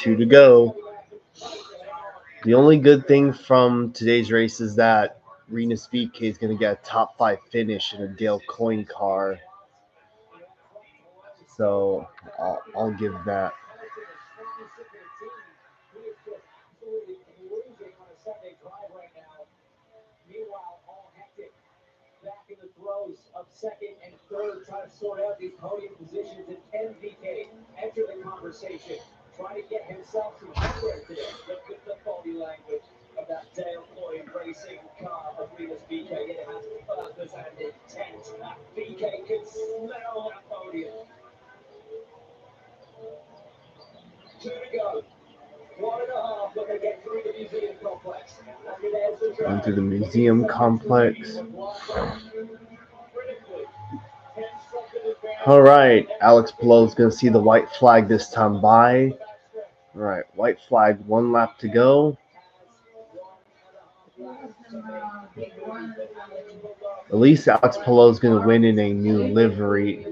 2 to go. The only good thing from today's race is that Renus VK is going to get a top 5 finish in a Dale Coyne car. So I'll give that. Back in the throes of second and third, trying to sort out these podium positions. And Ken VK enter the conversation, trying to get himself some hardware today. Look at the body language of that Dale Coyne racing car of Renus VK. It has purpose and intent. VK can smell that podium. 2 to go. 1.5 when they get through the museum complex. Onto the museum complex. All right, Alex Pallot's going to see the white flag this time by. All right, white flag, 1 lap to go. At least Alex Pallot's going to win in a new livery.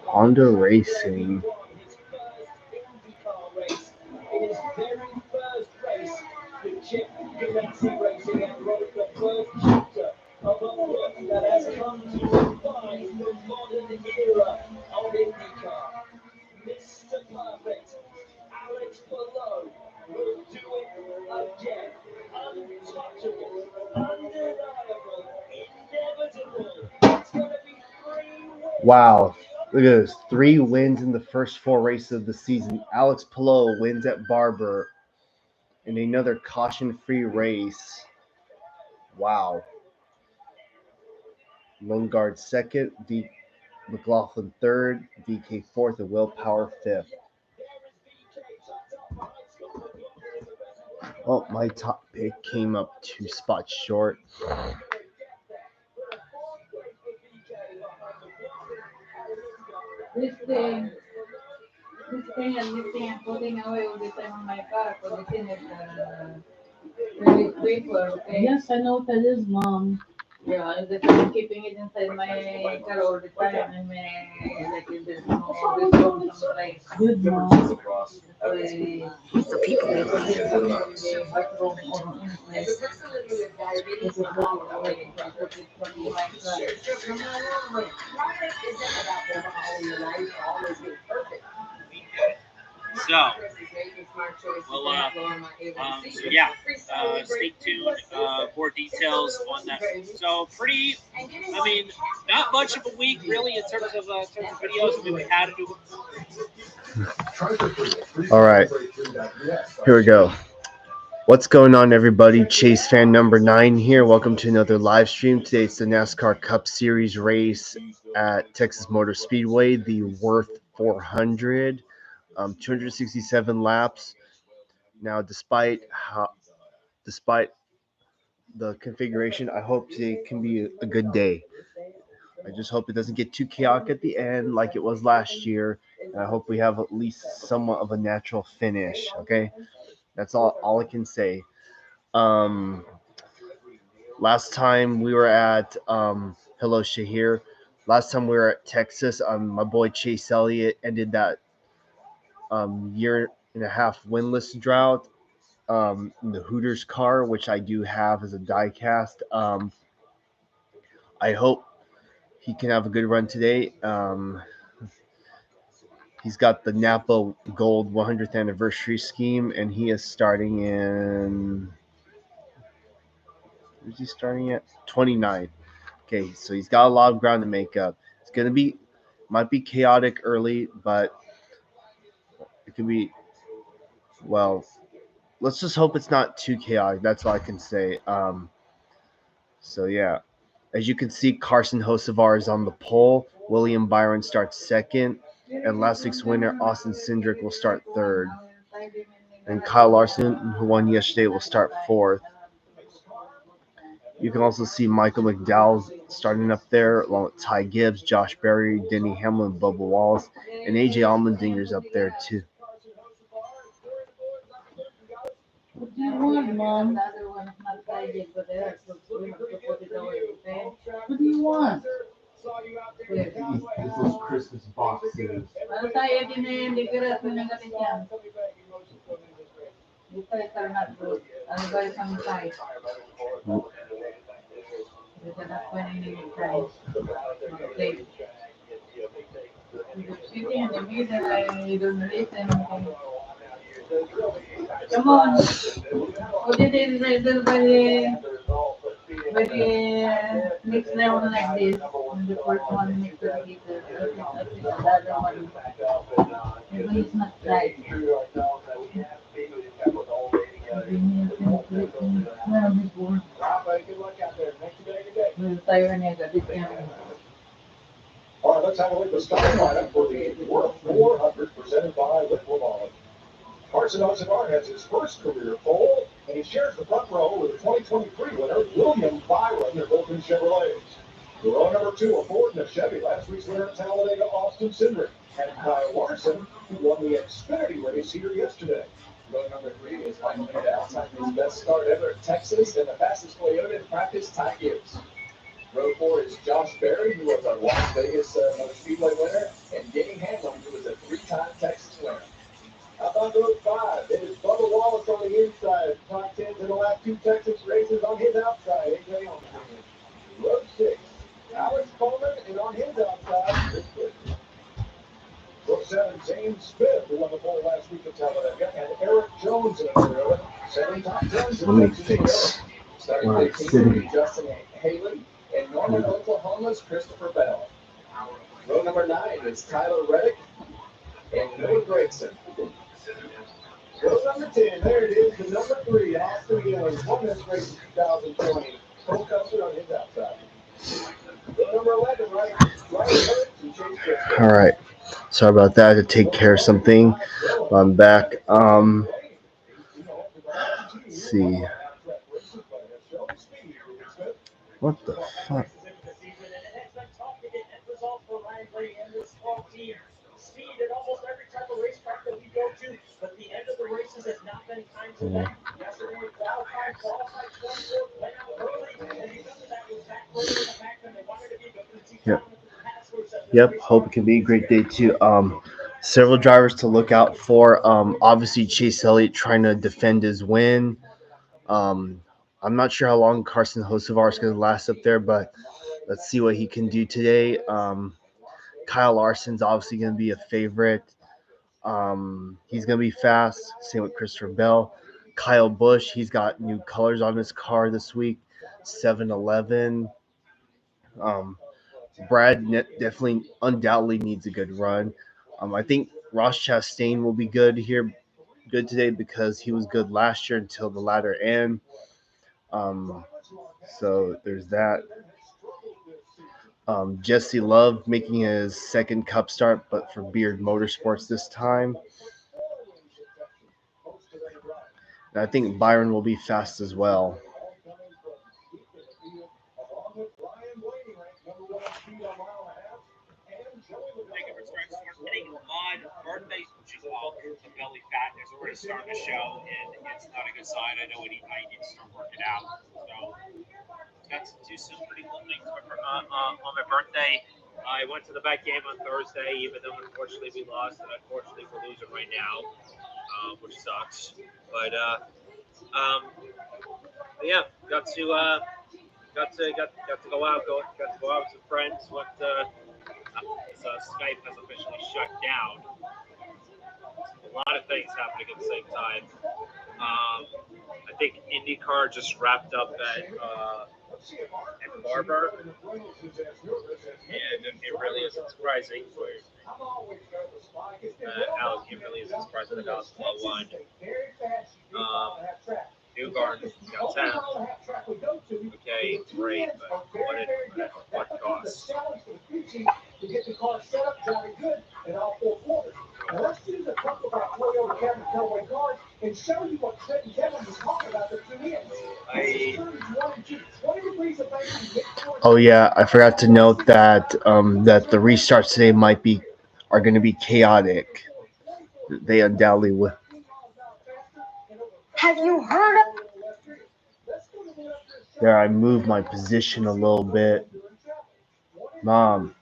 Honda Racing. That has come to define the modern era of IndyCar. Mr. Perfect, Alex Palou, will do it again. Untouchable, undeniable, inevitable. It's going to be 3 wins. Wow. Look at this. 3 wins in the first 4 races of the season. Alex Palou wins at Barber in another caution-free race. Wow. Lundgaard second, McLaughlin third, VK fourth, and Will Power fifth. Oh, my top pick came up 2 spots short. This thing I'm putting away all the time on my car for the thing is really paper, okay? Yes, I know what that is, Mom. Yeah, that I'm keeping it inside my car all the time and like there's no someplace. Good, Mom. So people So, stay tuned. More details on that. So, not much of a week really in terms of videos. I mean, we had to do. All right, here we go. What's going on, everybody? Chase fan number 9 here. Welcome to another live stream. Today it's the NASCAR Cup Series race at Texas Motor Speedway, the Wurth 400, 267 laps. Now, despite the configuration, I hope today can be a good day. I just hope it doesn't get too chaotic at the end like it was last year, and I hope we have at least somewhat of a natural finish. Okay, that's all I can say. Last time we were at hello Shahir. Last time we were at Texas, my boy Chase Elliott ended that year and a half winless drought in the Hooters car, which I do have as a diecast. I hope he can have a good run today. He's got the Napa Gold 100th anniversary scheme, and he is starting in. Where's he starting at? 29. Okay, so he's got a lot of ground to make up. It's gonna be, might be chaotic early, but it could be. Well, let's just hope it's not too chaotic. That's all I can say. So yeah, as you can see, Carson Hocevar is on the pole. William Byron starts second, and last week's winner Austin Cindric will start third. And Kyle Larson, who won yesterday, will start fourth. You can also see Michael McDowell starting up there, along with Ty Gibbs, Josh Berry, Denny Hamlin, Bubba Wallace, and AJ Allmendinger's up there too. What do you want, Mom? The other one is not tied, but they have to put it away, okay? What do you want? Yes. It's those Christmas boxes. Ano tayo din eh, hindi ka rin pinagalit yan. Hindi tayo not good. Ano ba yung pang size? Hindi ka na po yung size. Okay. Sitting in the middle, I don't listen. Come on. What did they do by the next level like this? And the first one makes the bigger. The other one. Maybe it's not right. Tayo na agad yan. All right, let's have a look at the starting lineup for the Wurth 400 presented by Wurth. Carson Ozagar has his first career pole, and he shares the front row with the 2023 winner, William Byron. They're both in Chevrolets. The row number 2, a Ford and a Chevy. Last week's winner at Talladega, Austin Cindric. And Kyle Larson, who won the Xfinity race here yesterday. Row number 3 is Michael McDowell, having his best start ever at Texas, and the fastest Toyota in practice, Ty Gibbs. Row 4 is Josh Berry, who was a Las Vegas Motor Speedway winner, and Denny Hamlin, who was a 3-time Texas winner. How about row 5? It is Bubba Wallace on the inside. Top 10 in the last 2 Texas races on his outside. AJ Allmendinger. Row 6, Alex Coleman, and on his outside, Chris Whitmer. Row 7, James Smith, who won the pole last week at Talladega, and Eric Jones in Toyota. 7 top 10s in Texas Toyota. Starting 15, Justin Haley, and Norman, Oklahoma's Christopher Bell. Row number 9 is Tyler Reddick and Noah Gragson. Row number 10, there it is, the number 3, Austin Gillens, won this race in 2020. Cole Custer on his outside. Row number 11, Ryan Hurts and Chase Briscoe. All right. Sorry about that. I had to take care of something. I'm back. Let's see. What the fuck? Speed at almost every type of racetrack that we go to, but the end of the races has not been kind to them. Yesterday we qualified 24, went out early, and because of that, it was back further in the back than they wanted to be. But the Yep. Hope it can be a great day too. Several drivers to look out for. Obviously Chase Elliott trying to defend his win. I'm not sure how long Carson Hocevar is going to last up there, but let's see what he can do today. Kyle Larson's obviously going to be a favorite. He's going to be fast. Same with Christopher Bell. Kyle Busch, he's got new colors on his car this week. 7-Eleven. Brad definitely, undoubtedly needs a good run. I think Ross Chastain will be good today because he was good last year until the latter end. So there's that. Jesse Love making his second Cup start, but for Beard Motorsports this time. And I think Byron will be fast as well. Birthdays, which is all the belly fat is already starting to show, and it's not a good sign. I know I need to start working out. So got to do some pretty cool things on my birthday. I went to the back game on Thursday, even though unfortunately we lost, and unfortunately we're losing right now, which sucks. But yeah, got to go out, got to go out with some friends. Skype has officially shut down. A lot of things happening at the same time. I think IndyCar just wrapped up at Barber, and it really isn't surprising. Alex, it really isn't surprising that Alex won. Newgarden got 10th. Okay, great, but what cost? To get the car set up jolly good in all 4 quarters. Now let's do the talk about Toyota Cameron Callaway cars and Oh yeah, I forgot to note that that the restarts today are going to be chaotic. They undoubtedly will. Have you heard of There, I moved my position a little bit. Mom,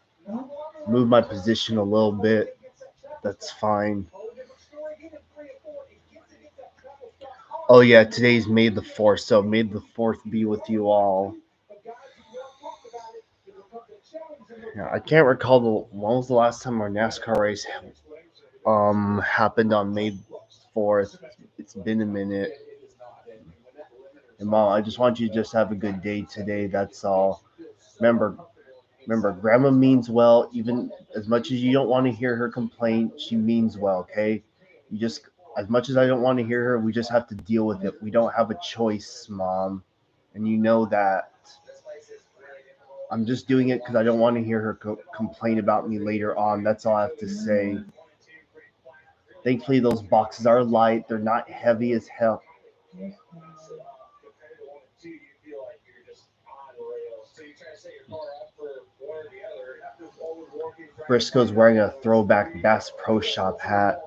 move my position a little bit. That's fine. Oh yeah, today's May the 4th, so May the 4th be with you all. Yeah, I can't recall when was the last time our NASCAR race happened on May 4th. It's been a minute. And Mom, I just want you to just have a good day today. That's all. Remember, remember, Grandma means well. Even as much as you don't want to hear her complain, she means well. Okay, you just as much as I don't want to hear her, we just have to deal with it. We don't have a choice, Mom, and you know that. I'm just doing it because I don't want to hear her complain about me later on. That's all I have to say. Thankfully, those boxes are light. They're not heavy as hell. Briscoe's wearing a throwback Bass Pro Shop hat.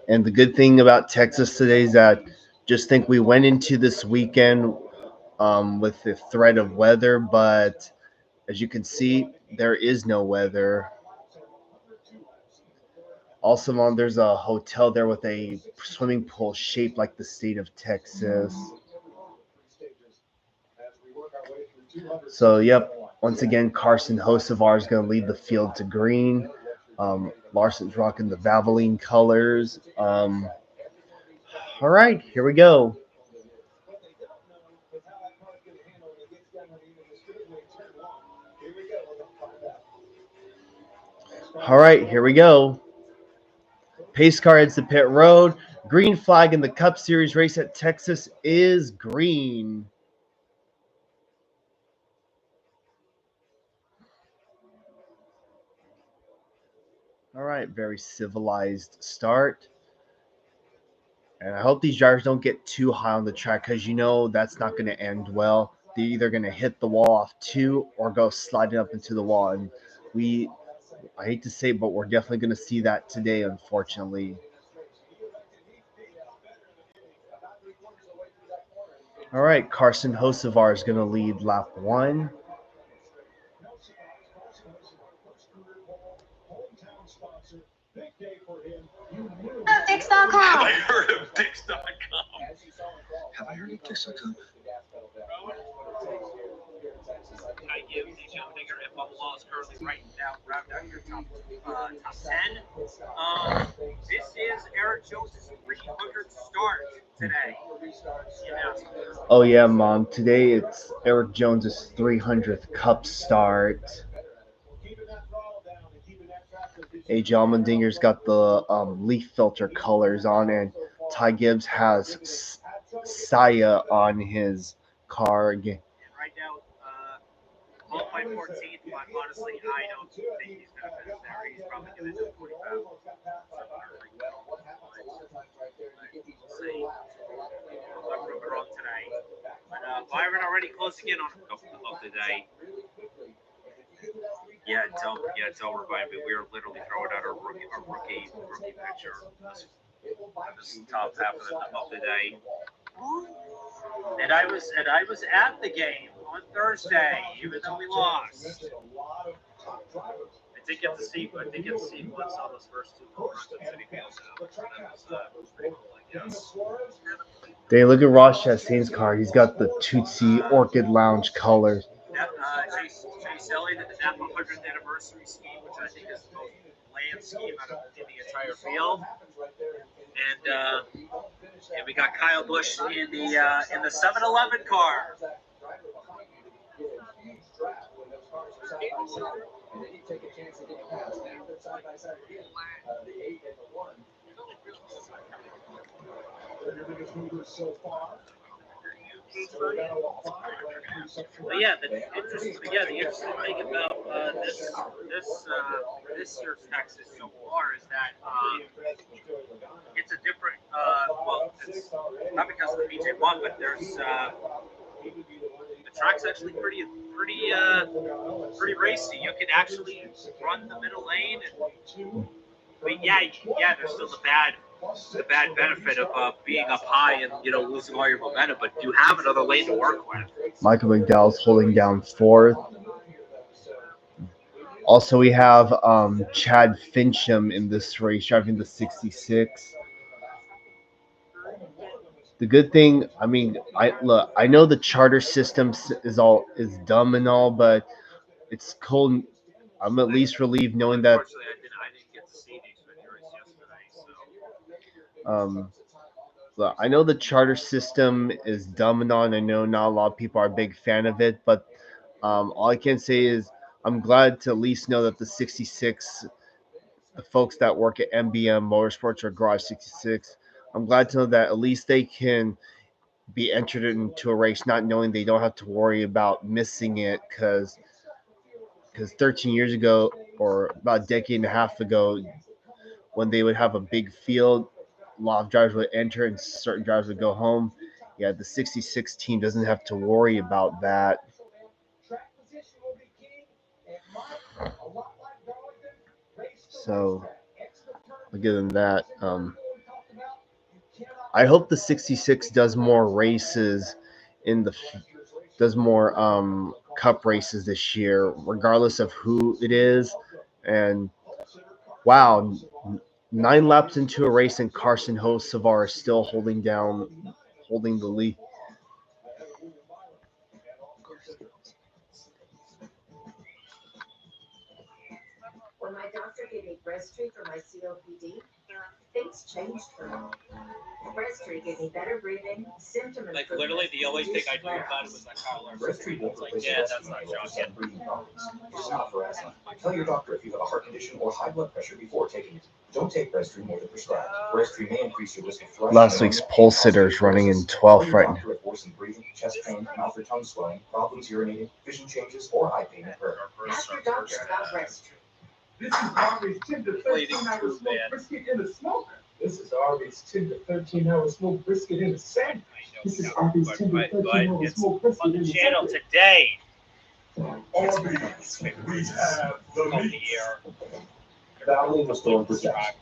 And the good thing about Texas today is that just think we went into this weekend with the threat of weather, but as you can see, there is no weather. Also, Mom, there's a hotel there with a swimming pool shaped like the state of Texas. So, yep, once again, Carson Hocevar is going to lead the field to green. Larson's rocking the Valvoline colors. All right, here we go. All right, here we go. Pace car heads to pit road. Green flag in the Cup Series race at Texas is green. All right, very civilized start. And I hope these drivers don't get too high on the track because you know that's not going to end well. They're either going to hit the wall off two or go sliding up into the wall. And I hate to say it, but we're definitely going to see that today, unfortunately. All right, Carson Hocevar is going to lead lap one. Dix.com? Have I heard of Dix.com? Have I heard of Dix.com? I give the John Digger and Bubba Wallace currently right now, round out your top 10. This is Eric Jones' 300th start today. Oh yeah, Mom. Today it's Eric Jones's 300th Cup start. AJ Allmendinger's got the leaf filter colors on, and Ty Gibbs has Saya on his car. And right now, both by 14th, but honestly, I don't think he's going to finish there. He's probably going to do 45. See. I'm proving wrong today. But Byron already closing in on of the day. Yeah, it's over, but we were literally throwing out a rookie picture. This top half of the day. And I was at the game on Thursday, even though we lost. I did get to see what's on those first two runs at City Field. That was pretty cool, I guess. They look at Ross Chastain's car. He's got the Tootsie Orchid Lounge colors. Chase Elliott did the Napa 100th anniversary scheme, which I think is the most bland scheme in the entire field. And we got Kyle Busch in the 7-Eleven car. Well, yeah, the interesting thing about this year's Texas so far is that it's a different. Well, it's not because of the PJ1, but there's the track's actually pretty racy. You can actually run the middle lane, but yeah, there's still the bad benefit of being up high and losing all your momentum, but you have another lane to work with. Michael McDowell's holding down fourth. Also, we have Chad Fincham in this race driving the 66. The good thing, I mean, I know the charter system is dumb and all, but it's cool. I'm at least relieved knowing that. Unfortunately, I didn't get to see the Xfinity race yesterday, so. Look, I know the charter system is dumb and all, and I know not a lot of people are a big fan of it, but all I can say is I'm glad to at least know that the 66, the folks that work at MBM Motorsports or Garage 66, I'm glad to know that at least they can be entered into a race not knowing they don't have to worry about missing it because 13 years ago or about a decade and a half ago when they would have a big field, a lot of drivers would enter and certain drivers would go home. Yeah, the 66 team doesn't have to worry about that. So, other than that, I hope the 66 does more races does more cup races this year, regardless of who it is. And wow, 9 laps into a race, and Carson Hocevar is still holding the lead. When my doctor gave me Breztri for my COPD, things changed for me. Breztri gave me better breathing, symptom improvement. Like literally, the only thing I knew about it was that Kyle Larson. I was like, yeah, that's not shocking. It's not for asthma. Tell your doctor if you have a heart condition or high blood pressure before taking it. Don't take Breztri more than prescribed. Breztri may increase your risk of thrush. Last week's pole sitters running in 12th right now. If worsened breathing, chest pain, mouth or tongue swelling, problems urinating, vision changes, or eye pain occur. Ask your doctor about Breztri. This is Arby's 10 to 13-hour smoked brisket in a smoker. This is Arby's 10 to 13-hour smoked brisket in a sandwich. This is Arby's 10 to 13-hour smoked brisket on in the a channel sandwich. today. Arby's, we have the meat. Battling the storm protection.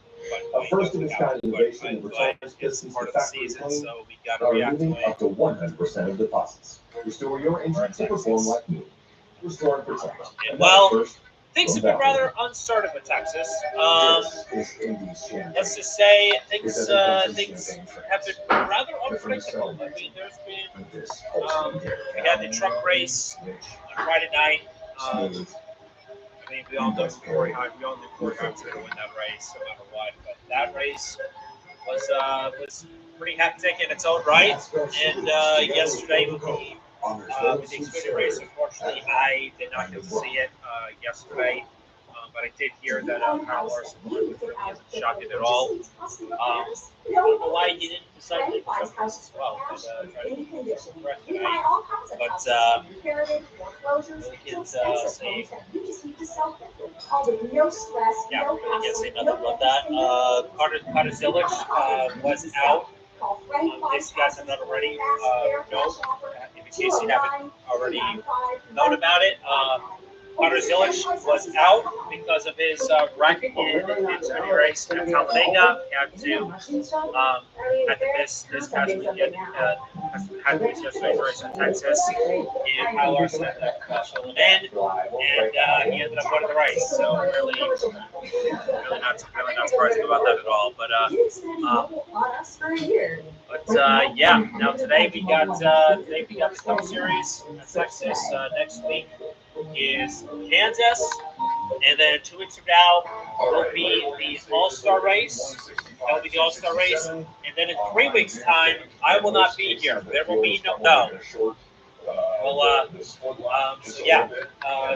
A first of its kind innovation in returns It's pistons part to of the factory season, clean so we got to are react to removing it. up to 100% of deposits. Restore your engine to perform like new. Restore and protect. And Well, first, things have been rather uncertain with Texas. this is Indy's channel. Let's just say things have been rather unpredictable. I mean, there's been we had the truck race on Friday night. I mean, we all know Corey Hines was going to win that race no matter what. But that race was pretty hectic in its own right. And yesterday with the Xfinity race, unfortunately, I did not get to see it yesterday. But I did hear that Kyle Larson won, which really isn't shocking at all. I don't know why he didn't decide to make the truck race as well. But really can't say really can't say nothing about that. Carter Zillich was out. In case you guys have not already known, in case you haven't already known about it, Carter Zillich was out because of his wreck in Xfinity race at Talladega. He had to miss this past weekend. Had to miss yesterday's race in Texas. And Kyle Larson had to fill it in, and he ended up winning the race. So really not surprising about that at all. But yeah. Now today we got the Cup Series at Texas. Next week is Kansas, and then 2 weeks from now will be the All-Star race. That will be the All-Star race, and then in 3 weeks' time, I will not be here. There will be no. Well, so yeah,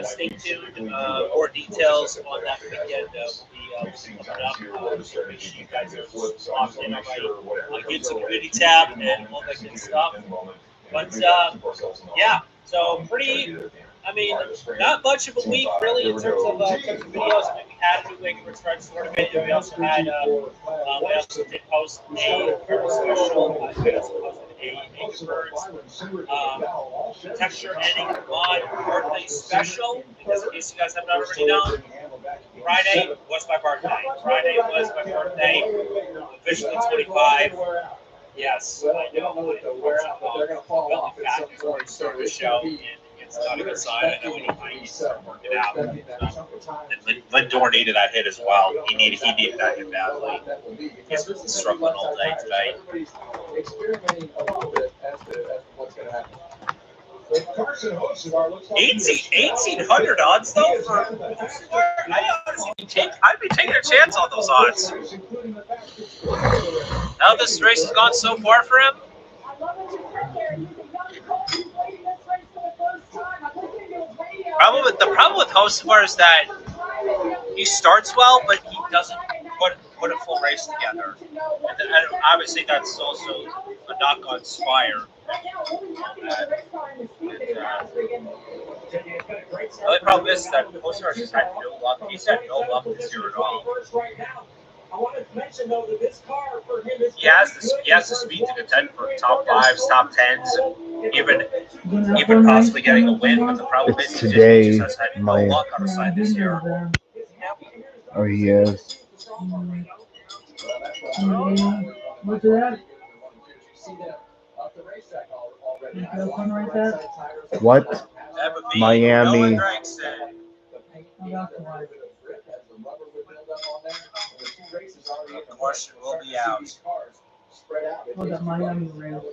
stay tuned. More details on that weekend will be coming up. So make sure you guys are locked in on my YouTube community tab and all that good stuff. But yeah, so pretty. I mean, not much of a week really in terms of videos. I mean, we had a new Wake River Strike tournament, and we also had we also did post a very special. We also posted a Angry Birds texture ending mod birthday special. Because in case you guys have not already known, Friday was my birthday. Friday was my birthday. Officially 25. Yes, I know. Belly fat is going to start the show, and it's not a good sign. I know when he might need to start working out. And Lindor needed that hit as well. He needed that hit badly. He's been struggling all day today. Experimenting a little bit as to what's going to happen. 1,800 odds though for I'd be taking a chance on those odds. Now this race has gone so far for him. The problem with Hocevar is that he starts well, but he doesn't put a full race together. And obviously that's also a knock on Spire. The only problem is that Hocevar just had no luck. He's had no luck this year at all. He has the speed to contend for top 5s, top 10s, even possibly getting a win. But the problem is he just has had no luck on his side this year. Oh, he is. What's that? What? Miami. The question will be out. Oh, that Miami race.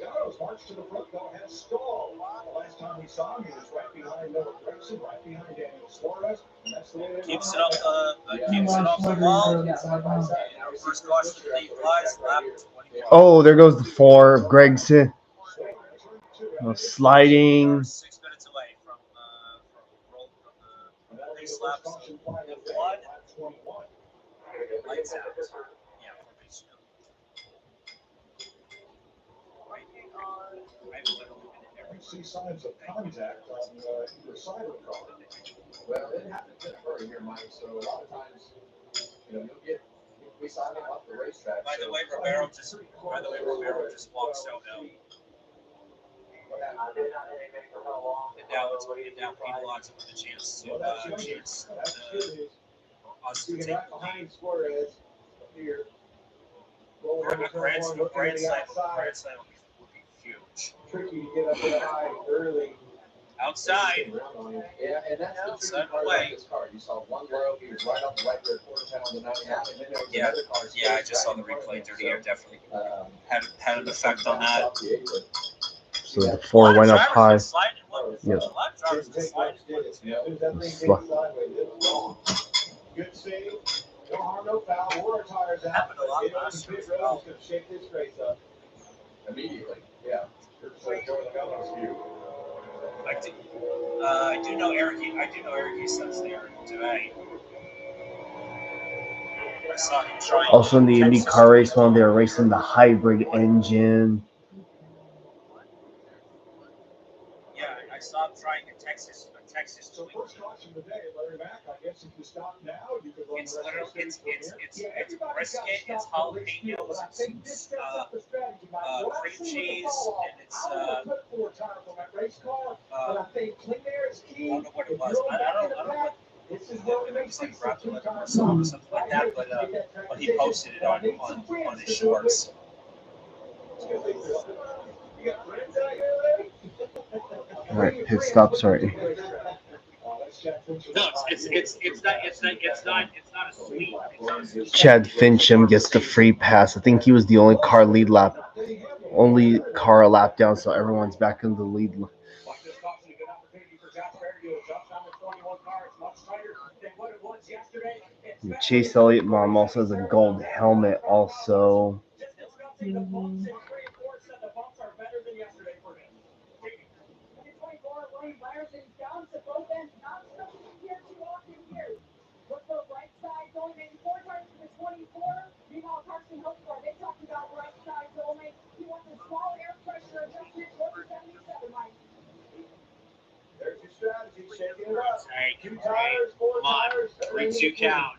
Keeps it off the wall. First caution to the flies, lap 24. Oh, there goes the 4 of Gregson. Sliding. 6 minutes away from the race laps. Blood. Lights out. Yeah, formation. I've literally been in every See signs of contact on either side of the car. Well, it happens in a hurry here, Mike. So a lot of times, you'll get we saw him off the racetrack. By the way, Romero just walked Soto. And now Pete Watson with a chance to us to take the lead. A grand slam would be huge. Tricky to get up there high early. Outside. Yeah, and that's outside the away. This car. You saw one low, he was right up the right there, quarter panel to 99, and then there was another car. Yeah, I just saw the replay 30 here. Definitely had an effect on that. So the 4 went up high. Yes. Good save. No harm, no foul. Wore tires out. Happened a lot last year as well. Shake this race up immediately. Yeah. I do know Eric Easton's there today. I saw him trying. Also in the IndyCar race when they were racing the hybrid engine. Yeah, I saw him trying a Texas So tweak. first caution today, Larry Mack. I guess if you stop now, you could run It's literally it's brisket, it's jalapenos, it's cream cheese, and it's I don't know what it was. I don't know. It was like broccoli or something like that. But he posted it on his shorts. All right, pit stop. Sorry. No, it's not a sweet. Chad Fincham gets the free pass. I think he was the only car a lap down, so everyone's back in the lead. Chase Elliott mom also has a gold helmet also. Mm-hmm. Two tires, four Come on. tires. 3-2 count.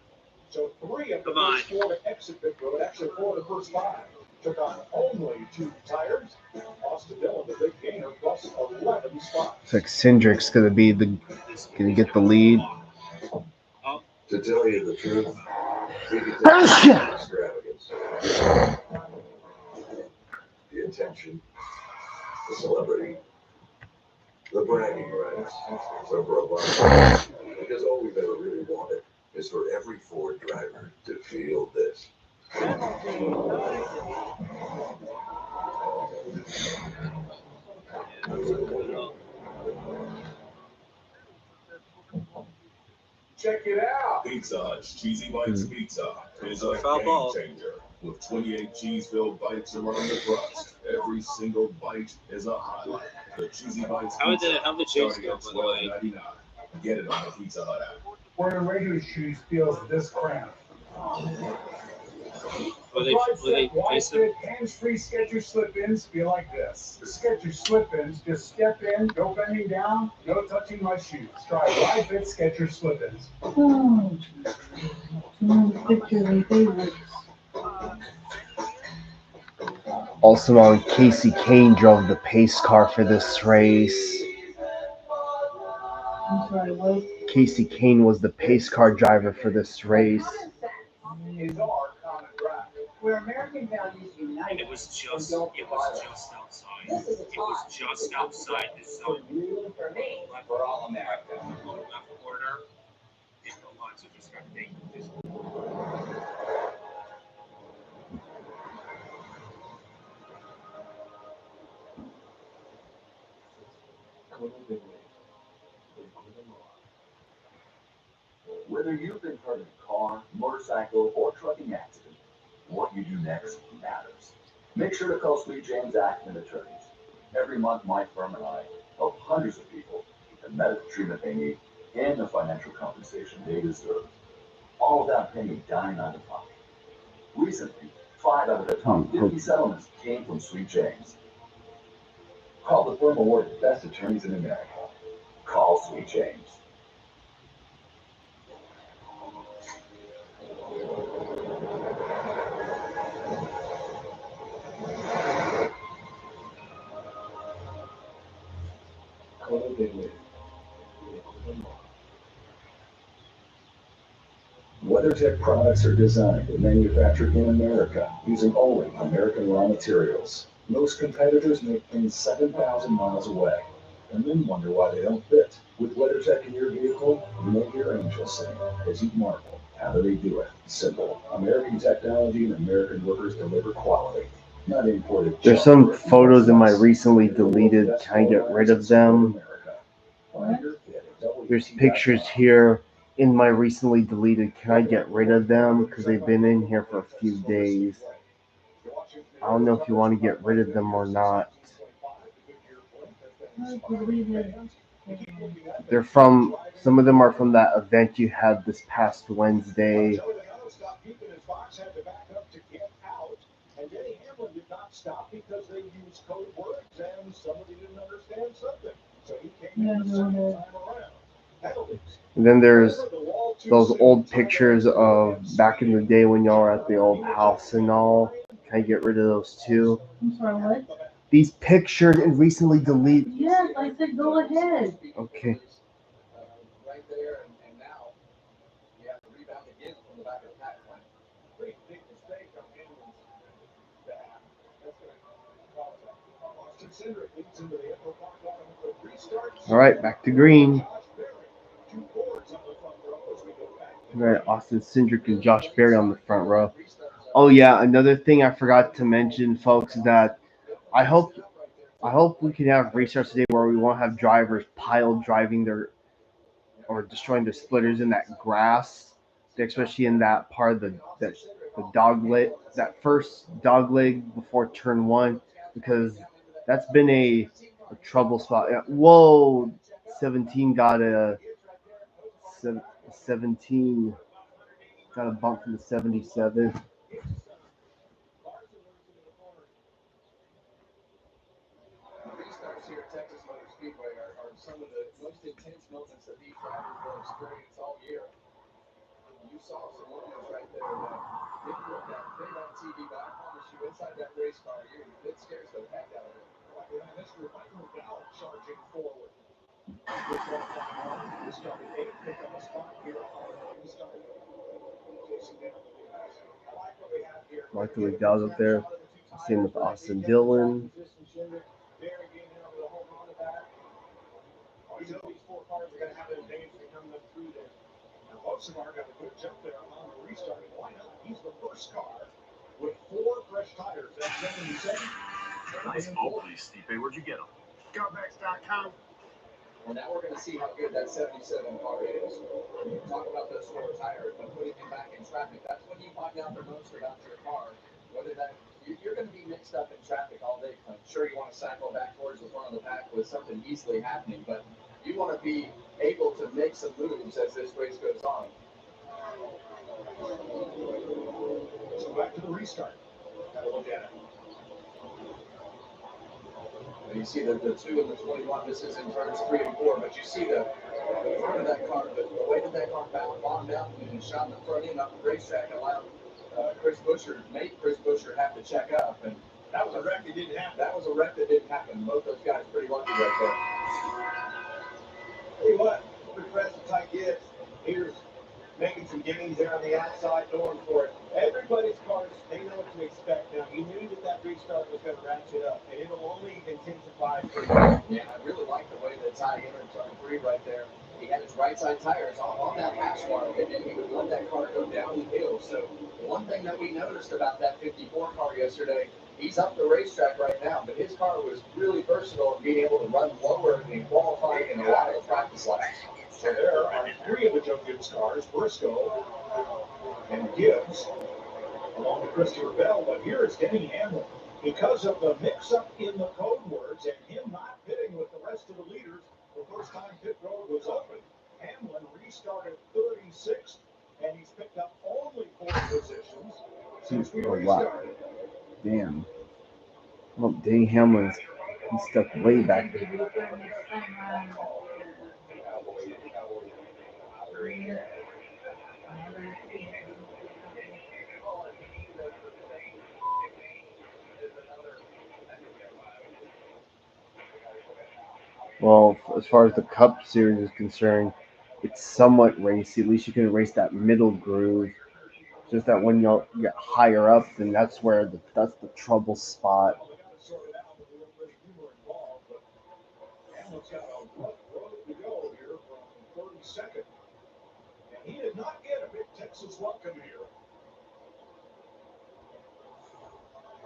So 3 of the Come on. first 4 to exit pit road, actually 4 of the first 5, took on only 2 tires. Austin Dillon, the big gainer, plus 11 spots. Looks like Cindric's gonna get the lead. To tell you the truth, we could take extravagance. The attention, the celebrity, the bragging rights, the bravado. Because all we've ever really wanted is for every Ford driver to feel this. Check it out. Pizza Hut's Cheesy Bites Pizza is a Foul game ball. changer. With 28 cheese-filled bites around the crust, every single bite is a highlight. The Cheesy Bites How Pizza, the cheese starting go, at by the way? $12.99. Get it on the Pizza Hut app. Where regular shoes feels this cramped. Were they Wide fit, hands-free Skechers slip-ins feel like this. The Skechers slip-ins, just step in, no bending down, no touching my shoes. Try wide fit Skechers slip-ins. Oh, picture of favorites. Also on, Casey Kane drove the pace car for this race. I'm sorry, what? Casey Kane was the pace car driver for this race. Is our common ground. Where American values unite. It was just outside. It was just outside the zone. For me, for all America. Left corner. Lots of just got dangerous. Whether you've been hurt in a car, motorcycle, or trucking accident, what you do next matters. Make sure to call Sweet James Accident Attorneys. Every month, my firm and I help hundreds of people get the medical treatment they need and the financial compensation they deserve, all without paying a dime out of pocket. Recently, 5 out of the top 50 settlements came from Sweet James. Call the firm awarded Best Attorneys in America. Call Sweet James. WeatherTech products are designed and manufactured in America using only American raw materials. Most competitors make things 7,000 miles away and then wonder why they don't fit. With WeatherTech in your vehicle, you may hear angels sing as you marvel. How do they do it? Simple. American technology and American workers deliver quality, not imported. There's some photos in my recently deleted. Can I get rid of them? There's pictures here in my recently deleted. Can I get rid of them? Because they've been in here for a few days. I don't know if you want to get rid of them or not. They're from, some of them are from that event you had this past Wednesday. And Denny Hamlin did not stop because they used code words and somebody didn't understand something. So he came in the second time around. Penalties. And then there's those old pictures of back in the day when y'all were at the old house and all. Can I get rid of those too? I'm sorry, what? These pictures and recently deleted. Yes, I said go ahead. Okay. Right there, and now you have to rebound again from the back of the pack line. Pretty big mistake on Hamlin's behalf. That's going to cause Austin Cindric leads into the upper block line with a restart. All right, back to green. Two boards on the front row as we go back. All right, Austin Cindric and Josh Berry on the front row. Oh yeah, another thing I forgot to mention, folks, is that I hope we can have restarts today where we won't have drivers pile driving their or destroying their splitters in that grass, especially in that part of the dog leg, that first dog leg before turn 1, because that's been a trouble spot. Whoa, 17 got a 17 got a bump from the 77. here at Texas Motor Speedway are some of the most intense moments that these drivers will experience all year. You saw some moments right there that didn't look that big on TV, but I promise you, inside that race car, it scares the heck out of it. Mr. Michael Bell charging forward. This one final. We started 8th, picked up a spot here on the restart. Chasing down the lead. I like what we have here. Michael McDowell's up there. Same with Austin Dillon. Very getting over the home run of that. Oh, you know these 4 cars are going to have an advantage coming up through there. Now, Bosevar got a good jump there on the restarting lineup. He's the first car with 4 fresh tires at 77. Nice Oakley, Stipe. Where'd you get them? Scoutbacks.com. Well, now we're going to see how good that 77 car is. You talk about those 4 tires, but putting them back in traffic, that's when you find out the most about your car. Whether that you're going to be mixed up in traffic all day. I'm sure you want to cycle back towards the front of the pack with something easily happening, but you want to be able to make some moves as this race goes on. So back to the restart. Have a look at it. And you see the 2 and the 21. This is in turns 3 and 4, but you see the front of that car, the way that car bombed out and shot in the front end off the racetrack allowed made Chris Buescher have to check up, and that was a wreck that didn't happen. That was a wreck that didn't happen. Both those guys pretty lucky right there. Tell you what, pretty press and tight gets. Here's making some gains there on the outside, going for it. Everybody's cars, they know what to expect. Now, you knew that restart was going to ratchet up, and it'll only intensify for you. Yeah, I really like the way that Ty entered turn 3 right there. He had his right side tires on that hash mark, and then he would let that car go down the hill. So one thing that we noticed about that 54 car yesterday, he's up the racetrack right now, but his car was really versatile in being able to run lower and qualifying in a lot of practice laps. So there are 3 of the Joe Gibbs cars, Briscoe and Gibbs, along with Christopher Bell. But here is Denny Hamlin. Because of the mix-up in the code words and him not pitting with the rest of the leaders, the first time pit road was open, Hamlin restarted 36th, and he's picked up only 4 positions since we restarted. Damn. Well, Denny Hamlin's stuck way back there. Well, as far as the Cup Series is concerned, it's somewhat racy. At least you can race that middle groove. Just that when you get higher up, then that's where that's the trouble spot. Hamlin's got a rough road to go here from 32nd. And he did not get a big Texas welcome here.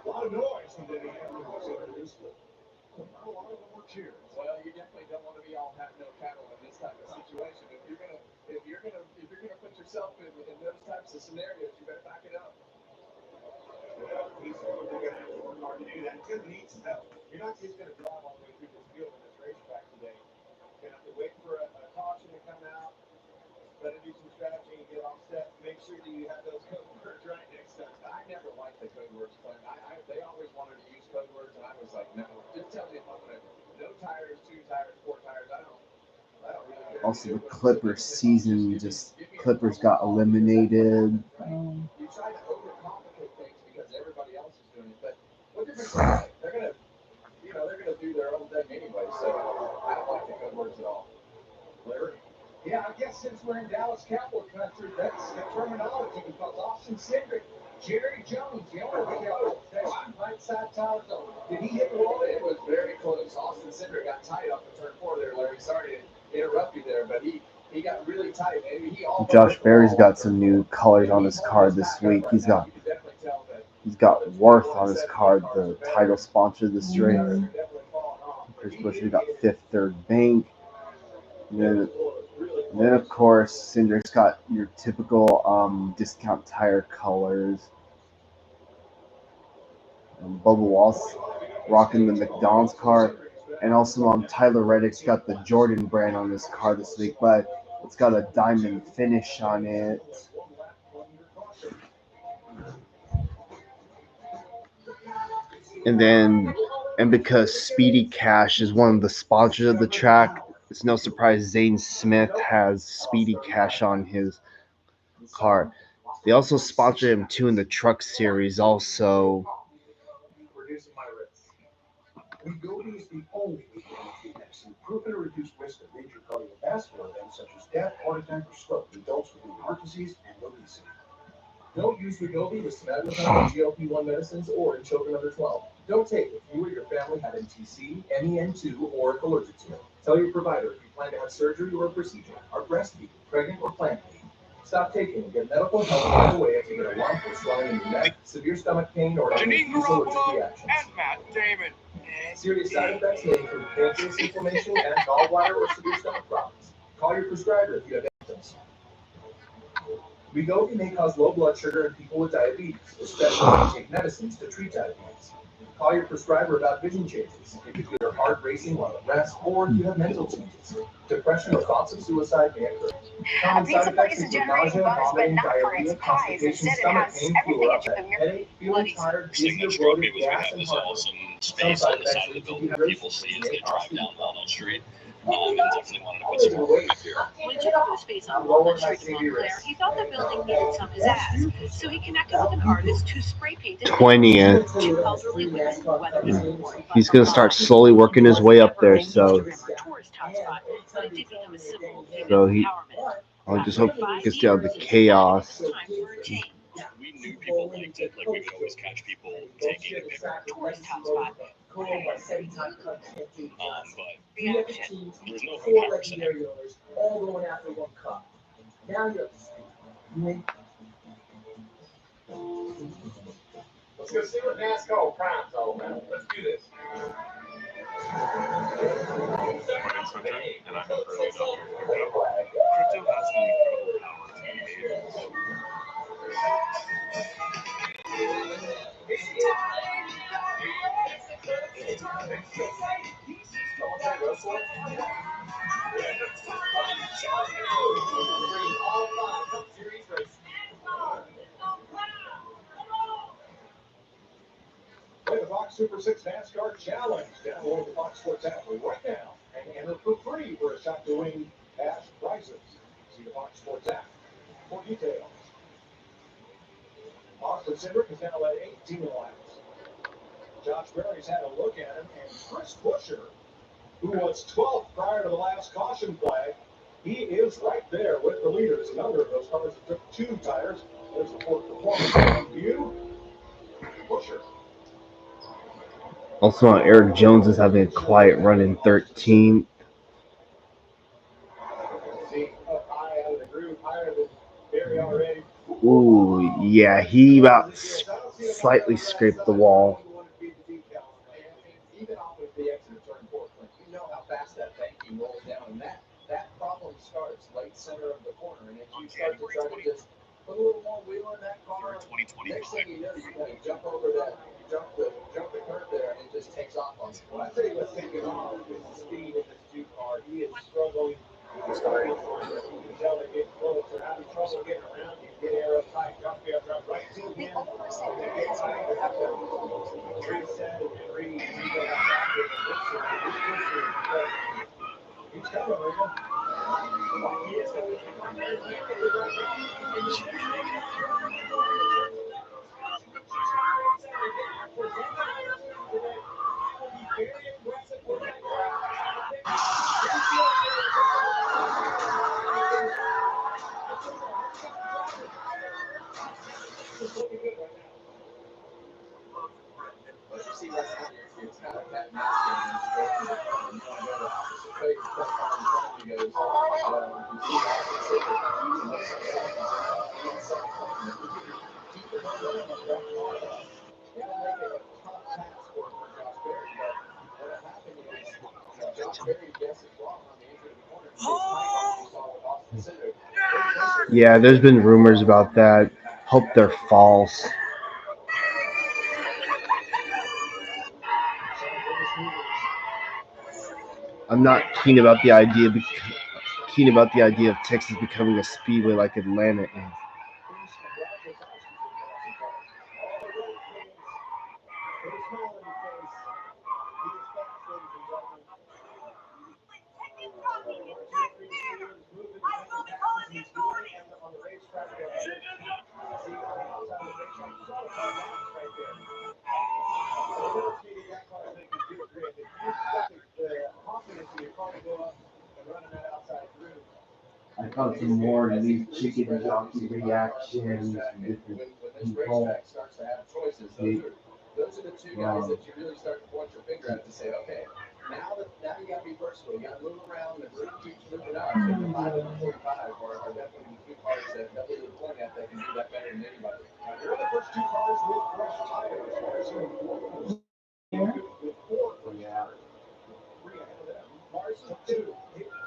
A lot of noise when Denny Hamlin was introduced, but not a lot of them were cheers. Well, you definitely don't want to be all have no cattle in this type of situation. If you're gonna put yourself in those types of scenarios, you better back it up. Well, he's going to have to work hard to do that. He's going to need some help. You're not just going to drive all the way through this field in this racetrack today. You're going to have to wait for a caution to come out. Better do some strategy and get offset. Make sure that you have those code words right next time. I never liked the code words plan. They always wanted to use code words, and I was like, no, just tell me if I'm gonna no tires, 2 tires, 4 tires. I don't really care. Also, the Clippers season, just Clippers got eliminated. You try to overcomplicate things because everybody else is doing it, but what difference does it make? They're gonna do their own thing anyway. So I don't like the code words at all. Larry? Yeah, I guess since we're in Dallas Cowboy country, that's the terminology because Austin Cindric, Jerry Jones, the owner of the Cowboy station, right side tire zone. Did he hit the wall? It was very close. Austin Cindric got tight off the turn 4 there, Larry. Sorry to interrupt you there, but he got really tight. Maybe he Josh Berry's got some new colors on his card this week. He's got Wurth on his card, the title sponsor of this race. Chris Buescher got Fifth Third Bank. And then of course, Cindric's got your typical discount tire colors. Bubba Wallace rocking the McDonald's car. And also Tyler Reddick's got the Jordan brand on his car this week, but it's got a diamond finish on it. And then And because Speedy Cash is one of the sponsors of the track, it's no surprise Zane Smith has Speedy Cash on his car. They also sponsor him too in the truck series. Also, Reducing my risk. Wegovy is the only weekend medicine proven to reduce risk of major cardiovascular events such as death, heart attack, or stroke in adults with heart disease and obesity. Don't use Wegovy with semaglutide, GLP-1 medicines, or in children under 12. Don't take if you or your family have NTC, MEN2, or are allergic to it. Tell your provider if you plan to have surgery or a procedure, are breastfeeding, pregnant, or planning. Stop taking and get medical help right away if you get a lump or swelling in your neck, severe stomach pain, or any allergic reactions. And Matt Damon. Serious side effects may include pancreas inflammation and gallbladder or severe stomach problems. Call your prescriber if you have symptoms. Wegovy may cause low blood sugar in people with diabetes, especially if you take medicines to treat diabetes. Call your prescriber about vision changes, if you feel your heart racing while at rest, or if you have mental changes. Depression or thoughts of suicide may occur. Common side effects include nausea, vomiting, diarrhea, constipation, stomach pain, flu or upset, headache, feeling tired, Thing dizzy that or struck me bloated, was we gas, have and this heartburn. awesome Some space side on the effects side of the include building that people dehydration, see which as may they cause drive down fever. Walnut Street. And definitely wanted to put some more life here. When he took over the space on Walnut Street in Montclair, he thought the building needed some pizzazz. So he connected with an artist who spray painted 20th. two elderly women weathered in war. He's gonna start slowly working his way up there. So Tourist hotspot, but it did become a symbol of female So he- empowerment. I just hope he gets out of the chaos. Time for a change. We knew people liked it. Like we would always catch people taking a picture. Tourist hotspot. But Reaction. there's no Four comparison. legendary owners, all going after one cup. Now you're up to speed. Let's go see what NASCAR Prime's all about. Let's do this. And I'm an early adopter of crypto. Crypto has the incredible power to be made. Play the Fox Super 6 NASCAR Challenge. Download the Fox Sports app right now and enter for free for a shot to win cash prizes. See the Fox Sports app for details. Austin Cindric has now led 18 laps. Josh Berry's had a look at him, and Chris Buescher, who was 12th prior to the last caution flag, he is right there with the leaders. Another of those cars that took 2 tires. There's the fourth performance on view. Buescher. Also, Eric Jones is having a quiet run in 13th. See, up high out of the groove, higher than Berry already. Ooh, yeah, he about slightly scraped the wall. Even off of the exit of turn 4, you know how fast that banking rolls down, and that problem starts right center of the corner. And if you start to try to just put a little more wheel in that car, next thing you know, you got to jump over that, jump the curb there, and it just takes off on you. Well, I tell you what's taking off is the speed in this 2 car. He is struggling. He's starting to find it. You can tell they're getting close. They're having trouble getting around you. Get air up tight. Jump there, jump right to him. And they get tight. They have to reset and go back after the He's coming, Rita. He is going What you see right now, it's kind of that mask game. You go to the opposite way, you goes, you see the opposite way, and what's the inside corner. Keep the momentum of that car up. It'll make it a tough task for Josh Berry, but what'll happen is, Josh Berry guesses wrong on the entry of the corner. He gets tight like we saw with Austin Cindric. Yeah, there's been rumors about that. Hope they're false. I'm not keen about the idea of Texas becoming a speedway like Atlanta is. come some more of these chicken jockey reactions from When different this people. racetrack starts to have choices, those are the two guys that you really start to point your finger at to say, okay, now you got to be versatile. You got to move around. The group keeps moving up. And the 5 and the 45 are definitely the two cars that we would point at that can do that better than anybody. Here are the first two cars with fresh tires. With 4 fresh tires. 3 ahead of them. Larson 2.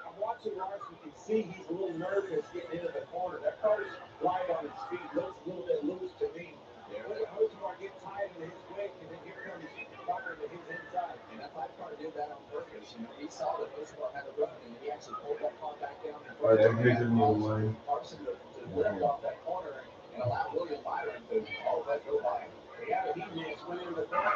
I'm watching Larson. You can see he's a little nervous getting into the corner. That car's light on its feet. Looks a little bit loose to me. Hosmar gets tied into his wake, and then here comes Tucker to his inside. And that 5 car did that on purpose. You know, he saw that Hosmar had a run, and he actually pulled that car back down in front of him. Larson to lift off that corner and allow William Byron to all that go by. Yeah, he missed when in the front.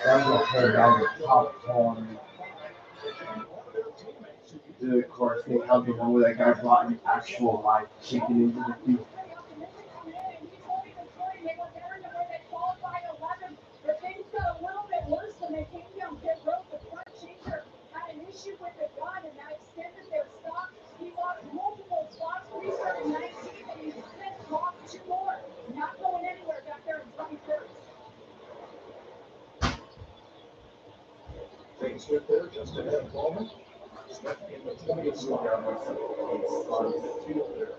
That was a whole bag of popcorn. Dude, of course, they held the one where that guy brought an actual live chicken into the field. But things got a little bit worse when they came down pit road. The front chaser had an issue with the gun, and that extended their stop. He lost multiple spots, restarted 19th, and he split lost 2 more. Not going anywhere back there in 21st. Things get there just ahead of Bowman. Smith in the 20th spot. On the field there.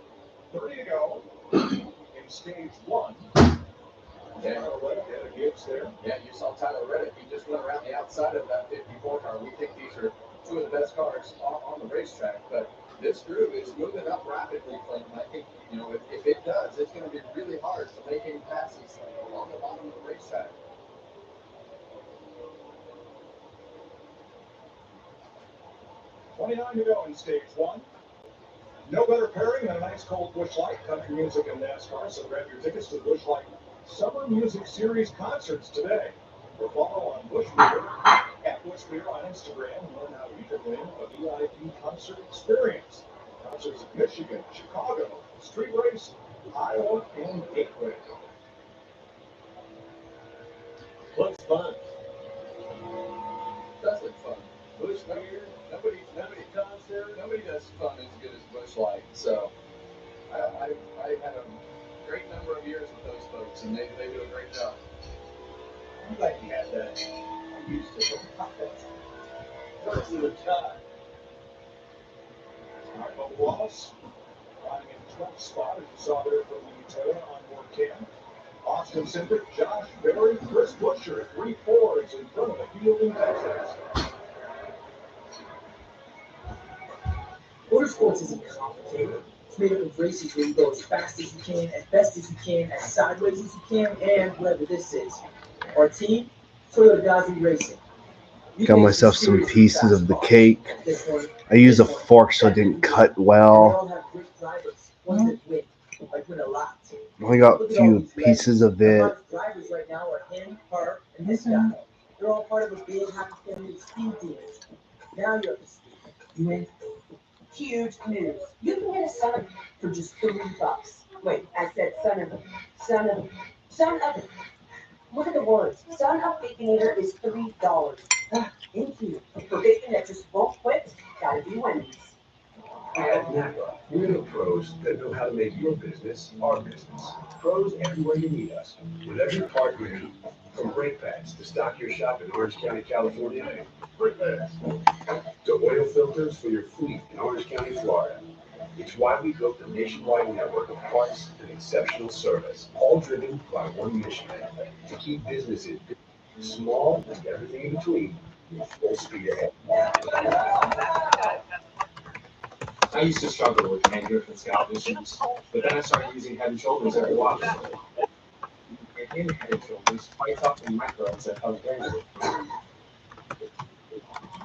30 to go in stage 1. Tyler Reddick had a Gibbs there. Yeah, you saw Tyler Reddick. He just went around the outside of that 54 car. We think these are 2 of the best cars on the racetrack, but this group is moving up rapidly, Clinton. I think, you know, if it does, it's going to be really hard to make any passes on the bottom of the racetrack. $29 to go in stage 1. No better pairing than a nice cold Busch Light, country music and NASCAR. So grab your tickets to the Busch Light Summer Music Series concerts today. Or follow on Busch Beer, at Busch Beer on Instagram, and learn how you can win a VIP concert experience. Concerts in Michigan, Chicago, Street Race, Iowa, and Gateway. Looks fun. Does look fun. Busch Beer, nobody does fun as good as Busch Light. So I had a great number of years with those folks, and they do a great job. I'm glad you had that. I used to. First of the time. Michael Wallace riding in 12th spot, as you saw there from the Toyota on board cam. Austin Cindric, Josh Berry, Chris Buescher, 3 Fords in front of the field in Texas. Motorsports isn't complicated. It's made up of races where you go as fast as you can, as best as you can, as sideways as you can, and whatever this is. Our team, Toyota Gazzi Racing. Got myself some pieces of the cake. I used a fork so it didn't cut well. Only got a few pieces of it. Drivers right now are him, her, and this guy. They're all part of a big happy family of speed demons. Now you're up to speed. You win. Huge news. You can get a son for just $3. Wait, I said son of. Look at the words. Son of Baconator is $3. Thank you. For bacon that just won't quit, gotta be Wendy's. At NAPA, we're the pros that know how to make your business our business. Pros everywhere you need us. With every part you need. From brake pads to stock your shop in Orange County, California, brake pads, to oil filters for your fleet in Orange County, Florida. It's why we built a nationwide network of parts and exceptional service, all driven by one mission, to keep businesses small and everything in between, full speed ahead. I used to struggle with hand grip and scalp issues, but then I started using Head and Shoulders every wash. In Head and Shoulders, fights off the microbes that cause dandruff.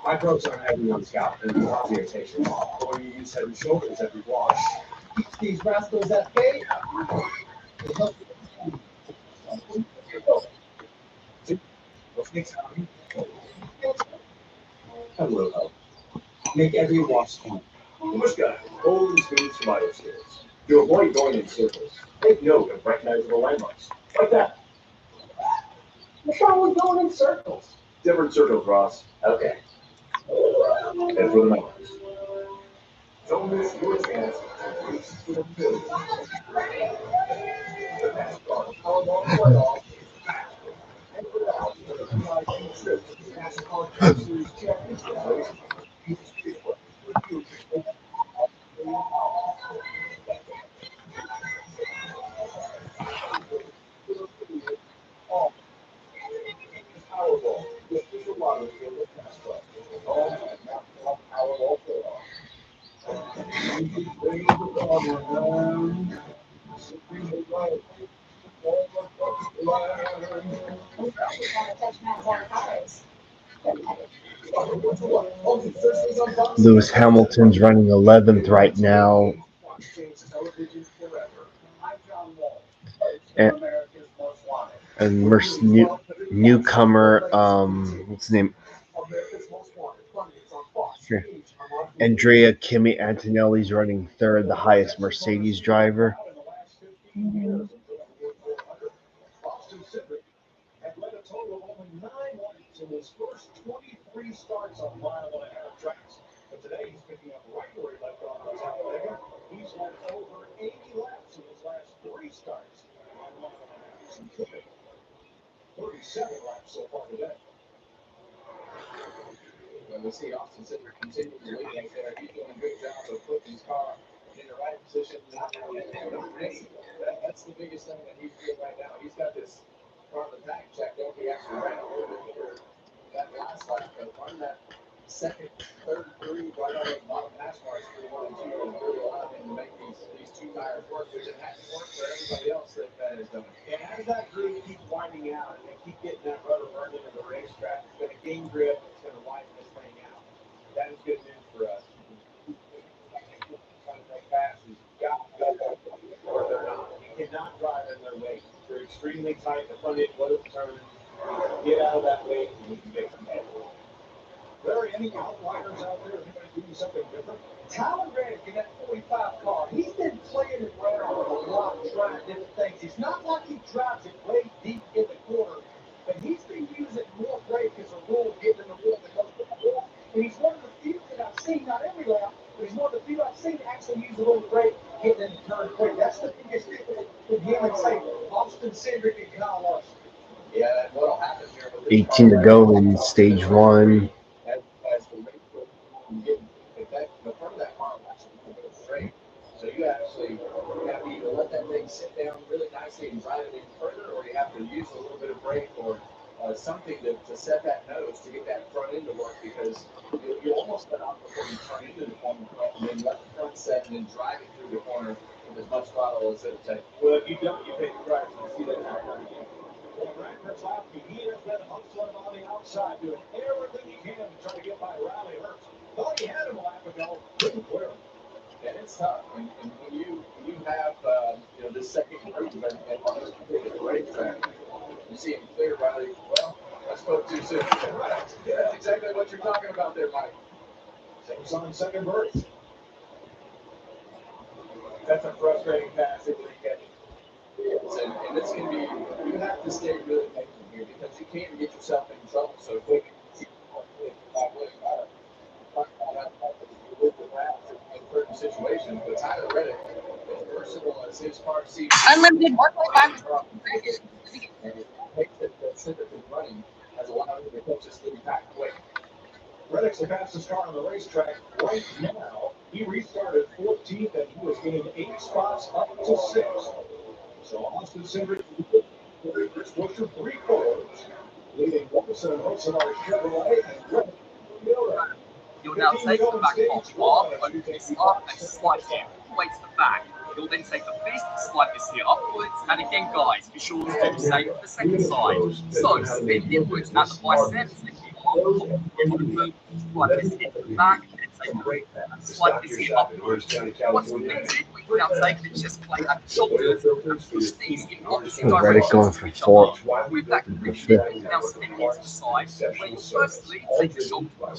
Microbes aren't heavy on the scalp and cause irritation, but when you use Head and Shoulders every wash, Teach these rascals at bay. Hello. Make every wash fun. Busch Guy, bold and smooth survival skills. To avoid going in circles, take note of recognizable landmarks, like that. What's wrong with going in circles? Different circles, Ross. Okay. And for the Knights, don't miss your chance to reach for the billion. The NASCAR Powerball Playoff is back. And for now, for the VIP trip to the NASCAR Cup Series Championship race, each speedway with you can take all Powerball, the official lottery game of NASCAR. Home and NASCAR Powerball Playoff. Ready for the run. Supreme Light. Lewis Hamilton's running 11th right now. And newcomer, what's his name? Here. Andrea Kimi Antonelli's running third, the highest Mercedes driver. Had led a total of only 9 laps in his first 23 starts on mile-and-a-half tracks. But today he's picking up right where he left off on Talladega. He's led over 80 laps in his last 3 starts on mile-and-a-half. 37 laps so far today. When we see Austin Cindric continue to lead out there, he's doing a good job of putting his car in the right position. That's the biggest thing that he's doing right now. He's got this part of the pack checked out. He actually ran a little bit here that last lap, but on that second, third, three, right on the bottom hash marks, 1 and 2, and really allowed him to make these 2 tires work, which it hasn't worked for everybody else that has done it. And as that group keeps winding out and they keep getting that rubber burned into the racetrack, it's going to gain grip, it's going to widen this thing out. That is good news for us. Trying to make passes, got to go or they're not. You cannot drive in their weight. They're extremely tight. The front end would have turned. Get out of that weight and you can make some head. Are there any outliers out there who are doing something different? Tyler Reddick in that 45 car, he's been playing around with a lot, trying different things. It's not like he drives it way deep in the corner, but he's been using more brake as a rule, getting in the wheel that goes to the wall. And he's one of the few that I've seen, not every lap, but he's one of the few I've seen actually use a little brake, getting in the turn quick. That's the biggest difference with him and, say, Austin Cindric and Kyle Larson. Yeah, and what'll happen here with 18 to go in stage 1. As the race goes on, the front of that car will actually move it straight. So you actually have to either let that thing sit down really nicely and drive it in further, or you have to use a little bit of brake or something to set that nose to get that front end to work, because you almost cut off before you turn into the corner and then let the front set and then drive it through the corner with as much throttle as it'll take. Well, if you don't, you pay the price. You see that happen again. Well, Brad Keselowski, he has been hustling on the outside, doing everything he can to try to get by Riley Hurts. Thought he had him a lap ago, couldn't clear him. And it's tough. And when you have this second group and on this particular racetrack, you see him clear Riley. Well, I spoke too soon. Right. Yeah, that's exactly what you're talking about there, Mike. Same's on second berth. That's a frustrating pass if they get it. And this can be, you have to stay really patient here because you can't get yourself in trouble so quick. In certain situations, but Tyler Reddick, as versatile as his car seems, Unlimited 1.5. and it makes it that Cindric is running has allowed him to catch this lead back quick. Reddick's the fastest car on the racetrack right now. He restarted 14th and he was gained 8 spots up to 6th. So Austin Cindric switched to 3 quarters, leading Wilson and Hossenard Chevrolet and Reddick. You'll now take the back box off, open this up and slide here, all the way to the back. You'll then take the fist, slide this here upwards, and again guys, be sure to do the same for the second side. So spin inwards at the biceps, and keep on the move, slide this here to the back, and take the and slide this here upwards. Once completed, we can now take the chest plate and shoulders and push these in opposite Reddick going directions for to each four. other. With that completed, we can now spin it to the side, where you firstly take the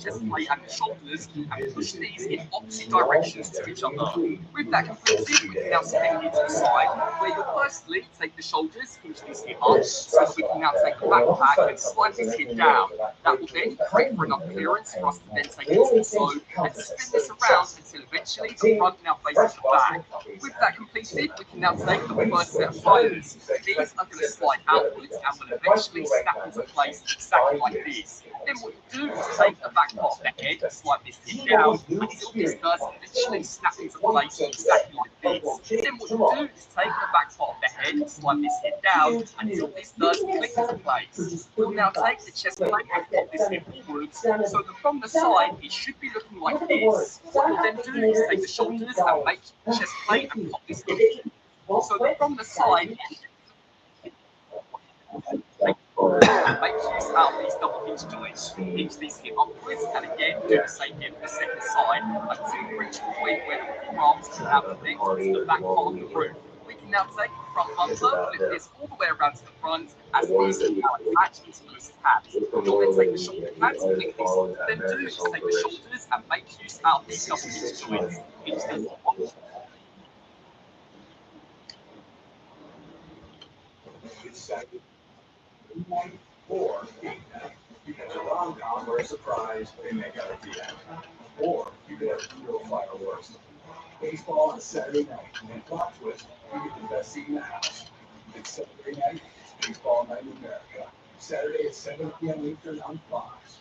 chest plate and the shoulders and push these in opposite directions to each other. With that completed, we can now spin it to the side, where you firstly take the shoulders, push this hip up, so that we can now take the backpack and slide this hip down. That will then create for enough clearance for us to then take it to the toe and spin this around until eventually the front now faces the back. With that completed, we can now take the first set of tires. These are going to slide outwards and will eventually snap into place exactly like this. Then what you do is take the back part of the head, slide this hip down until this does eventually snap into place exactly like this. Then what you do is take the back part of the head, slide this hip down until this does click into place. We'll now take the chest plate and pop this hip forwards, so that from the side it should be looking like this. What you'll then do is take the shoulders and make the chest plate and pop this hip, so that from the side make use out of these double hinge joints. Hinge these hip upwards and again do the same here for the second side until you reach a point where the forearms can now connect to the back part of the roof. We can now take the front bumper, flip this all the way around to the front as these are now attached into those tabs. You'll then take the shoulder pads, flick this, then do is take the shoulders and make use out of these double hinge joints. Hinge these Or you can have a rom-com where a surprise they make out of the end. Or you can have real fireworks. Baseball on a Saturday night, and plot twist, you get the best seat in the house. It's Saturday night, it's Baseball Night in America. Saturday at 7 p.m. Eastern on Fox.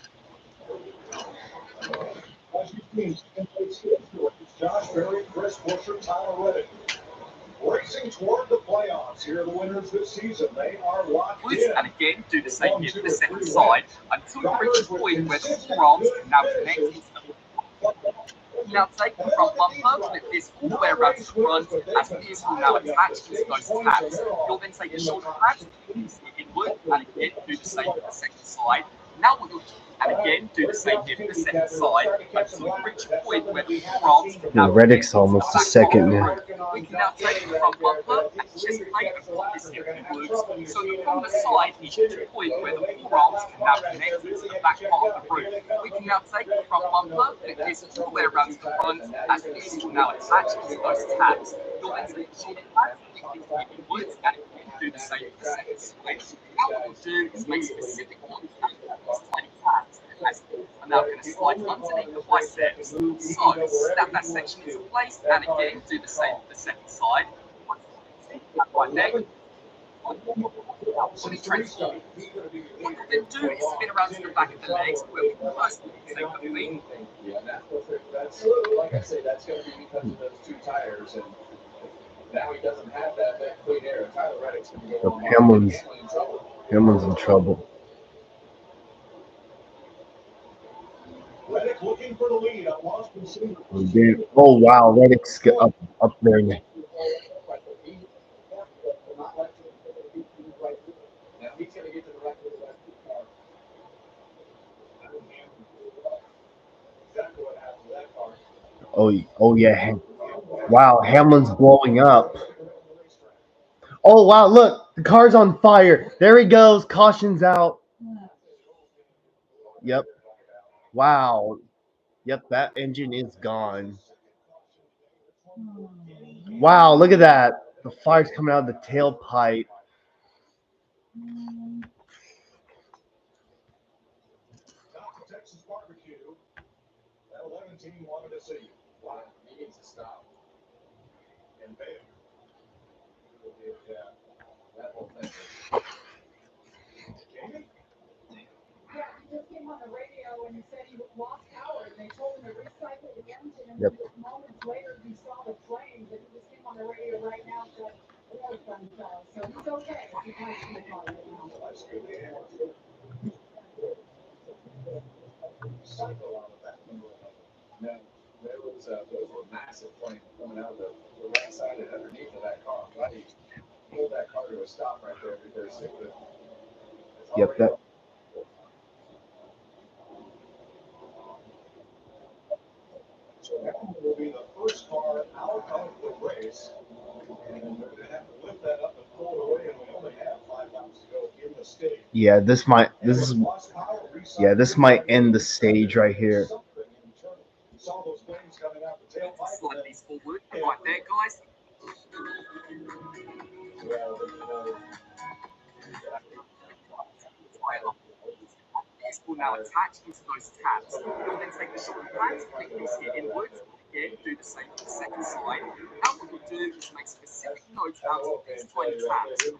As you've seen, it's Josh Berry, Chris Buescher, Tyler Reddick. Racing toward the playoffs. Here are the winners this season. They are locked in. And again, do the same here for the second side until you reach a point where the forearms can now connect into them. Now take the front bumper, flip this all the way around to the front as these will now attach into those tabs. You'll then take the shoulder pads, inward, and again do the same for the second side. Now what you'll do, and again do the same here for the second side until you reach a point where the forearms can now Reddick's almost a second now. we can now take the front bumper and chest plate and pop this hip inwards, so that from the side you reach a point where the forearms can now connect into the back part of the roof. We can now take the front bumper, flip this all the way around to the front, as these will now attach into those tabs. You'll then take the shoulder pads, flick this hip inwards, and again do the same for the second side. Now what you'll do is make specific contact with these tiny tabs, as these are now going to slide underneath the biceps. So snap that section into place, and again do the same for the second side. Right leg. Fully transform. What you'll then do is spin around to the back of the legs, where we can first take the feet. Yeah, that's like I say, that's going to be because of those two tires, and now he doesn't have that clean air. Tyler Reddick's going to go on. Hamlin's in trouble. Reddick looking for the lead on Lost Consumer. Oh wow, Reddick's up there. Now he's going to get to the right of the car. Exactly what happened to that car. Oh yeah. Wow, Hamlin's blowing up. Oh wow, look, the car's on fire. There he goes. Caution's out. Yep. Wow. Yep, that engine is gone. Wow, look at that. The fire's coming out of the tailpipe. Texas barbecue. That 11 team wanted to see you. Wow, he needs to stop. And bail. That whole thing. Jamie? Yeah, he just came on the radio and he said he lost power and they told him to recycle the engine. And Yep. moments later he saw the flames and he just came on the radio right now and said, oil fun fell. So he's okay. He's nice in the car right now. That's good. Cycle out of that. No, there was those were massive flames coming out of the right side and underneath of that car. Glad he pulled that car to a stop right there because it would. Yep, that. So Hamlin will be the first car out of the race. Yeah, this might end the stage right here. Slide these forward. Right there, guys. These will now attach into those tabs. You'll then take the shoulder pads, click these here inwards. Again, do the same for the second side. And what you'll do is make specific notes out of these tiny tabs.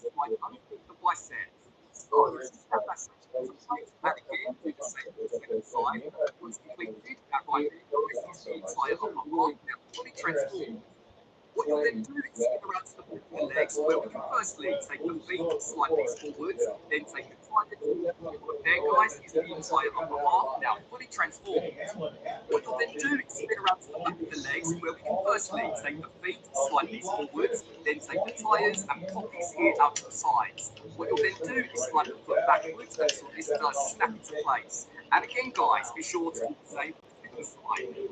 Slide underneath the biceps. So, snap that section into place. And again, do the same for the second side. Once completed, that right there, this is the entire upper arm now fully transformed. What you'll then do is spin around to the back of the legs, where we can firstly take the feet, slide these forwards, then take the tiger. What there, guys, is the entire upper arm now fully transformed. What you'll then do is spin around to the back of the legs, where we can firstly take the feet, slide these forwards, then take the tires and pop these here out to the sides. What you'll then do is slide the foot backwards until this does snap into place. And again, guys, be sure to do the same side.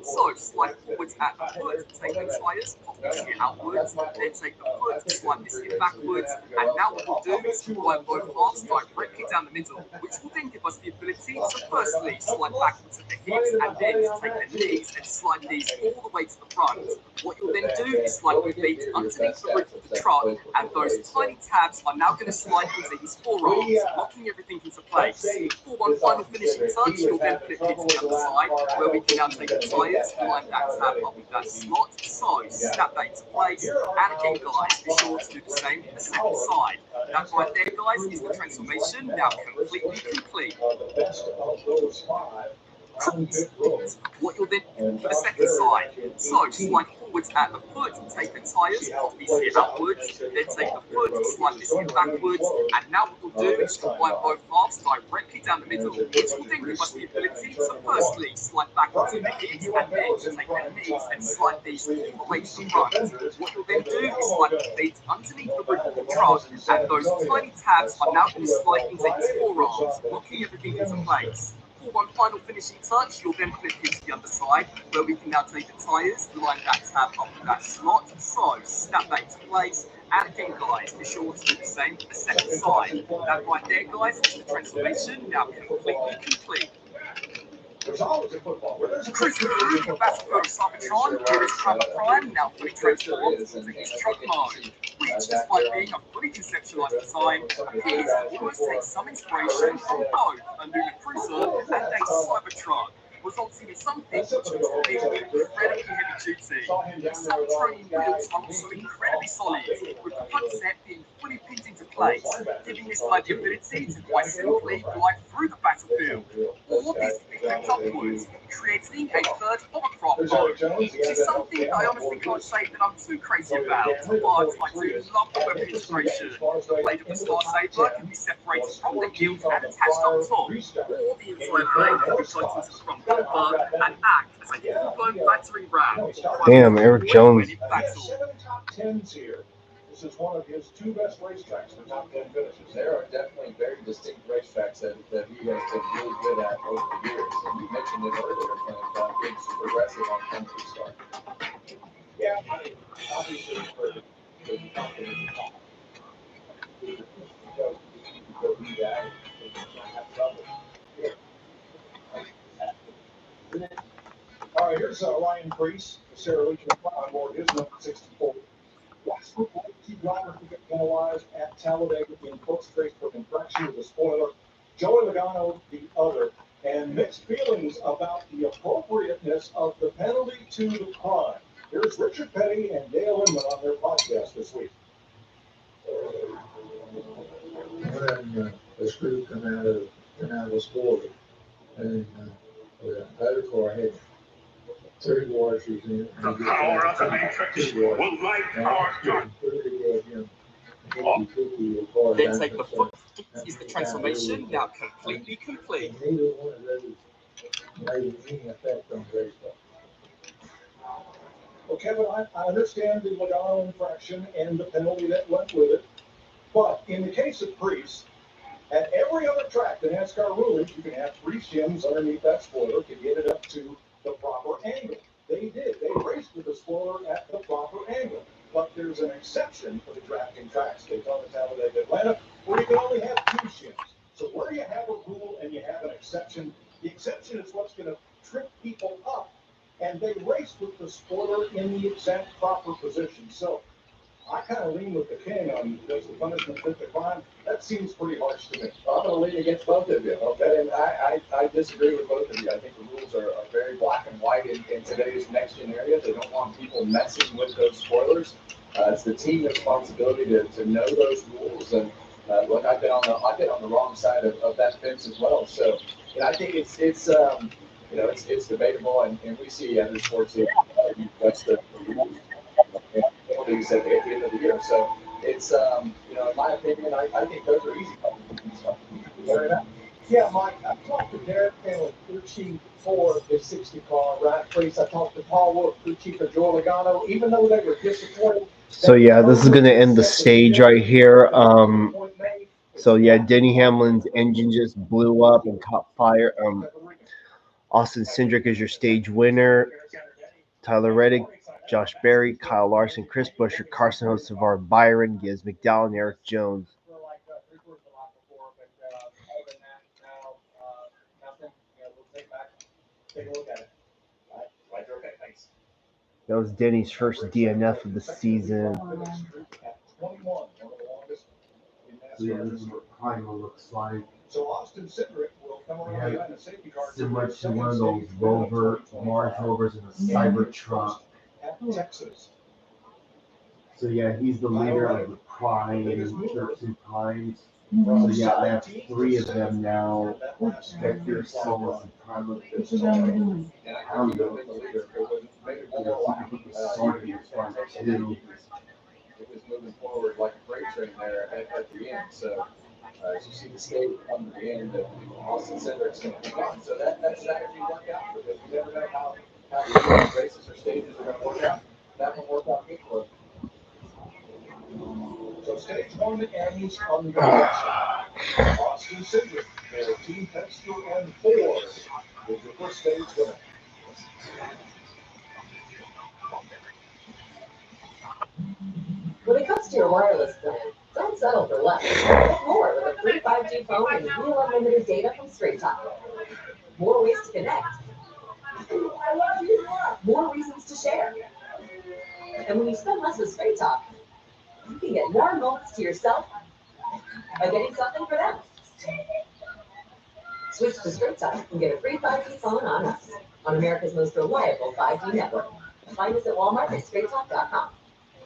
So slide forwards at the foot, take the tires, pop this here outwards, then take the foot, slide this here backwards, and now what we'll do is combine both halves directly down the middle, which will then give us the ability to firstly slide backwards at the hips, and then to take the knees and slide these all the way to the front. What you'll then do is slide the feet underneath the roof of the truck, and those tiny tabs are now going to slide into his forearms, locking everything into place. For one final finishing touch, you'll then flip it to the other side, where we can now take the tires, line that tab up with that slot, so snap that into place, and again guys, be sure to do the same for the second side. That right there guys is the transformation now completely complete. What you'll then do for the second side. So slide forwards at the foot, take the tires, pop these here outwards, then take the foot, slide this here backwards, and now what we'll do is combine both halves directly down the middle, which will then give us the ability to firstly slide backwards in the hips, and then to take the knees and slide these all the way to the front. What you'll then do is slide the feet underneath the roof of the truck, and those tiny tabs are now going to slide into his forearms, locking everything into place. For one final finishing touch, you'll then flip it to the other side, where we can now take the tires, line that tab up with that slot, so snap that into place, and again guys, be sure to do the same for the second side. That right there guys is the transformation now completely complete. Chris Wurth, that's for Cybertron, here is Travel Prime, now fully transformed into his truck mode, which, despite being a fully conceptualized design, appears to almost take some inspiration from both a Lunar Cruiser and a Cybertron, resulting in something which looks to be incredibly heavy-duty. The Cybertronian wheels are also incredibly solid, with the front set being fully pinned into place, giving this guy the ability to quite simply glide through the battlefield. Or this can be flipped upwards, creating a third hovercraft mode, which is something that I honestly can't say that I'm too crazy about, but I do love the weapon integration. The blade of the Star Saber can be separated from the hilt and attached up top, or the inside blade can be plugged into the front bumper and act as a full-blown battering ram. Damn, Eric Jones. This is one of his two best racetracks in the top 10 finishes. There are definitely very distinct racetracks that he has been really good at over the years. And you mentioned it earlier, about being progressive on country start. Yeah, I mean, obviously, for the confidence because you go do that and have trouble. All right, here's Ryan Priest, Sarah Legion on board his number 64. Last week, two drivers who get penalized at Talladega in post race for infraction with a spoiler. Joey Logano, the other, and mixed feelings about the appropriateness of the penalty to the crime. Here's Richard Petty and Dale Inman on their podcast this week. When the screw come out of the spoiler, and the other car had 3 washers in it. The power of the Matrix will light our dark. Then take the foot, is the transformation now completely complete. Neither one of those made any effect on the race car. Well, Kevin, I understand the Logano infraction and the penalty that went with it, but in the case of Priest, at every other track, the NASCAR rules, you can have 3 shims underneath that spoiler to get it up to the proper angle. They did. They raced with the spoiler at the proper angle. But there's an exception for the drafting tracks. Daytona, Talladega, Atlanta, where you can exception. The exception is what's going to trip people up, and they race with the spoiler in the exact proper position. So I kind of lean with the king on does the punishment fit the crime. That seems pretty harsh to me. I'm going to lean against both of you, okay? And I disagree with both of you. I think the rules are very black and white in today's next-gen area. They don't want people messing with those spoilers. It's the team responsibility to know those rules. And look, I've been on the wrong side of that fence as well. So, you know, I think it's debatable, and we see other sports that's the rules penalties at the end of the year. So it's in my opinion, I think those are easy. Yeah, Mike, I've talked to Derek Taylor, crew chief for the 60 car, right? Priest. I talked to Paul Wurth, crew chief of Joe Logano, even though they were disappointed. So yeah, this is gonna end the stage right here. So yeah, Denny Hamlin's engine just blew up and caught fire. Austin Cindric is your stage winner. Tyler Reddick, Josh Berry, Kyle Larson, Chris Buescher, Carson Hocevar, Byron Gibbs, McDowell, and Eric Jones. That was Denny's first DNF of the season. So yeah, this is what Primal looks like. So Austin Cindric will come around behind the safety car. Similar to one of those large rovers in a Cybertruck. Texas. So yeah, he's the leader of the Prime, 13 Primes. So yeah, I have 3 of them now. Vector, Solus, and Prime of What you gonna do? I don't know. You can put the sword in your front too. It was moving forward like a freight train there at the end. So as you see the stage come to the end, Austin Cindric's going to be gone. So that strategy worked out because you never know how these races or stages are going to work out. That one worked out good for him. So stage 1 ends on the direction. Austin Cindric, Team Penske and Ford, is your first stage winner. When it comes to your wireless plan, don't settle for less. Get more with a free 5G phone and real unlimited data from Straight Talk. More ways to connect. I love you. More reasons to share. And when you spend less with Straight Talk, you can get more moments to yourself by getting something for them. Switch to Straight Talk and get a free 5G phone on us, on America's most reliable 5G network. Find us at Walmart and StraightTalk.com.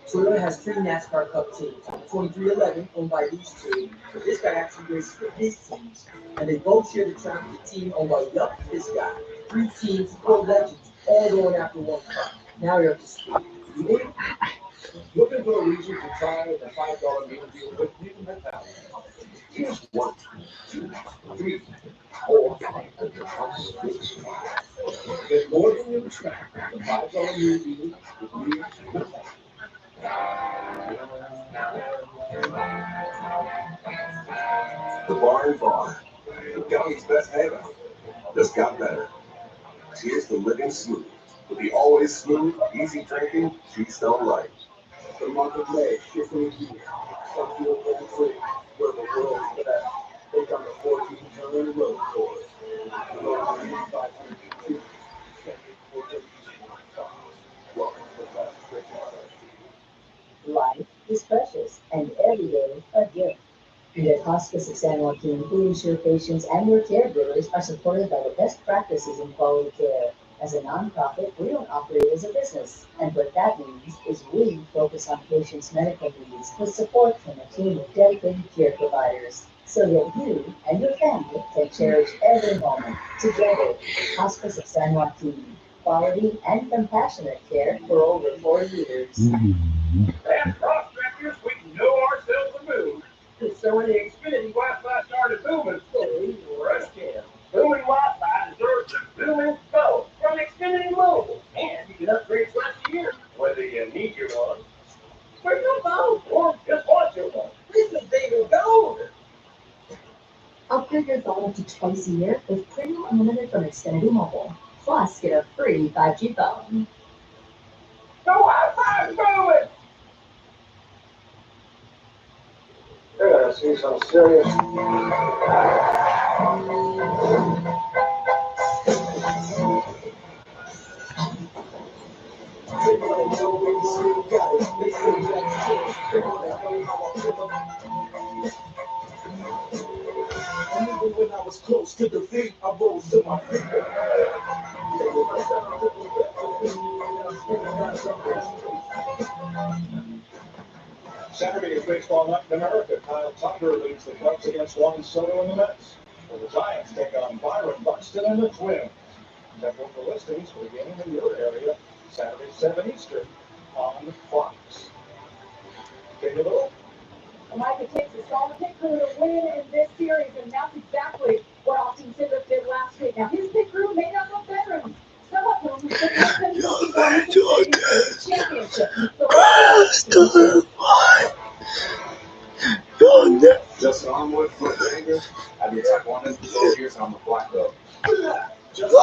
Toyota has 3 NASCAR Cup teams. 2311, owned by these two. But this guy actually races for his teams. And they both share the track with the team owned by this guy. 3 teams, 4 legends, all going after one cup. Now you're up to speed. You in? Looking for a reason to try the $5 meal deal with Newton Metal. Here's 1, 2, 3, 4, 5. Get more than you expect. The $5 meal deal with Newton Metal. The Bar and Bar, the county's best hangout, just got better. Cheers to living smooth with the always smooth, easy drinking Keystone Light. The month of May, shifting gears. Some feel really free, where the world's best. They come to 14 turn road course. Life is precious, and every day a gift. And at Hospice of San Joaquin, we ensure patients and their caregivers are supported by the best practices in quality care. As a nonprofit, we don't operate as a business, and what that means is we focus on patients' medical needs with support from a team of dedicated care providers, so that you and your family can cherish every moment together. Hospice of San Joaquin, quality and compassionate care for over 40 years. As prospectors, we know ourselves a move. So when the Xfinity Wi-Fi started booming, so we rushed in. Booming Wi-Fi deserves a booming phone from Xfinity Mobile. And you can upgrade twice a year, whether you need your one, for your phone, or just want your one. This is baby gold. Upgrade your phone up to twice a year with Premium Unlimited from Xfinity Mobile. Plus, get a free 5G phone. The Wi-Fi is booming! You're gonna see some serious. Even when I was close to defeat, I rose to my feet. Saturday is baseball night in America. Kyle Tucker leads the Cubs against Juan Soto and the Mets. Well, the Giants take on Byron Buxton and the Twins. Check out the listings for the game in your area. Saturday, 7 Eastern on Fox. Take a look. Mike, it takes a solid pit crew to win in this series, and that's exactly what Austin Cindric did last week. Now, his pit crew made up of veterans. Some of whom have been with him since he won the Series championship. Just an onward foot finger. I've been like one of those years I'm a black belt. Just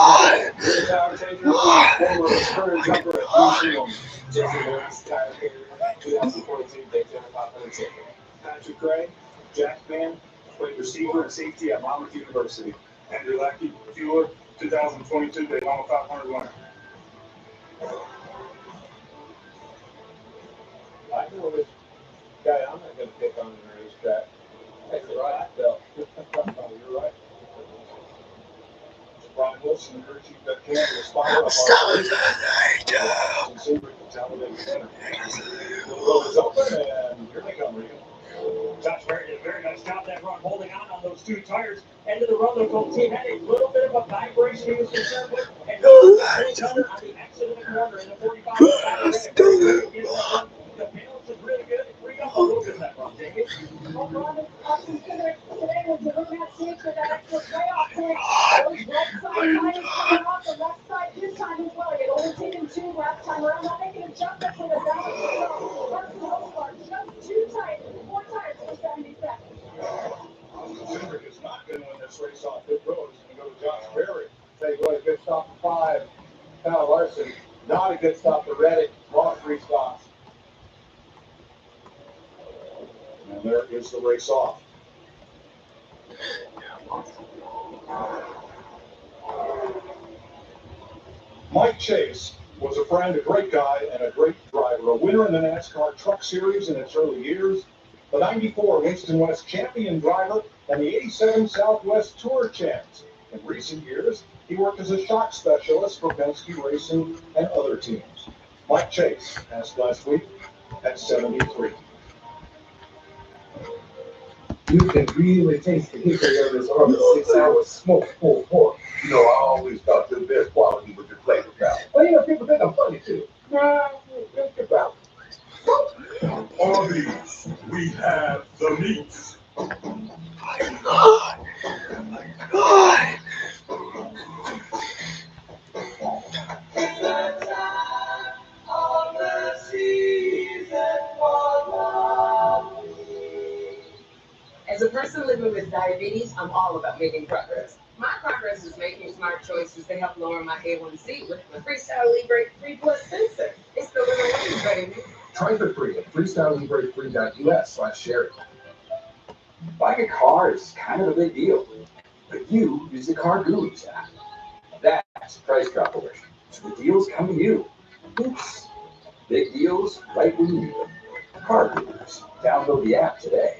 power changer. Former current jumper at UCLA. Jason Lewis, Tyler Perry, 2022 Daytona 500 champion. Patrick Gray, Jack Mann, played receiver and safety at Monmouth University. Andrew Lackey, Fueler, 2022 Daytona 500 winner. I know this guy I'm not going to pick on in the racetrack. That's right, Bill. You're right. Brian Wilson, your chief vet camera, spotted up our television center. The road is open, and here they come, Regan. Josh Berry did a very nice job that run, holding on those two tires. End of the run, the whole team had a little bit of a vibration he was concerned with, and under on the exit of the corner in the 45. The balance is really good. It freed up a little bit of that run, David. Austin Cindric today was the room that stage for that extra playoff point. Those right side tires coming off the left side this time as well. He had only taken 2 last time around, not making adjustments for the balance. First most part, just 2 tires, 4 tires for 70 seconds. Cindric is not going to win this race off pit road. He's going to go to Josh Berry. Tell you what, a good stop for 5. Kyle Larson, not a good stop for Reddick. Lost 3 spots. And there is the race off. Mike Chase was a friend, a great guy, and a great driver. A winner in the NASCAR Truck Series in its early years. The 94 Winston West champion driver and the 87 Southwest Tour champs. In recent years, he worked as a shock specialist for Penske Racing and other teams. Mike Chase passed last week at 73. You can really taste the hickory of this over 6 hours smoked pulled pork. You know, I always thought the best quality was the flavor cow. Well, you know, people think I'm funny too. Nah, think about it. Arby's, we have the meats. My God. My God. As a person living with diabetes, I'm all about making progress. My progress is making smart choices to help lower my A1C with the Freestyle Libre 3 Plus sensor. It's the little way, baby. Try for free at freestylelibre3.us/share. Buying a car is kind of a big deal, but you use the Car Gurus app. That's Price Corporation. So the deals come to you. Oops. Big deals right when you need them. Car Gurus. Download the app today.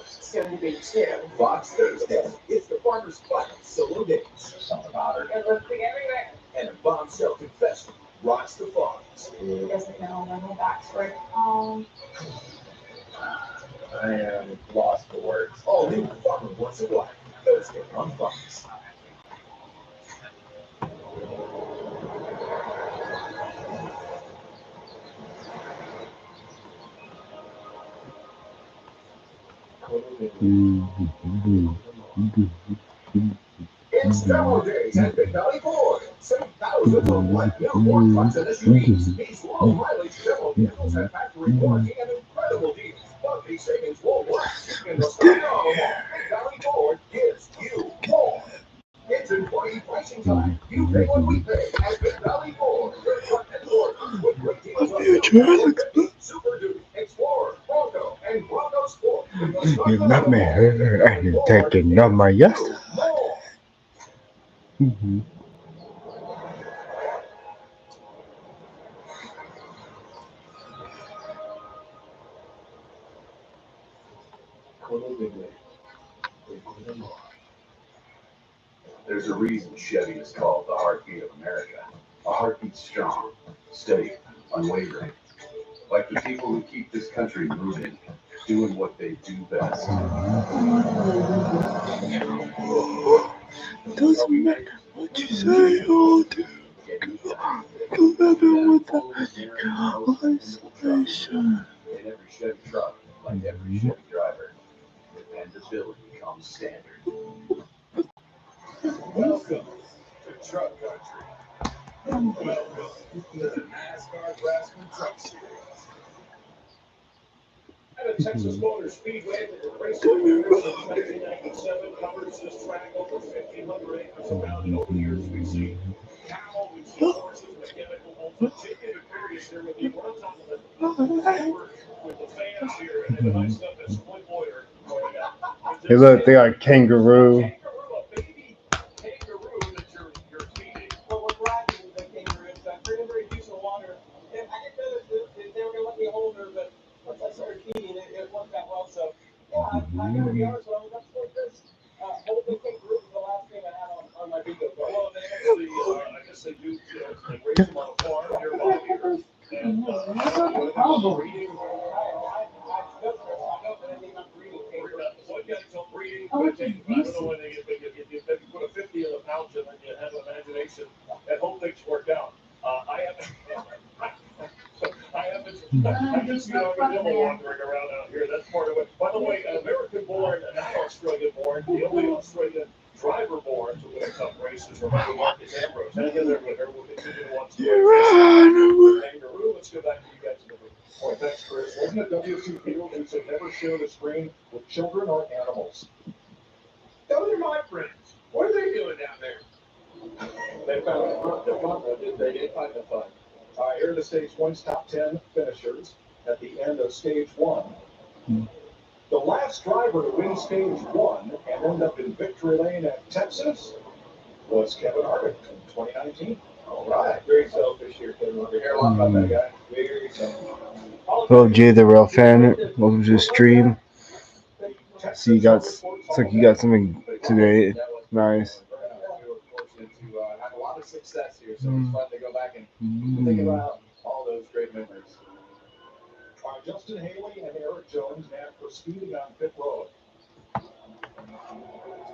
Soon to be too. Fox Thursday. It's the Farmer's Fight solo dance. Something about her. It looks like everywhere. And a bombshell confession rocks the farms. He doesn't know my whole backstory. I am lost for words. All new Farmer Once in Life. Thursday on Fox. It's demo days at Big Valley Ford. Save thousands on white Ford trucks and SUVs. These low mileage demo vehicles have factory warranty and incredible deals. But these savings won't last. In the summer, Big Valley Ford gives you more. It's employee pricing time. You pay what we pay at Big Valley Ford. With great deals on Super Duty, Explorer, Bronco, and Bronco Sport. You met me here and you taking number yesterday. There's a reason Chevy is called the heartbeat of America. A heartbeat strong, steady, unwavering. Like the people who keep this country moving, doing what they do best. Doesn't matter what you say or do. Do nothing without isolation. In every Chevy truck, like every Chevy driver, dependability comes standard. Welcome to Truck Country. Welcome to the NASCAR Craftsman Truck Series. At a Texas Motor Speedway that was racing there since 1997, covers this track over 1,500 acres around, and over the years we've seen cattle, we've seen horses, mechanical bulls, particularly curious here with the on top of it. With the fans here, and then the nice stuff that's split boiler going up. Hey, look, they got kangaroo. A baby kangaroo that you're feeding. Well, we're glad that the kangaroo is pretty very decent water. And I didn't know that they were going to let me hold her, but once I started feeding it, it worked out well. So, yeah, I got to be honest, when I was up for this, holding kangaroo was the last thing I had on my bingo card. Well, they actually, I guess they do, they raise them on a farm nearby here. And breeding. One guy till breeding, but they, I don't know when they put a 50 in the pouch and then you have an imagination and hope things work out. I haven't seen armadillo wandering around out here. That's part of it. By the way, an American-born and an Australian-born, the only Australian driver-born to win some races. Remember Marcus Ambrose. Hang in there with her. We'll continue to watch the kangaroo. Let's go back to you guys in the room. Well, thanks, Chris. Wasn't it W.C. Fields who said never share the screen with children or animals? Those are my friends. What are they doing down there? They found the fun, they did find the fun. Here are the Stage 1's top 10 finishers at the end of Stage 1. The last driver to win Stage 1 and end up in victory lane at Texas was Kevin Harvick in 2019. All right. Very selfish here, Kevin Harvick. Hear a lot about that guy. Very selfish. Hello, Jay the Rail fan. Welcome to the stream. See, looks like you got something today. Nice. To have a lot of success here, so it's fun to go back and think about all those great memories. Justin Haley and Eric Jones nabbed for speeding on pit road.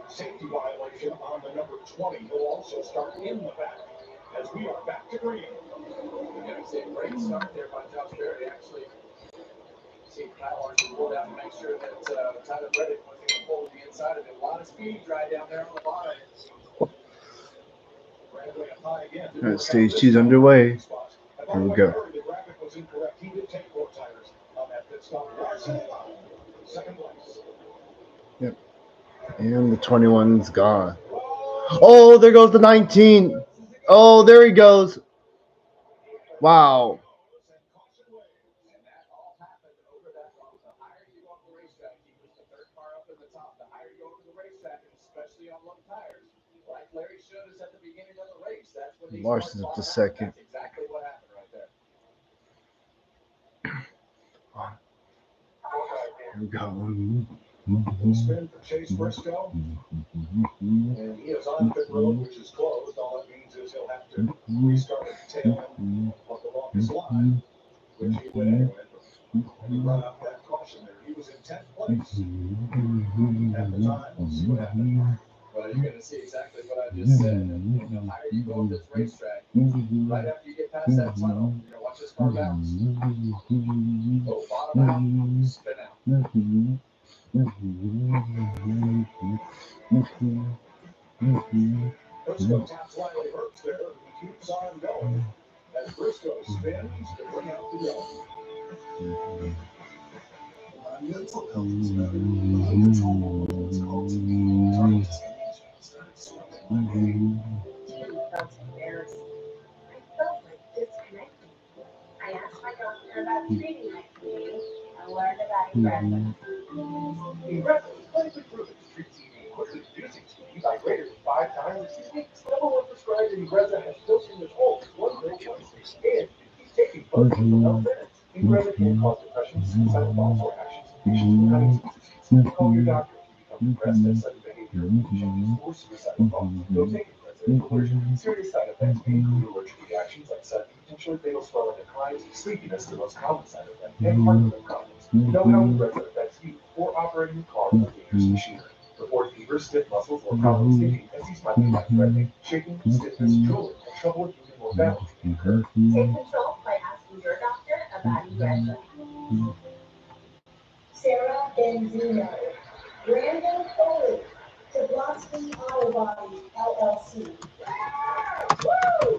Safety violation on the number 20. He'll also start in the back as we are back to green. You're going to see a great start there by Josh Berry. Actually, see Kyle Larson pulled out to make sure that Tyler Reddick wasn't going to pull to the inside of it. A lot of speed right down there on the bottom. Alright, stage 2's underway. Here we go. The graphic was incorrect. He did take 4 tires on that pit stop. Second place. Yep. And the 21's gone. Oh, there goes the 19. Oh, there he goes. Wow. Larson's up to second. That's exactly what happened right there. Here we go. Spin for Chase Briscoe. And he is on pit road, which is closed. All that means is he'll have to restart at the tail end of the longest line, which he would anyway. He run up that caution there. He was in 10th place at the time. We'll see what happens. Well, you're going to see exactly what I just said. The higher you go up this racetrack, right after you get past that tunnel, you're going to watch this car bounce. Oh, bottom out, spin out. Briscoe taps Riley Hurts there, and he keeps on going as Briscoe spins to bring out the yellow. I asked my doctor about treating my TB and learned about Ingrezza. Ingrezza is clinically proven to treat TB, quickly reducing TB by greater than 5 times in 6 weeks. Number 1 prescribed Ingrezza has built in its role as one great choice, and you keep taking both for 12 minutes. Ingrezza can cause depression, suicidal thoughts, or actions, lesions, and cutting disease. Call your doctor if you become depressed at sudden behavior changes or suicidal thoughts. Go take it as a conclusion. Serious side effects may include allergic reactions like sudden potentially fatal swelling at times, sleepiness, the most common side effect, and heart rhythm problems. Know how stress affects you or operating a car with a dangerous machinery. Report fever, stiff muscles, or problems thinking, as these might be life-threatening. Shaking, stiffness, drooling, and trouble with moving or balance may occur. Take control by asking your doctor about erection. Sarah Benzino, Brandon Foley, Jablonski Auto Body LLC.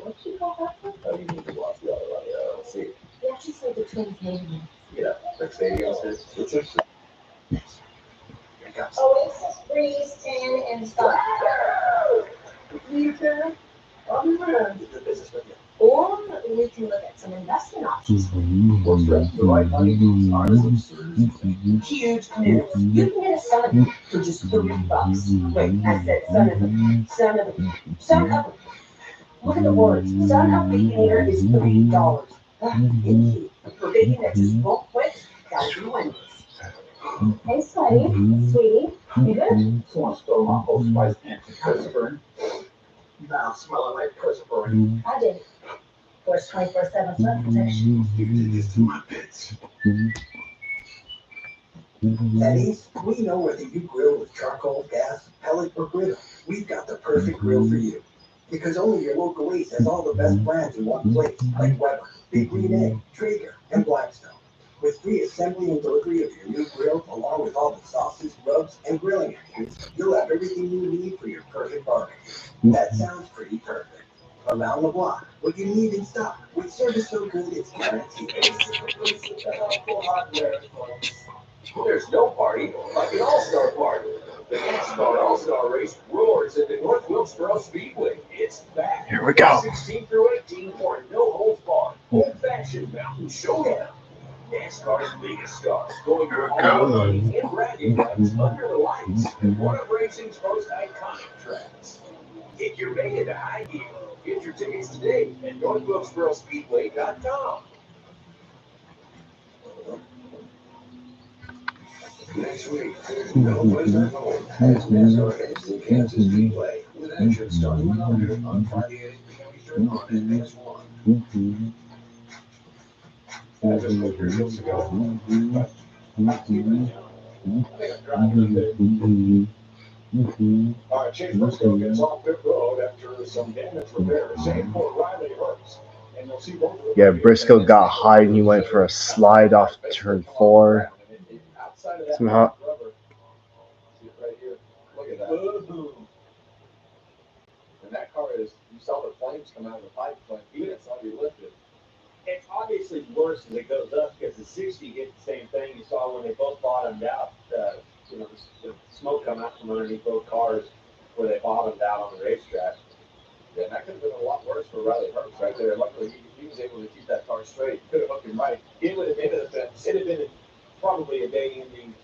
What you call that one? Oh, you need to watch the other one, see. Yeah, she said the twins name. Yeah, like stadiums, it's interesting. Oasis Breeze Tan and Style. Lisa, I'll be around. Or we can look at some investment options. What's the right money? Huge canoes. You can get a son of them for just $30. Wait, I said son of them. Son of them. Look at the words. Son of Baconator is $30. Thank you. For bacon that just won't quit, gotta be Wendy's. Hey, Scotty. Sweetie. You good? Someone stole my whole spice anti-perseverant. Now smelling like perseverant. I did. Of course, 24/7 sun protection. You did this to my pets. Denny's, we know whether you grill with charcoal, gas, pellet, or griddle. We've got the perfect grill for you. Because only your local Ace has all the best brands in one place, like Weber, Big Green Egg, Traeger, and Blackstone. With free assembly and delivery of your new grill, along with all the sauces, rubs, and grilling actions, you'll have everything you need for your perfect barbecue. That sounds pretty perfect. Around the block, what you need in stock, with service so good it's guaranteed. There's no party like an all-star party. The NASCAR All-Star Race roars at the North Wilkesboro Speedway. It's back. Here we go. 16 through 18 for a no-holds-barred, old-fashioned mountain showdown. NASCAR's biggest stars going for all the money and bragging rights under the lights at one of racing's most iconic tracks. Get your Mega to high gear. Get your tickets today at NorthWilkesboroSpeedway.com. Next week, no place at home has NASCAR heads to Kansas Speedway with action starting on Friday at 8 p.m. Eastern on NBS1. I just moved here 6 ago. All right, Chase Briscoe gets off pit road after some damage repair. Same for Riley Hurts. And you'll see both of them. Yeah, Briscoe got high and he went for a slide off turn 4. Somehow. See it right here. Look at that. And that car is, you saw the flames come out of the pipe, but even it's already lifted. It's obviously worse as it goes up because the 60 did the same thing. You saw when they both bottomed out, the smoke come out from underneath both cars where they bottomed out on the racetrack. Yeah, and that could have been a lot worse for Riley Hurts right there. Luckily, he was able to keep that car straight. Could have hooked him right. It would have been probably a day-ending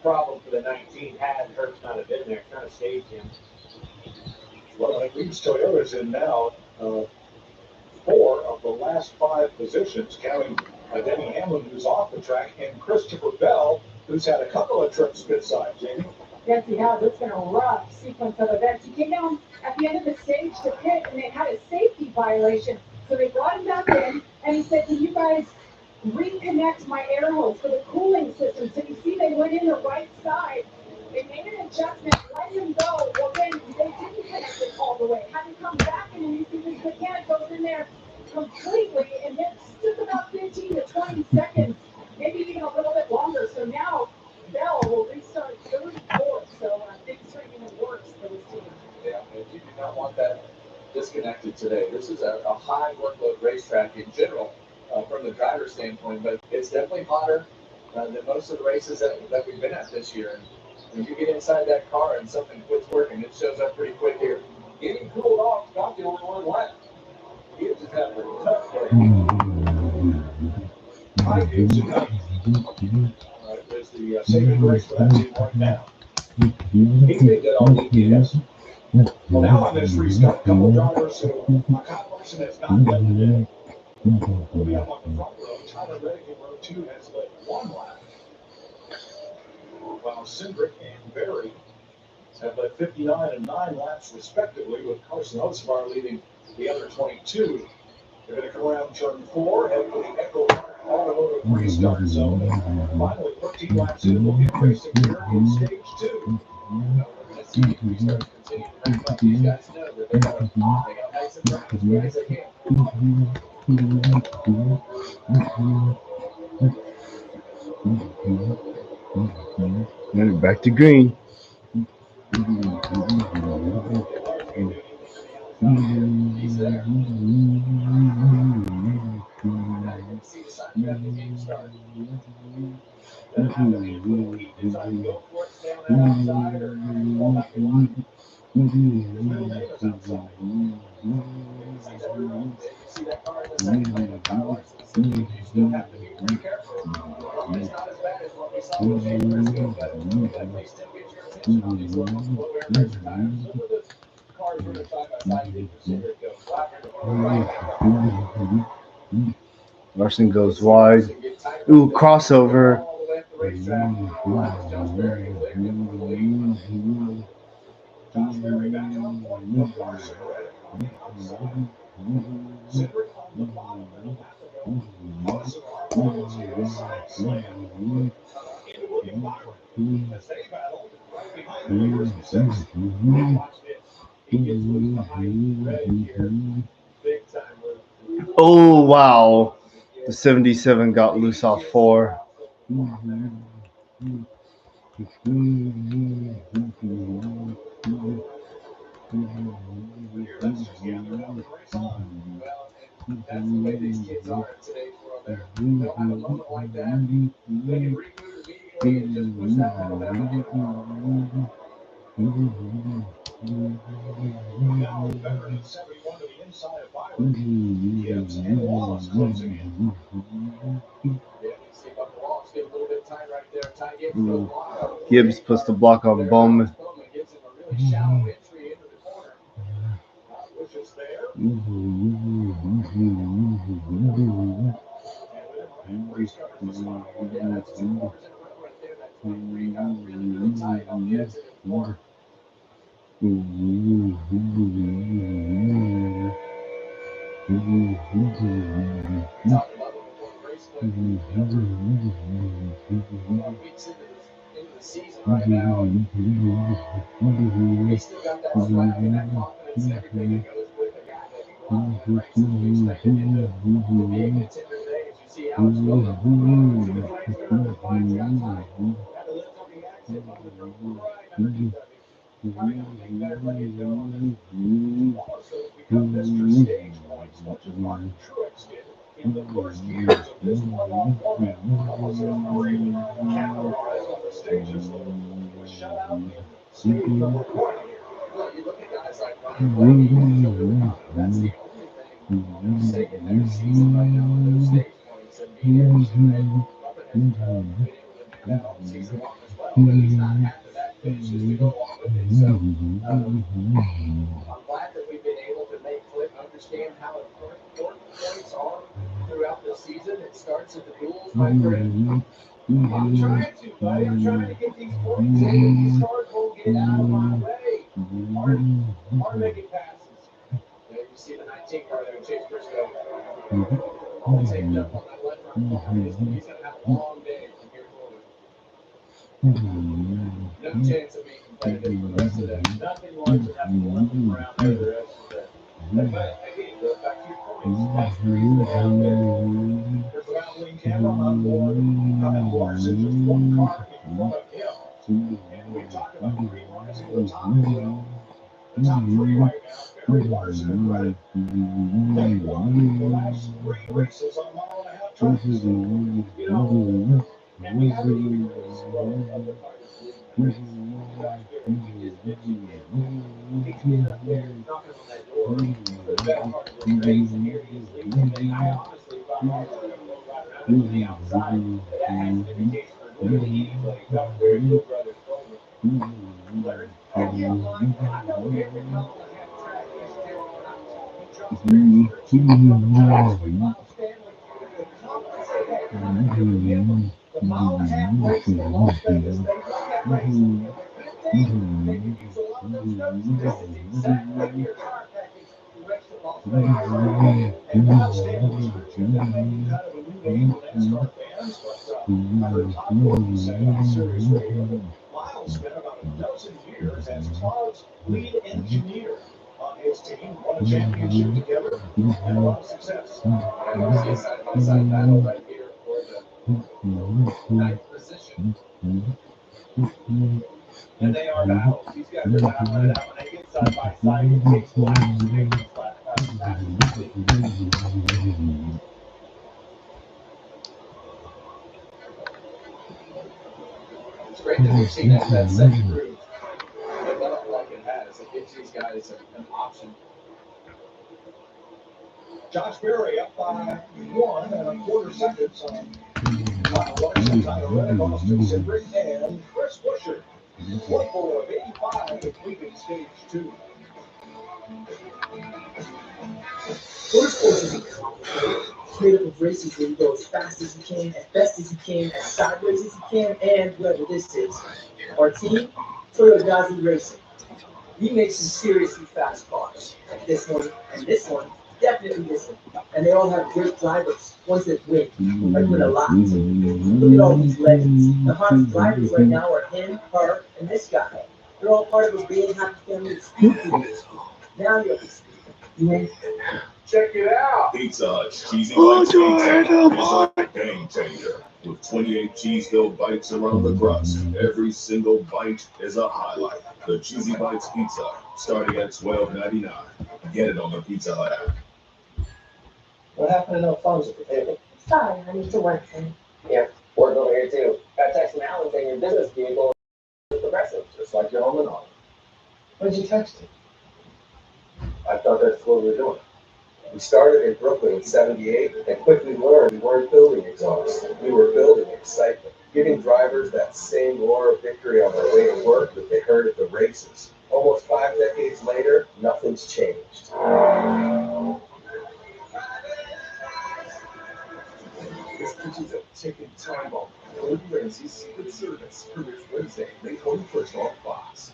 problem for the 19 had Hurts not have been there. Kind of saved him. Well, it leaves Toyota's in now 4 of the last 5 positions, counting Denny Hamlin, who's off the track, and Christopher Bell, who's had a couple of trips pit side. Jamie? Yes, he has. It's been a rough sequence of events. He came down at the end of the stage to pit, and they had a safety violation. So they brought him back in, and he said, "Can you guys reconnect my air hose for the cooling system?" So you see they went in the right side. They made an adjustment, let him go. Well, then they didn't connect it all the way. Had to come back in, and you see this mechanic goes in there completely, and it took about 15 to 20 seconds, maybe even a little bit longer. So now Bell will restart 34th, so things are even worse for this team. Yeah, and you do not want that disconnected today. This is a high workload racetrack in general from the driver's standpoint, but it's definitely hotter than most of the races that we've been at this year. And when you get inside that car and something quits working, it shows up pretty quick here. Getting cooled off, not the only one left. Gibbs has had a tough day. High Gibbs and Knight. There's the saving grace for that team right now. He did that all weekend. Well, now on this restart, a couple drivers who Kyle Larson has not done today. We'll be up on the front row. Tyler Reddick in row 2 has led 1 lap. while Cindric and Berry have led 59 and 9 laps respectively, with Carson Hocevar leading the other 22. They're going to come around turn 4, head for the Echo Park Automotive restart zone. Finally, 13 laps in, we'll get racing here in stage 2. We're going to see if we start to continue to ramp up. These guys know that they got to nice and run as quick as they can. And back to green. He's there. Now you can see the sign of the game start. Doesn't have to be a quick heat. Decide to go for it, stay on that outside, or fall back in line. His middle name is outside. Thanks everyone. There you see that car in the second lane with Kyle Larson. So you still have to be pretty careful. It's not as bad as what we saw with Shane Briscoe, but that may still get your attention on these low air pressure tires. So with the cars running side by side, you can see it go flat or right. Larson goes wide. Ooh, crossover. Josh Berry back on point with Larson ready. Outside. Cindric on the bottom and a lap ago. Hocevar follows his side slam into William Byron as they battle right behind the leaders for 6th. Watch this. He gets loose behind Red here. Big time move. Oh, wow. The 77 got loose off 4. That's just the underbelly race on. Well, and that's the way these kids are in today's world. They'll have a moment like that. They can reboot immediately and just push that pedal down again. Now veteran 71 to the inside of Byron. Gibbs and Wallace closing in. Yeah, you see Bubba Wallace get a little bit tight right there. Ty Gibbs for the block. Gibbs puts the block on Bowman. Bowman gives him a really shallow entry into the corner. Which is there. Restart the spot. Yeah, that's 2 corners in a row right there. That 23 got really, really tight on the exit of the corner. Talking about it before the race, but weeks into the season right now, he's still got that swag and that confidence and everything that goes with a guy that can go out and race. And we expect him to be a contender today, as you see Alex Bowman. Two flags there on the flags outside. Had to lift up the accent on the group right underneath of him. Trying to make that lane known. Wallace has become Mr. Stage Points, much as Martin Truex did in the first years of this one-off format. Wallace has really capitalized on the stages, though, with shutout in stage number 1 here. Well, you look at guys like Ryan Blaney and Joey Logano. That's the only thing saving their season right now with those stage points and being able to do that. Bubba has been able to do that all season long as well, but he's not had that finishes to go along with it. So I'm glad that we've been able to make Clint understand how important points are throughout the season. It starts at the duels, my friend. I'm trying to, buddy. I'm trying to get these points in. These cars won't get out of my way. Hard making passes. There you see the 19 car there, Chase Briscoe. All taped up on that left front car. He's going to have a long day from here forward. No chance of being competitive for the rest of the day. Nothing worse than having to left them around there the rest of the day. But again, goes back to your points. That's the reason they're out there. There's a battling camera on board. Larson just 1 car in front of him. And we talk about rivalizing the top 12. The top 3 right now, Berry, Larson, and Reddick. They won the last 3 races on mile-and-a-half tracks. You know, and we haven't even really spoken of the race. Josh Berry, his Michigan. He's been up there knocking on that door for the better part of this race, and here he is leading. And I honestly thought Harper was going to go right around him on the outside, but that hasn't been the case for nearly anybody. Josh Berry's little brother told me. Larry, I know every mile-and-a-half track is different. I'm talking Josh Berry for a Stanley, the toughest they have ever. The mile-and-a-half race in Las Vegas, they look at And milestone was Richard. That might be kind of a new name for NASCAR fans, but I heard Todd Wurth say on Sirius Radio, Miles spent about a dozen years as Todd's lead engineer on his team, won a championship together, and a lot of success. And we see a side-by-side battle right here for the ninth position. And they are battles. He's got to battle it out. When they get side by side, it takes laps to make these passes complete. It's great that we've seen that second groove develop like it has. It gives these guys an option. Josh Berry up by 1.25 seconds on Kyle Larson, Tyler Reddick, Austin Cindric, and Chris Buescher. 1 of 85 completing stage 2. Motorsports is a complicated. It's made up of races where you go as fast as you can, as best as you can, as sideways as you can, and whatever this is. Our team, Toyota Gazoo Racing. We make some seriously fast cars, like this one and this one, definitely this one. And they all have great drivers, ones that win, like win a lot. Look at all these legends. The hottest drivers right now are him, her, and this guy. They're all part of a big happy family of speed demons. Now you're up to speed. You win. Check it out. Pizza Hut's Cheesy Bites Pizza is a game changer. With 28 cheese-filled bites around the crust, every single bite is a highlight. The Cheesy Bites Pizza, starting at $12.99. Get it on the Pizza Hut app. What happened to no phones at the table? Sorry, I need to work soon. Yeah, work over here too. Got text from Alan saying your business vehicle is progressive, just like your home and auto. When'd you text him? I thought that's what we were doing. We started in Brooklyn in '78 and quickly learned we weren't building exhaust. We were building excitement, giving drivers that same roar of victory on their way to work that they heard at the races. Almost 5 decades later, nothing's changed. This kitchen's a ticking time bomb. Gordon Ramsay's Secret Service premieres Wednesday, May 21st on Fox.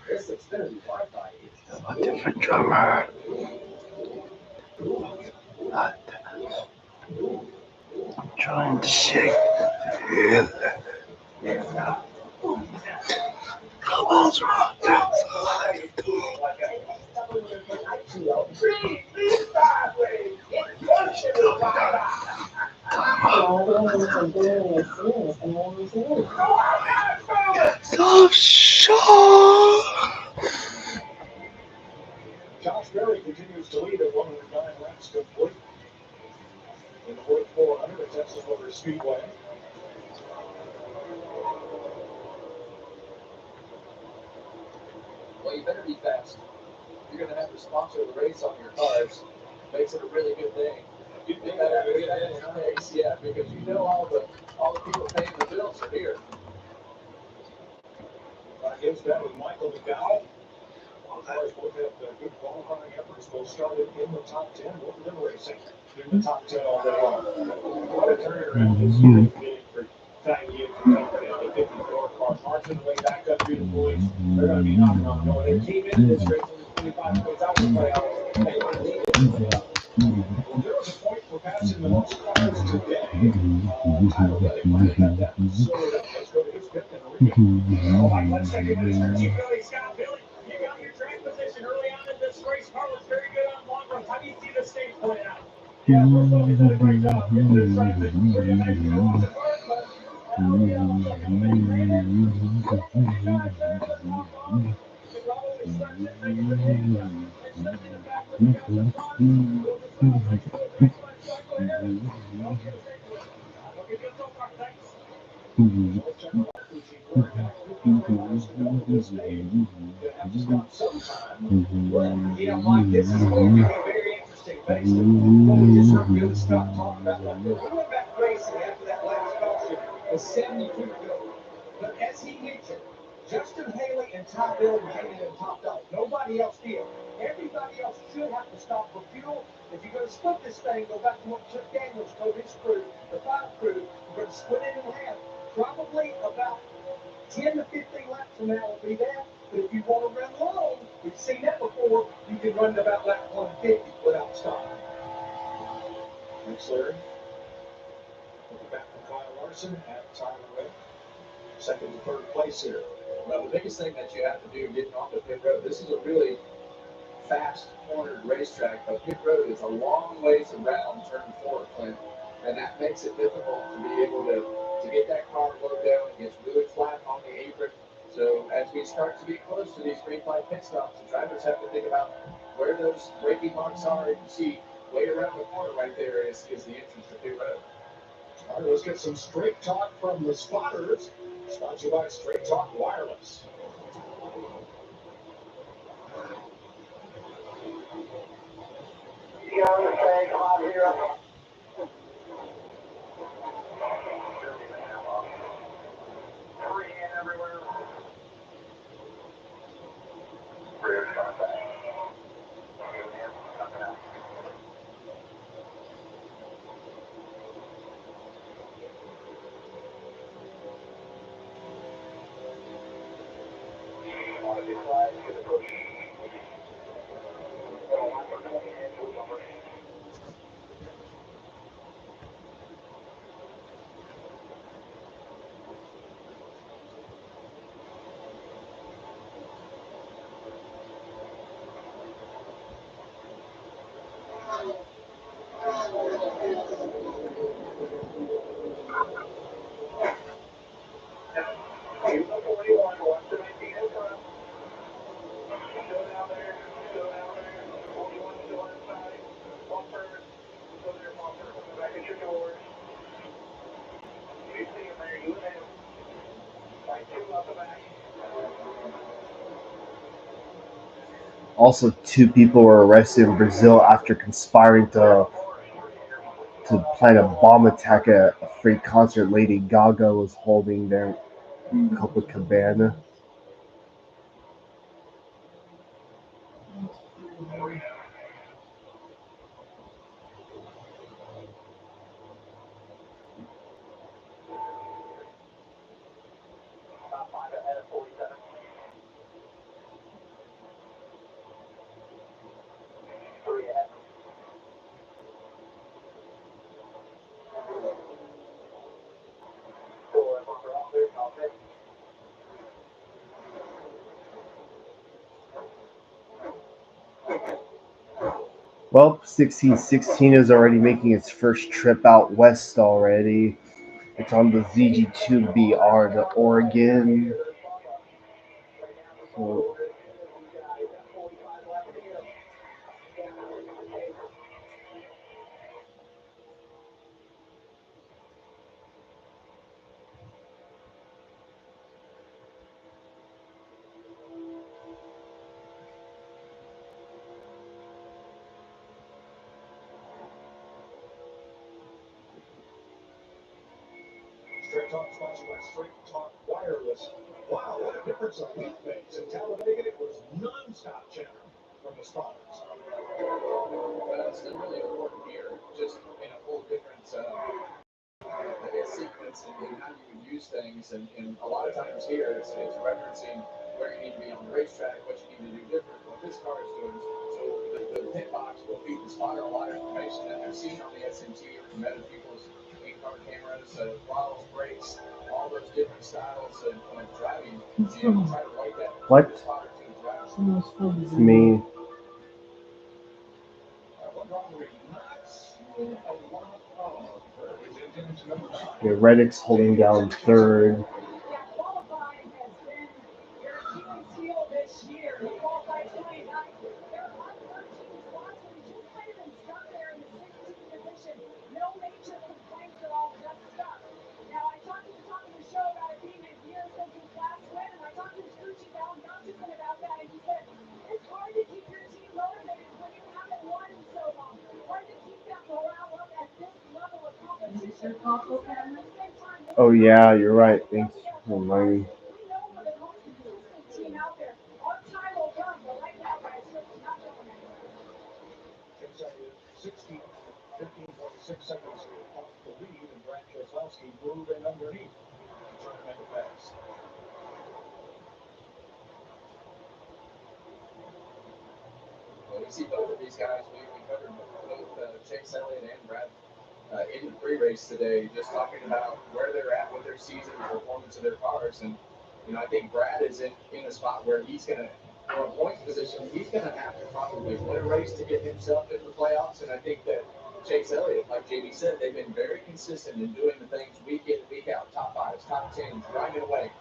This Xfinity Wi-Fi is A different drummer. I'm trying to shake the hill. Come on, So sure. Josh Berry continues to lead at 109 laps complete in the Wurth 400 at Texas Motor Speedway. Well, you better be fast. You're going to have to sponsor the race on your cars. Makes it a really good thing. You better have a good race, yeah, because you know all the people paying the bills are here. Against that with Michael McDowell. Cars both have good qualifying efforts. Both started in the top 10. Both of them racing in the top 10 all day long. What a turnaround this year for Taggy and the 54 car. Marching the way back up through the boys. They're going to be knocking on the door. They came into this race with 25 points out of the playoffs. They want to lead it. Well, there was a point for passing the most cars today. Tyler Reddick might have had that sorted up. Let's go to his fifth and a recap. All right, let's take it to Mr. Billy Scott. Billy, you got your track position early on in this race. Car was very good on long runs. How do you see the stage playing out? Yeah, first of all, he's done a great job getting this transition so you guys can off the cart, but yeah, looks like a big ran it. You could probably start to think of the name and send it back when you got the front. We'll just let's do it race by cycle here. Okay, good so far. Thanks. Yeah, Mike, this is going to be a very interesting basement. But we just heard Bill Scott talk about that. We went back racing after that last caution, the 72 to go. But as he mentioned, Justin Haley and Ty Dillon came in and topped off. Nobody else did. Everybody else should have to stop for fuel. If you're going to split this thing, go back to what Chip Daniels told his crew, the final crew. We're going to split it in half. Probably about 10 to 15 laps from now will be that. But if you want to run long, we've seen that before, you can run to about lap 150 without stopping. Thanks, Larry. Looking back from Kyle Larson at Tyler Reddick. Second to third place here. Well, the biggest thing that you have to do getting off the pit road, this is a really fast cornered racetrack, but pit road is a long ways around turn 4, Clint, and that makes it difficult to be able to get that car low down. It gets really flat on the apron. So as we start to get close to these green flag pit stops, the drivers have to think about where those braking marks are. You can see way around the corner right there is the entrance to pit road. All right, let's get some straight talk from the spotters. Sponsored by Straight Talk Wireless. You understand? Come out here. Freehand everywhere. Rear contact. Also, 2 people were arrested in Brazil after conspiring to plan a bomb attack at a free concert Lady Gaga was holding there in Copacabana. Well, 1616 is already making its first trip out west already. It's on the ZG2BR to Oregon. So, Straight Talk sponsored by Straight Talk Wireless. Wow, what a difference a week makes. In Talladega, it was non-stop chatter from the spotters. But it's still really important here, just in a whole different sequence and how you would use things. And a lot of times here, it's referencing where you need to be on the racetrack, what you need to do different, what this car is doing. So the pit box will feed the spotter a lot of information that they're seeing on the SMT or from other people's in-car cameras, throttles, brakes, all those different styles of driving. And try to write that what? from the spotter to the driver. It's me. Yeah, Reddick's holding down third. Qualifying has been your Achilles heel this year. He qualified 29th. There are 13 spots where he just might have been stuck there in the 16th position. No major complaints at all, just stuck. Now, I talked at the top of the show about it being a year thinking Oh yeah, you're right. Thanks for reminding me. Chase Elliott, 15.6 seconds off the lead, and Brad Keselowski moving underneath to try to make a pass. Well, we see both of these guys. We covered both Chase Elliott and Brad in the pre-race today, just talking about where they're at with their season, the performance of their cars. And, I think Brad is in a spot where he's going to, from a points position, he's going to have to probably win a race to get himself into the playoffs. And I think that Chase Elliott, like JB said, they've been very consistent in doing the things week in, week out, top fives, top tens, grinding away.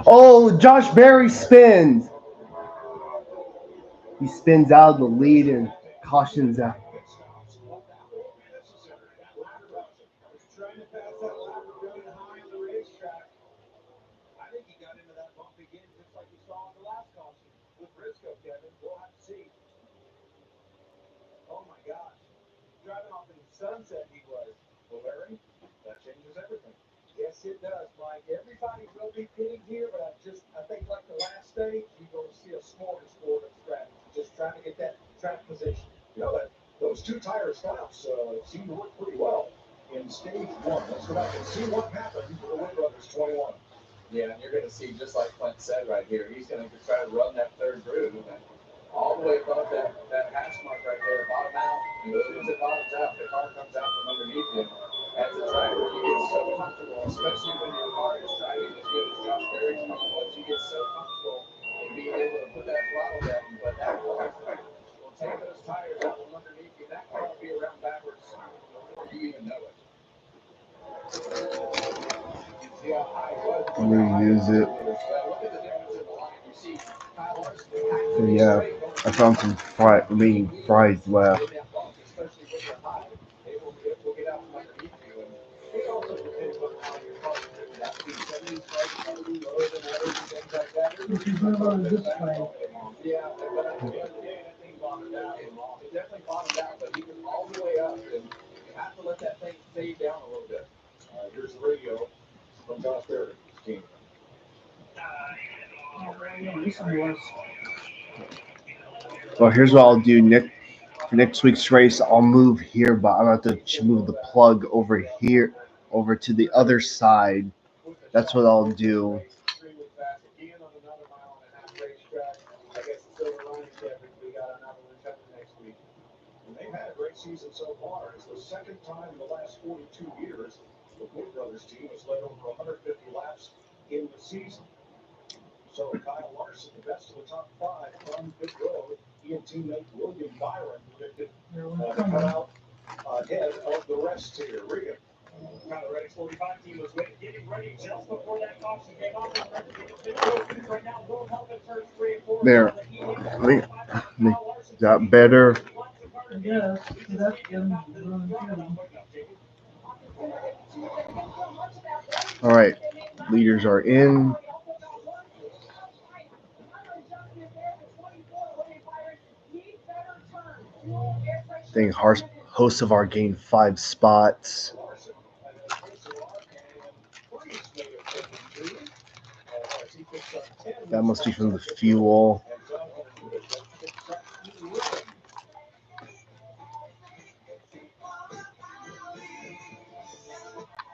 Oh, Josh Berry spins. He spins out of the lead and cautions out. Trying to pass that lap running high on the racetrack. I think he got into that bump again, just like you saw in the last caution with Briscoe, Kevin. We'll have to see. Oh my gosh. Driving off in the sunset he was. Well, Larry, that changes everything. Yes, it does, Mike. Everybody will be pitting here, but I think like the last stage, you're going to see a smorgasbord of strategy. Just trying to get that track position. That those two tire stops seem to work pretty well in stage one. Let's go back and see what happened to the Wood Brothers 21. Yeah, and you're going to see, just like Clint said right here, he's going to try to run that third groove. And all the way above that hash mark right there, bottom out. And as soon as it bottoms out, the car comes out from underneath him. As a driver, you get so comfortable, especially when your car is driving as good as Josh Berry's car was. You get so comfortable in being able to put that throttle down. But that car will take those tires out from underneath you. That car will be around backwards before you even know it. See how high it was? I'm gonna use it. Well, look at the difference in the line. You see Kyle Larson. So yeah, I found some remaining fries left. Especially when you're high, it will get out from underneath you. And it also depends on how your car is driven out too. Some of these cars are probably lower than others and things like that. Yeah, but at the end of the day, that thing bottomed out. It definitely bottomed out, but he was all the way up, and you have to let that thing fade down a little bit. Here's the radio from Josh Berry's team. Well, here's what I'll do, Nick. For next week's race, I'll move here, but I'm going to have to move the plug over here, over to the other side. That's what I'll do. They've had a great season so far. It's the second time in the last 42 years the Wood Brothers team has led over 150 laps in the season. So Kyle Larson, the best of the top five from pit road. He and teammate William Byron predicted to come out ahead of the rest here. Regan. Tyler Reddick's 45 team was getting ready just before that caution came off. Right now, will help in turns 3 and 4. There. Got better. Yeah, that's good. All right. Leaders are in. Thank host of our gained 5 spots. That must be from the fuel.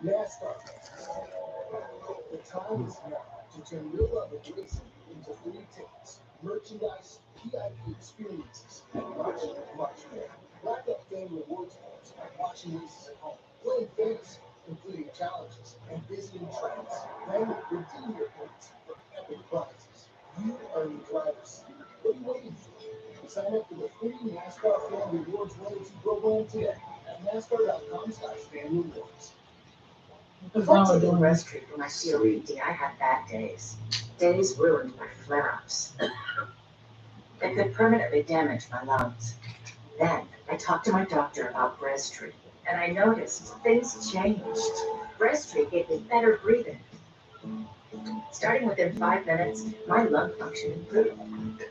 NASCAR. The time is now to turn your love of racing into free tickets, merchandise, VIP experiences, and much, much more. Rack up fan rewards points by watching races at home, playing fantasy, completing challenges, and visiting tracks. Then redeem your points for epic prizes. You earn the driver's seat. What are you waiting for? Sign up for the free NASCAR Fan Rewards loyalty program today at NASCAR.com/fanrewards. Before taking breast treat for my COPD, I had bad days. Days ruined by flare-ups. That could permanently damage my lungs. Then I talked to my doctor about breast treat, and I noticed things changed. Breast treat gave me better breathing. Starting within 5 minutes, my lung function improved.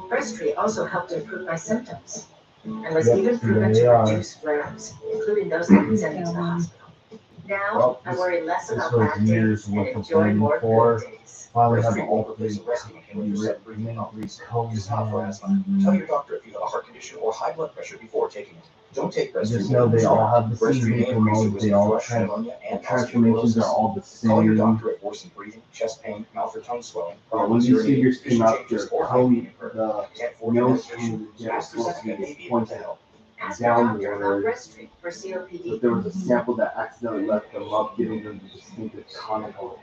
Breast treat also helped improve my symptoms, and was even proven to reduce flare-ups, including those that can send me to the hospital. Now, Well, I worry less this about was bad years days and worth of enjoy planning more for. good days. Finally have Breastfeed all will replace three a rescue inhaler for safe breathing companies. cones It's not for hands. asthma. Tell your doctor if you have a heart condition or high blood pressure before taking it. Don't take breastfeed. Just know they all have the same Breastfeed may vapor increase your mode. risk They of all thrush, pneumonia, and transformations are osteoporosis. all the Call your same. doctor if worsening breathing, chest pain, mouth or tongue swelling, When problems these urinating, figures came vision out, changes, their or cone, hyping occur. the Can't afford your nose medication? cone was Ask your supposed to second be may be able to pointed help. Ask your doctor about downward, breastfeed for but COPD. there was a sample that accidentally left them up, giving them the distinctive conical.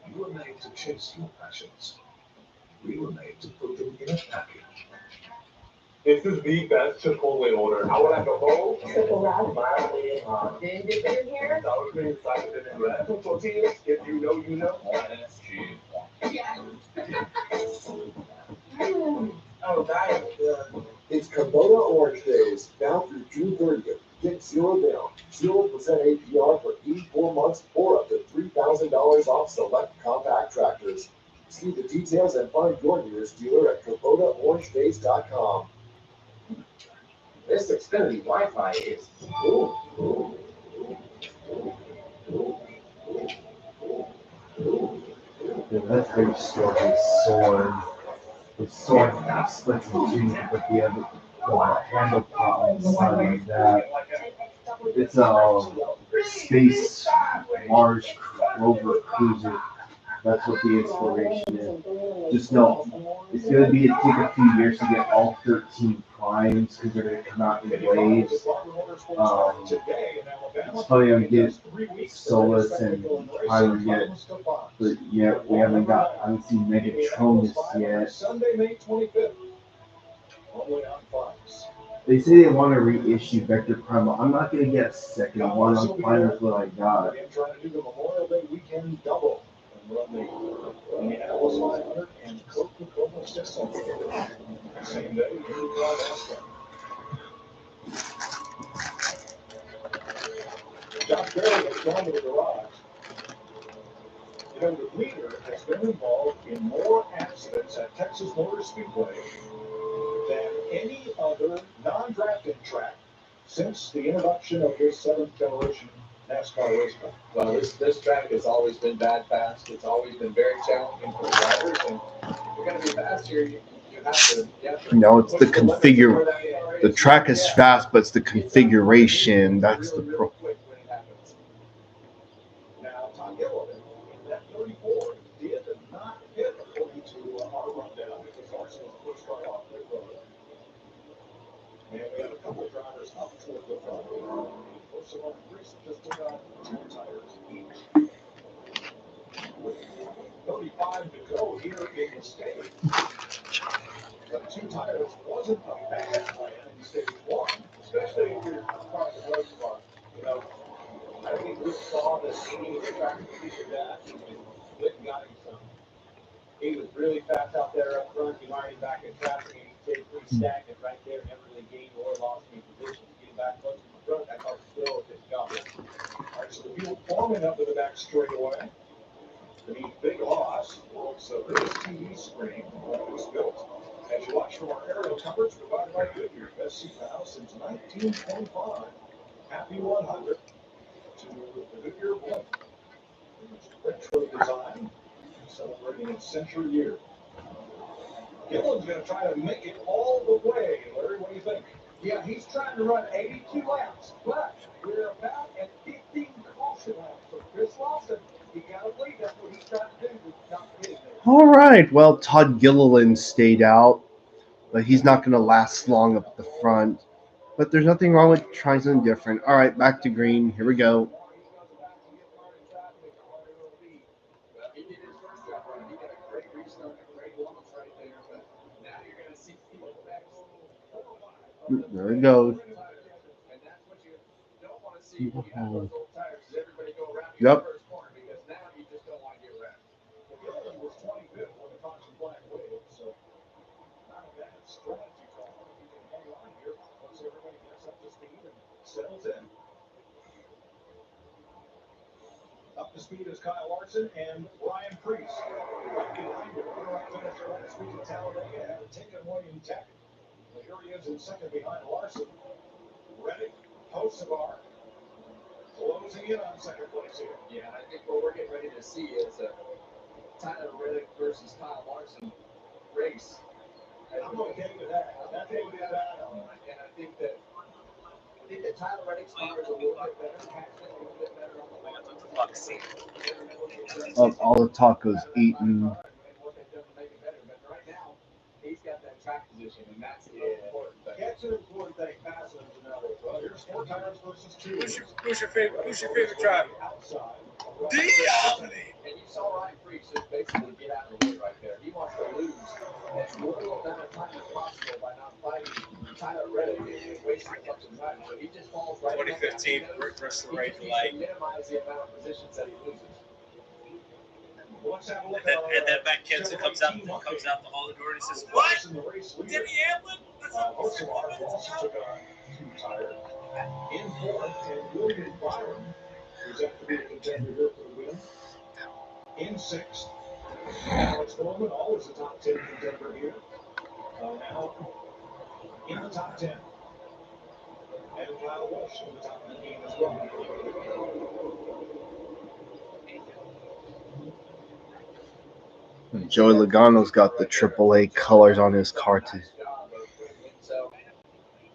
You were made to chase your passions. We were made to put them in a package. This is the best Chipotle order. I would like a whole Triple wrap. mildly Didn't dip it in here? sour cream, sliced in red tortillas. If you know, you know. Oh, that is good. It's Kubota Orange Days, now through June 30th. Get zero down, 0% APR for 84 months, or up to $3,000 off select compact tractors. See the details and find your nearest dealer at KubotaOrangeDays.com. This Xfinity Wi-Fi is cool. Yeah, that's very short. His sword. His sword splits in two, but the handle part on the side like that. It's a space Mars rover cruiser. That's what the inspiration is. Just know it's gonna take a few years to get all 13 primes because they're gonna come out in waves. It's funny I'm getting Solus and Prime yet, but yeah, I haven't seen Megatronus yet. Sunday, May 25th. Only on Fox. They say they want to reissue Vector Prime. I'm not gonna get a second one. I'm fine with what I got. Again, trying to do the Memorial Day weekend double and run the Indianapolis 500 and Coca-Cola 600. Same day, IndyCar NASCAR. Josh Berry has gone to the garage. You know, the leader has been involved in more accidents at Texas Motor Speedway than any other non-drafting track since the introduction of this seventh generation NASCAR race car. Well, this track has always been bad fast. It's always been very challenging for the drivers, and if you're going to be fast here, you have to. No, it's the push limits of where that car The track is fast, but it's the configuration that's the real pro. quick when it happens. Now, Tom Gilliland in that 34 did not hit according to our rundown because Larson was the first car off pit road. And we have a couple of drivers up toward the front. Most of our Greece just took on 2 tires each. With 35 to go here in the stage. The 2 tires wasn't a bad plan in stage 1, especially if you're across the road car. You know, I think we saw that he was trying to figure that and went and got him some. He was really fast out there up front. He lined back in traffic and he stayed pretty stagnant right there. Never really gained or lost any position. Getting back close to the front, I thought still a good job. All right, so the field forming up to the back straightaway. The big loss was a British TV screen that was built. As you watch from our aerial coverage provided by Goodyear, best seat now since 1925. Happy 100 to the Goodyear Blimp. It's retro design, celebrating its century year. Gillen's going to try to make it all the way. Larry, what do you think? Yeah, he's trying to run 82 laps, but we're about at 15 caution laps. So Chris Lawson, he got to believe that's what he's trying to do to not get in there. All right. Well, Todd Gilliland stayed out, but he's not going to last long up at the front. But there's nothing wrong with trying something different. All right, back to green. Here we go. Well, he did his first job right. He got a great restart, a great loss right there, but now you're going to see Field next. There it goes. And that's what you don't want to see when you have those old tires, is everybody go around you in Yep. the first corner, because now you just don't want to get wrecked. Well, Gilliland was 25th when the caution flag waved, so not a bad strategy call. You can hang to speed as Kyle Larson and Ryan Priest. Right behind him, runner-up finisher last week at Talladega had taken William Tech. Here he is in second behind Larson. Reddick, Hocevar, closing in on second place here. Yeah, and I think what we're getting ready to see is a Tyler Reddick versus Kyle Larson race. I'm okay with that. That's a good battle. And I think that Tyler Reddick's car is a little bit better, Paxton a little bit better on the line. All the tacos eaten. Right now, he's got that track position, and that's the important thing. That's an important thing. Passing is another. Well, here's 4 tires versus 2. Who's your favorite driver? Outside. And you saw Ryan Priest just basically get out of the way right there. He wants to lose as little amount of time as possible by not fighting Tyler Reddick and wasting a bunch of time. So he just falls right 2015 versus the right to light. Minimize the amount of positions that he loses. And then Matt Kenson comes out the hall door and he says, "What? Denny Hamlin? Hocevar also took on 2 tires. In 4th, and William Byron is up to be a contender here for the win. In 6th, Alex Bowman, always a top 10 contender here. Now in the top 10. And Kyle Walsh in the top 15 as well. Joey Logano's got the AAA colors on his car too. So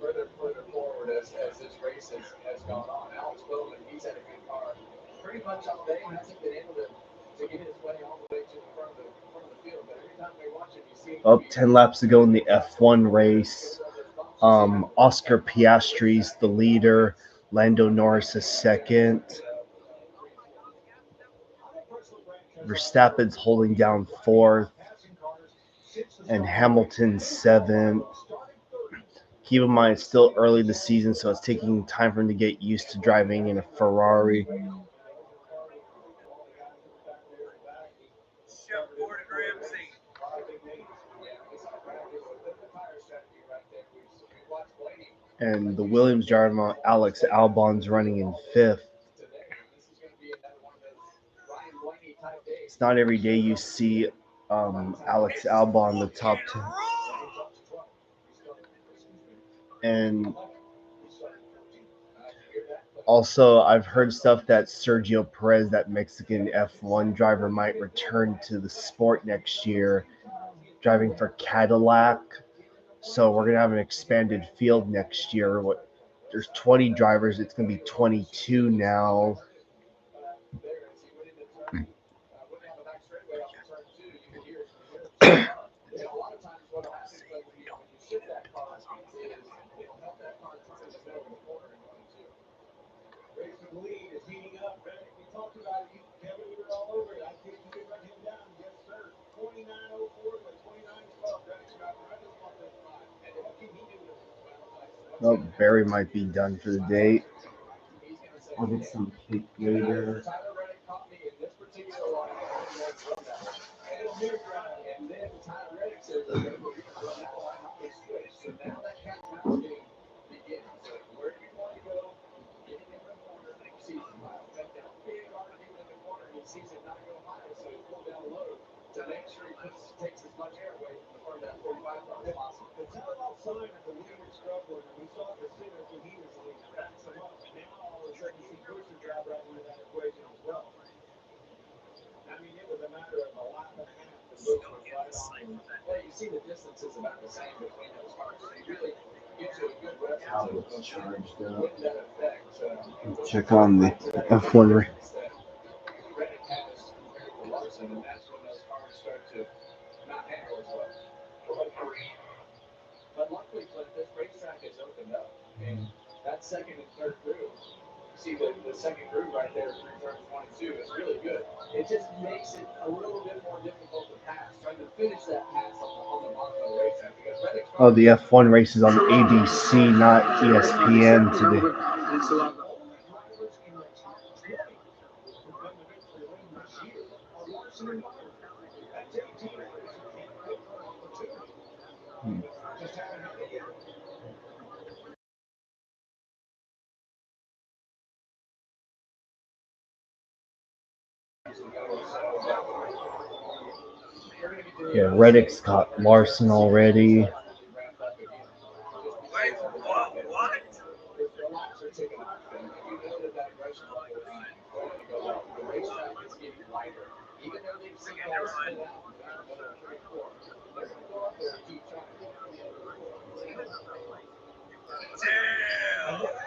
further forward as this race has gone on, Alex Bowman, he's had a good car pretty much all day. Hasn't been able to get his way all the way to the front of the field. But every time we watch him, you see 10 laps to go in the F1 race. Oscar Piastri's the leader. Lando Norris is second. Verstappen's holding down 4th. And Hamilton 7th. Keep in mind, it's still early this season, so it's taking time for him to get used to driving in a Ferrari. And the Williams driver, Alex Albon's running in 5th. It's not every day you see Alex Albon the top 10. And also, I've heard stuff that Sergio Perez, that Mexican F1 driver, might return to the sport next year, driving for Cadillac. So we're going to have an expanded field next year. There's 20 drivers. It's going to be 22 now. Lead is heating up. We talked about it. Kevin, you were all over it. I think you can run him down. Yes, sir. 29.04 to 29.12. Reddick's got right as well as 5. And what can he do? Well, Barry might be done for the day. I'll get some cake later. Tyler Reddick caught me in this particular line. And then Tyler Reddick says, "We're going to run that line off this switch." So now that cat and mouse game begins. So where do you want to go? Getting in the corner, he sees him out. Got that big argument in the corner, and he sees it not go high, so he pulled down low to make sure he takes as much air away from the front of that 45 car as possible. The telltale sign of the lead is struggling, and we saw the signals when he was the lead. Backs him up, and now all of a sudden you see Booster drive right into that equation as well. I mean, it was a matter of a lap and a half. The Booster was right on. Well, you see the distance is about the same between those cars, so he really gives you a good reference of what that effect. Check on the F1 race. Reddick has compared to Larson, and that's when those cars start to not handle as well. But luckily, Cliff, this racetrack has opened up. And that second and third groove, you see the second groove right there through turn 22 is really good. It just makes it a little bit more difficult to pass, trying to finish that pass on the bottom of the racetrack. Because Reddick's The F1 race is on ABC, not ESPN today. Just haven't had it yet. Yeah, Reddick's got Larson already.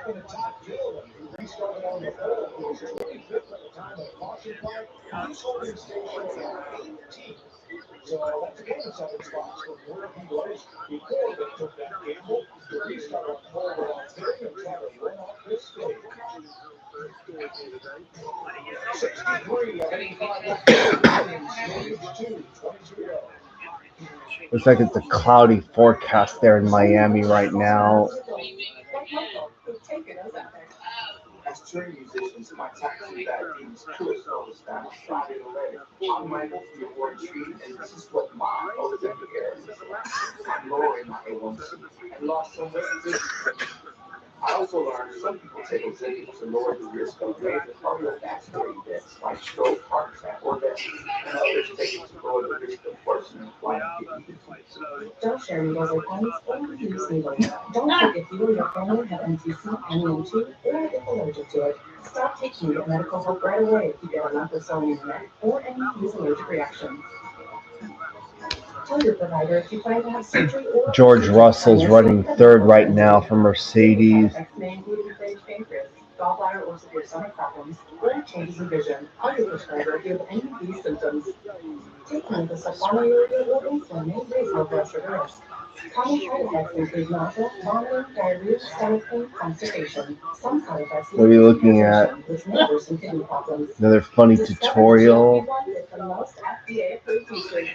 In the top field, who restarted on the pole, who was 25th at the time of the caution flag, he's holding station at 18th. So that's a gain of 7 spots from where he was before they took that gamble to restart on pole without turning and try to run off this stage. 63 of 85 left in stage 2, 22 to go. Looks like it's a cloudy forecast there in Miami right now. As touring musicians, my taxi bag means tourist photos that Friday already. I'm Michael from the Wurth Street, and this is what my Ozempic is. I'm lowering my A1C and lost some weight this year. I also learned some people take Ozempic to lower the risk of major cardiovascular events like stroke, heart attack, or death, and others take it to lower the risk of worsening chronic kidney disease. Don't share needles or pens or use needles. Don't take if you or your family have NTC, NEM2, or if allergic to it. Stop taking your medical help right away if you get a lump or swelling in your neck or any of these allergic reactions. Tell your provider if you plan to have surgery or George Russell's running third right now for Mercedes. may include inflamed pancreas, gallbladder or severe stomach problems, or changes in vision. Tell your prescriber if you have any of these symptoms. Taking the sulfonylurea or insulin may raise blood pressure risk. Common side effects include nausea, vomiting, diarrhea, stomach pain, constipation. Some side effects We'll be looking at which may worsen kidney problems. another funny tutorial. With the most FDA-approved features.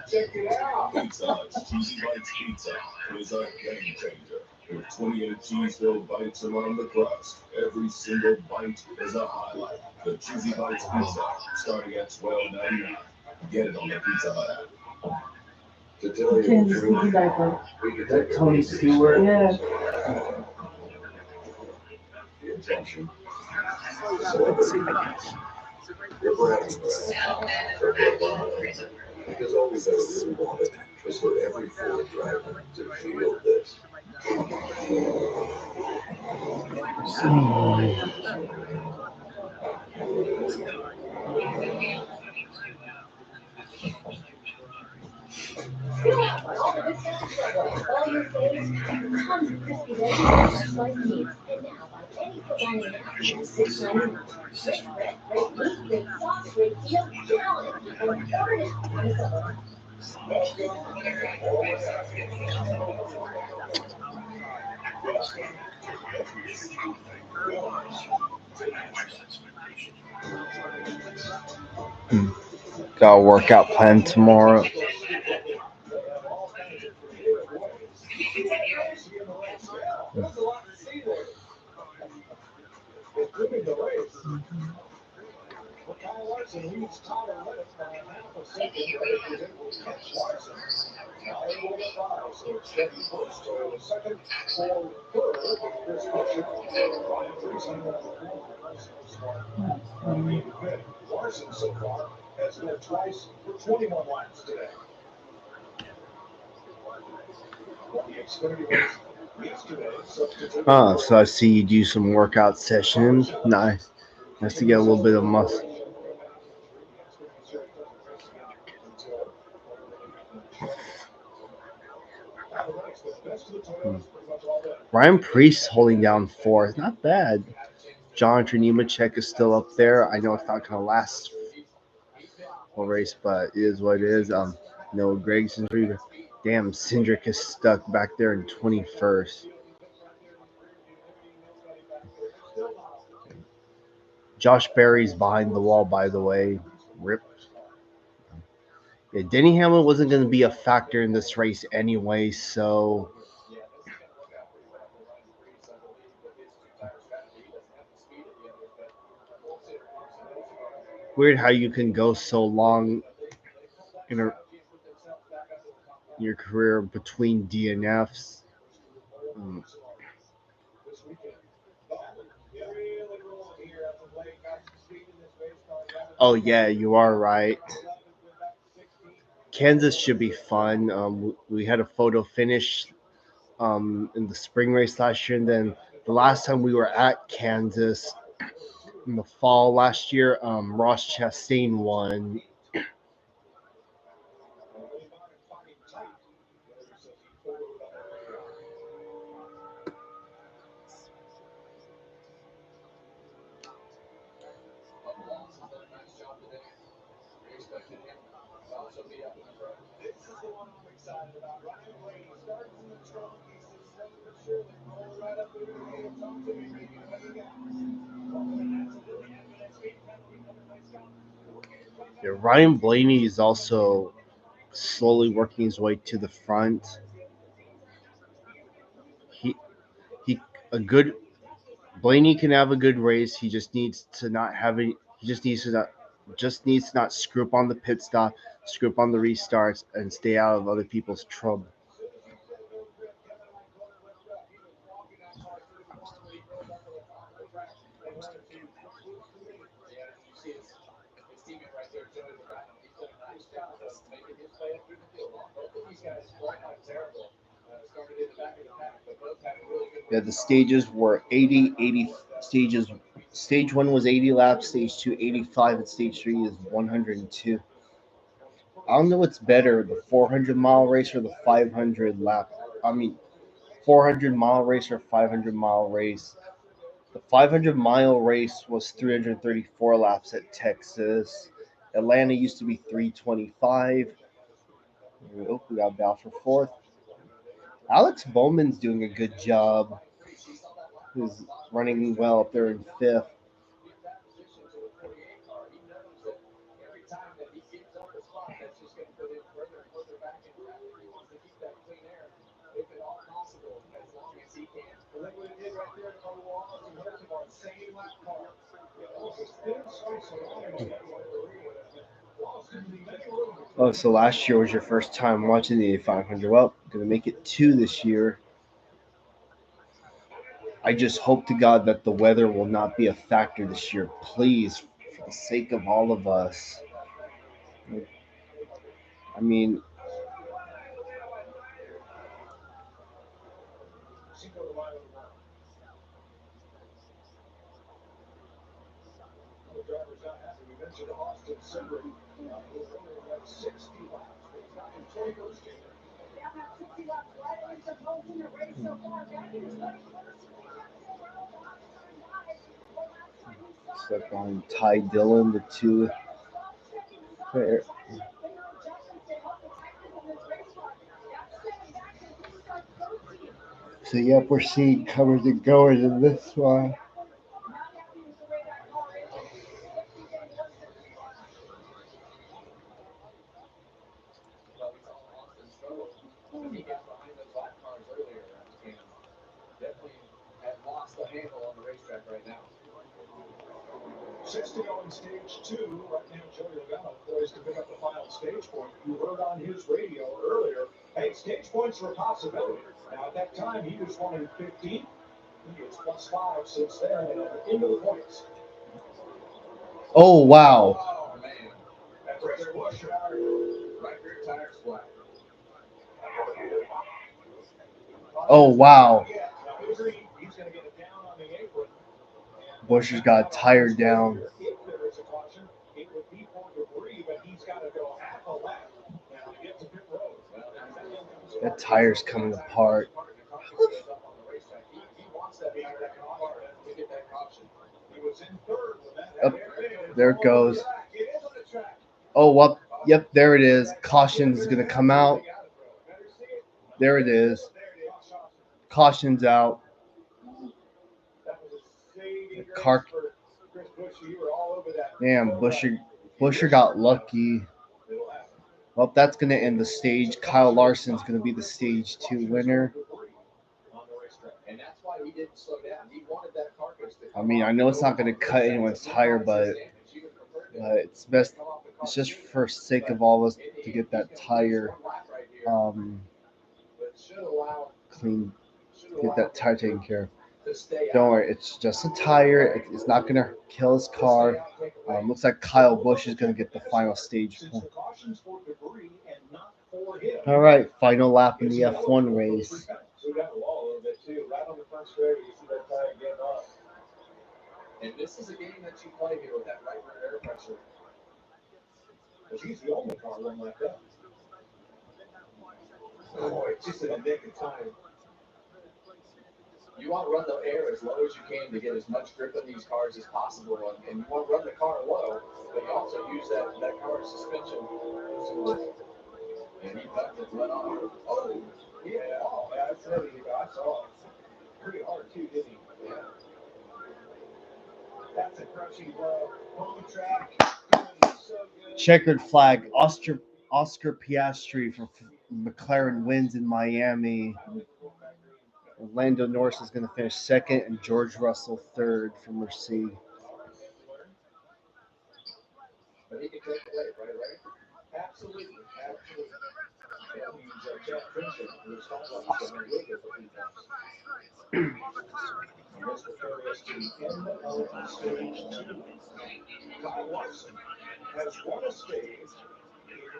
Check it out! Pizza Hut's Cheesy Bites Pizza is a game changer. With 28 cheese-filled bites around the crust, every single bite is a highlight. The Cheesy Bites Pizza, starting at $12.99. Get it on the Pizza Hut app. To tell you the truth, we could take Tony Stewart. Yeah. the intention. Celebrity. The brand. Because all we've ever really wanted is for every Ford driver to feel this. All your faves, tons of crispy veggies and sliced meats. And now buy any Hawaiian wrap for $6.99. Great bread, great meat, great sauce, great deal, count it. Or order now on the summer. Got a workout plan tomorrow. Including the race. Well, Kyle Larson leads Tyler Reddick by a half a second. Reddick was able to catch Larson. Now able to fire, so it's steady first. So the second for third with Chris Bishop. Ryan Friesen got the fourth. Larson so far has led twice for 21 laps today. The Xfinity race yesterday substituted. So I see you do some workout sessions. Nice. Nice to get a little bit of muscle. Ryan Priest holding down fourth. Not bad. Jonathan Nemechek is still up there. I know it's not going to last whole race, but it is what it is. Noah Gregson's reader. Damn, Cindric is stuck back there in 21st. Josh Berry's behind the wall, by the way. Rip. Yeah, Denny Hamlin wasn't going to be a factor in this race anyway, so weird how you can go so long in your career between DNFs. Oh yeah, you are right. Kansas should be fun. We had a photo finish in the spring race last year, and then the last time we were at Kansas in the fall last year, Ross Chastain won. Yeah, Ryan Blaney is also slowly working his way to the front. He he a good Blaney can have a good race. He just needs to not have any. He just needs to not screw up on the pit stop, screw up on the restarts, and stay out of other people's trouble. Yeah, the stages were 80, 80 stages. Stage one was 80 laps, stage two 85, and stage three is 102. I don't know what's better, the 400-mile race or the 500 lap. I mean, 400-mile race or 500-mile race. The 500-mile race was 334 laps at Texas. Atlanta used to be 325. Oh, we got Bell for fourth. Alex Bowman's doing a good job. He's running well up there in fifth. Oh, so last year was your first time watching the 500. Well, gonna make it two this year. I just hope to God that the weather will not be a factor this year. Please, for the sake of all of us. I mean, except on Ty Dillon, the two. So, yep, we're seeing comers and goers in this one. He got behind those lap cars earlier and definitely had lost the handle on the racetrack right now. 6 to go in stage two. Right now, Joey Logano poised to pick up the final stage point. You heard on his radio earlier, hey, stage points are a possibility. Now, at that time, he was running 15. He is +5 since then and into the points. Oh, wow. Oh, man. That's a good push. Right rear tire's flat. Oh, wow. Yeah, now he's going to get it down on the apron. Busher's got tired down. If there is a caution, it would be for debris, but he's got to go half a lap now to get to pit road. That tire's coming apart. He wants that tire to come apart to get that caution. He was in third with that. Up, there it goes. Oh, well, yep, there it is. Caution's going to come out. There it is. Caution's out. The car. Damn, Busher got lucky. Well, that's going to end the stage. Kyle Larson's going to be the stage two winner. And that's why he didn't slow down. He wanted that carcass to I mean, I know it's not going to cut anyone's tire, but it's best. It's just for sake of all of us to get that tire clean, get that tire taken care of. to stay Don't out. worry, it's just a tire. It's not going to kill his car. Looks like Kyle Busch is going to get the final stage point. All right, final lap in the F1 race. We got the wall a little bit too. Right on the front straight, you see that tire getting off. And this is a game that you play here with that right rear air pressure. Because he's the only car run like that. Oh boy, just in the nick of time. You want to run the air as low as you can to get as much grip on these cars as possible, and you want to run the car low, but you also use that car's suspension. And he ducked and went on. Oh, yeah, oh, yeah, that's heavy. I saw it. Pretty hard too, didn't he? Yeah. That's a crushing blow. Home track. So good. Checkered flag. Oscar Piastri for McLaren wins in Miami. Orlando Norris is going to finish second, and George Russell third for Mercedes. But he can take the lead right away. Absolutely, absolutely. That means Jack Princeton will stop like he's going to wait for 3 times. Mr. Furious to the end of stage 2. Kyle Larson has won a stage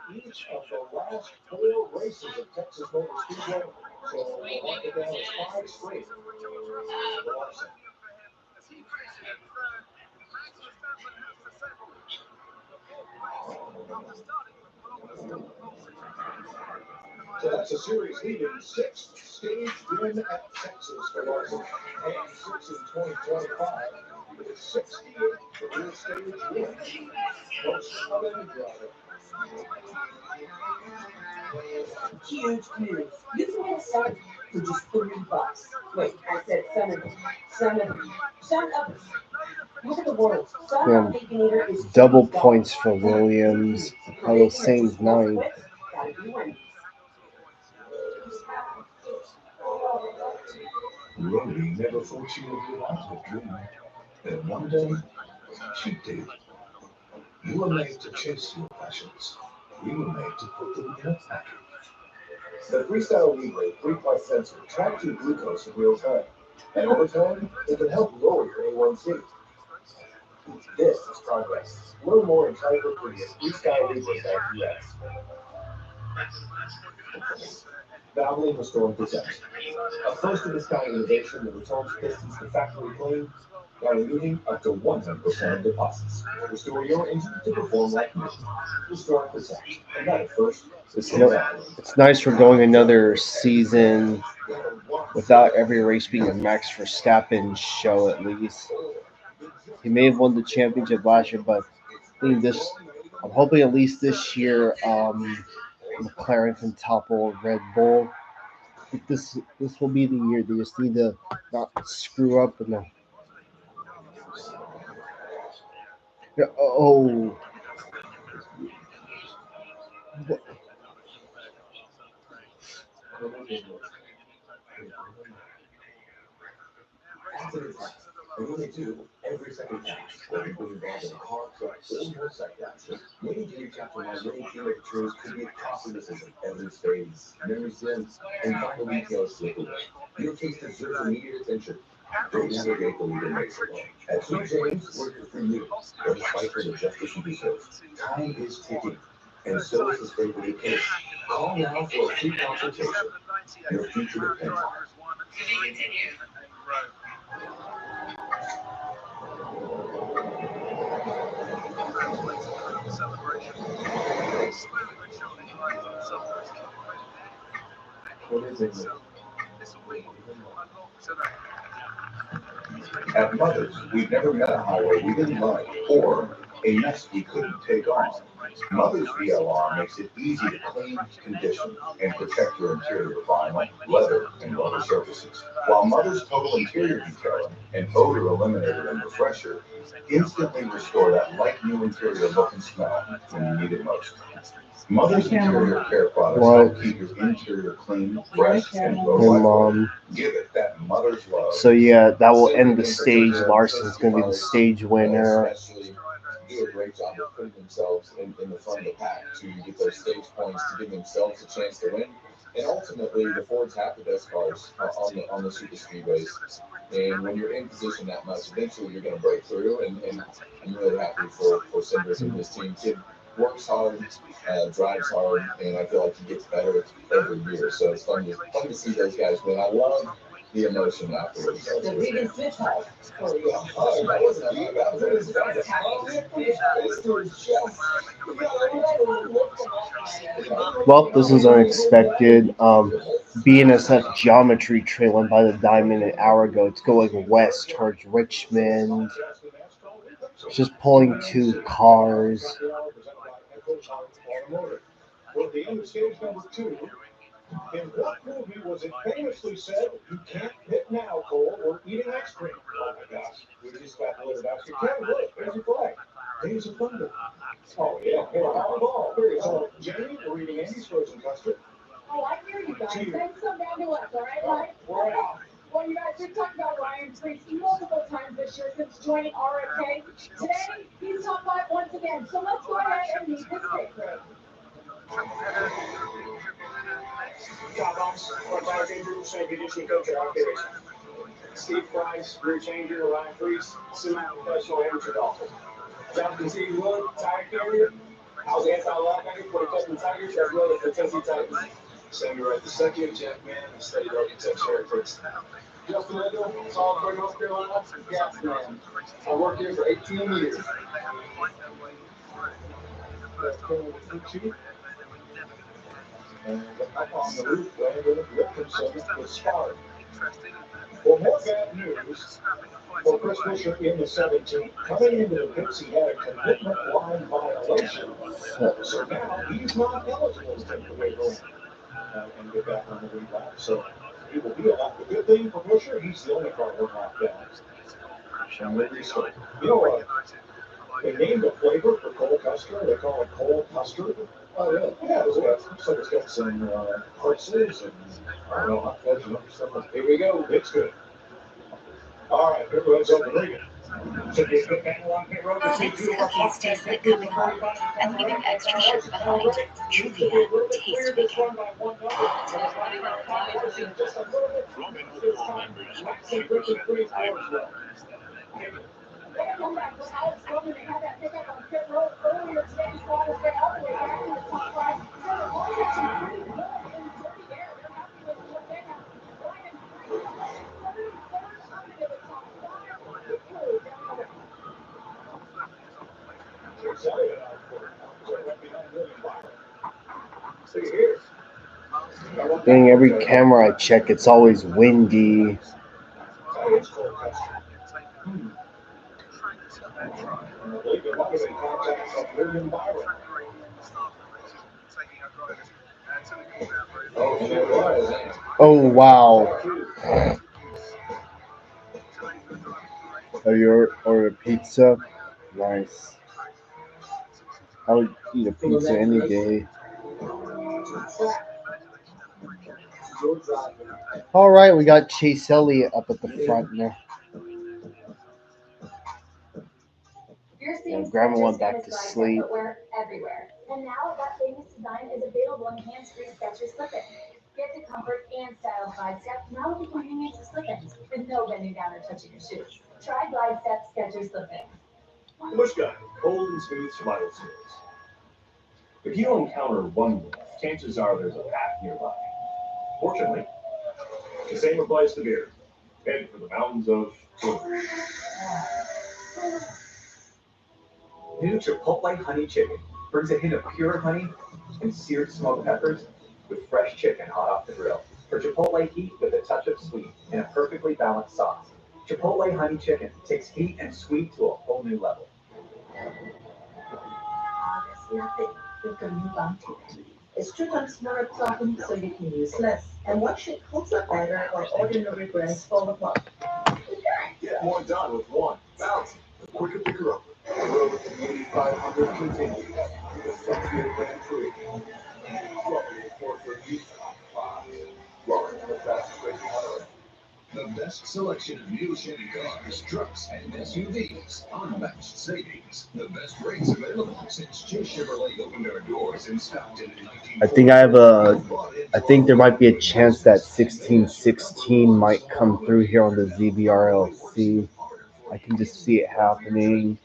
in each of the last 4 races of Texas Motor Speedway. So we'll mark it down as 5 straight for Larson. So that's a series leading 6th stage win at Texas for Larson, and 6 in 2025. With 68 career stage wins, most of any driver. Huge news. You can get a son for just $30. Wait, I said son of. Look at the world. Son of Baconator is Double points for Williams. Carlos Sainz 9th. Rody never thought she would live out her dream. Then one day, she did. You were made to chase your passions. We were made to put them in a package. The Freestyle Libre 3+ sensor tracks your glucose in real time. And over time, it can help lower your A1C. This is progress. Learn more and try for free at freestylelibre.us. Valvoline Restoring Protect. A first-of-its-kind innovation that returns pistons to factory clean by removing up to 100% of deposits. Restore your engine to perform like new. Restore and Protect. And not at first. It's nice we're going another season without every race being a Max Verstappen show at least. He may have won the championship last year, but I'm hoping at least this year McLaren can topple Red Bull. I think this will be the year. They just need to not screw up in the. Yeah, oh. And when they do, every second counts. Whether you're involved in a car, truck, or motorcycle accident, waiting to reach out to my winning team of attorneys could be a costly decision. Evidence fades, memories dim, and final details slip away. Your case deserves immediate attention. Don't navigate the legal maze alone. At Sweet James, we're here for you. Let's fight for the justice you deserve. Time is ticking, and so is the state of your case. Call now for a free consultation. Your future depends on it. What is it? At Mother's, we've never met a highway we didn't like or a mess we couldn't take on. Mother's VLR makes it easy to clean, condition, and protect your interior vinyl, leather, and rubber surfaces. While Mother's Total Interior Detailing and Odor Eliminator and Refresher instantly restore that like new interior look and smell when you need it most. Mother's interior care products help keep your interior clean, fresh, and glow. Give it that mother's love. So yeah, that will end the stage. Larson's going to be the stage winner. Do a great job of putting themselves in the front of the pack to get those stage points, to give themselves a chance to win. And ultimately, the Fords have the best cars on the super speedways. And when you're in position that much, eventually you're going to break through. And I'm really happy for Cindric and his team. Kid works hard, drives hard, and I feel like he gets better every year. So it's fun to see those guys win. I love the emotion afterwards. The vegan switch house. Oh, yeah. Oh, that wasn't a vegan. That was a Well, this is unexpected. BNSF geometry trailing by the diamond an hour ago. It's going west towards Richmond. It's just pulling two cars. We're at the end of stage number 2. In what movie was it famously said, "You can't hit now, Cole, we're eating ice cream"? Oh my gosh, we just got delivered basket. Kevin, look, there's your flag. Days of Thunder. Oh yeah, hey, ball. Here, so Jamie, we're eating Andy's frozen custard. Oh, I hear you guys. Send some down to us, all right? Right? We're out. Well, you guys, we've talked about Ryan Priest multiple times this year since joining RFK. Today, he's top 5 once again. So let's go ahead and meet this big group. Top bombs, Fire Changer, same conditioning coach at RFK. Steve Price, rear changer, Ryan Priest, semi-professional amateur golfer. Jonathan T. Wood, tire carrier. I was the inside linebacker for the Cleveland Tigers as well as the Tennessee Titans. Samuel Wright II, Jack Mann, and studied architecture at Princeton. Justin Edel, Salisbury, North Carolina, gas man. I worked here for 18 years. And up on the roof, Brandon Wilkinson was sparred. Well, more bad news for Chris Fisher in the 17th. Coming into the pits, he had a commitment line violation. So now he's not eligible to take the waiver and get back on the lead lap. So he will be allowed. The good thing for Fisher, he's the only car we're knocked down. You know what? They named a flavor for cold custard. They call it cold custard. Oh, really? Yeah, it's got some pretzels and I don't know, hot fudge and other stuff. Here we go. It's good. All right, here goes over Reagan. These cookies taste like coming home and leaving extra sugar behind. Truly add taste making. Welcome back to Alex Bowman. They had that pickup on pit road earlier today. Squad has been all the way back in the top 5. So the Bulls actually pretty good in dirty air. They're happy with what they have. Ryan Priest, 33rd up into the top 5. Equally down the way. See here. Dang, every camera I check, it's always windy. Oh wow. Oh, you order pizza? Nice. I would eat a pizza any day. All right, we got Chase Elliott up at the front now. And Grandma went back to sleep. Everywhere. And now that famous design is available in hands-free Skechers slip-ins. Get the comfort and style of Glide Step now with the convenience of slip-ins with no bending down or touching your shoes. Try Glide Step Skechers slip-ins. Bush Guy, cold and smooth survival skills. If you encounter one wolf, chances are there's a path nearby. Fortunately, the same applies to beer. Head for the mountains of Silver. New Chipotle honey chicken brings a hint of pure honey and seared smoked peppers with fresh chicken hot off the grill. For Chipotle heat with a touch of sweet and a perfectly balanced sauce. Chipotle honey chicken takes heat and sweet to a whole new level. There's nothing we can move on to. It's 2 times more absorbent so you can use less. And what shit holds up better or ordinary brands fall apart. Get more done with one. Bounty, the quicker picker up. The road to 8,500 continues. The Frontier Grand Prix. Welcome to 4 for Youth Top 5. Welcome to the fastest racing on earth. The best vast selection of new Chevy cars, trucks, and SUVs. Unmatched savings. The best rates available since Chase Chevrolet opened our doors in Stockton in 1940. I think there might be a chance that 1616 might come through here on the ZBRLC. I can just see it happening.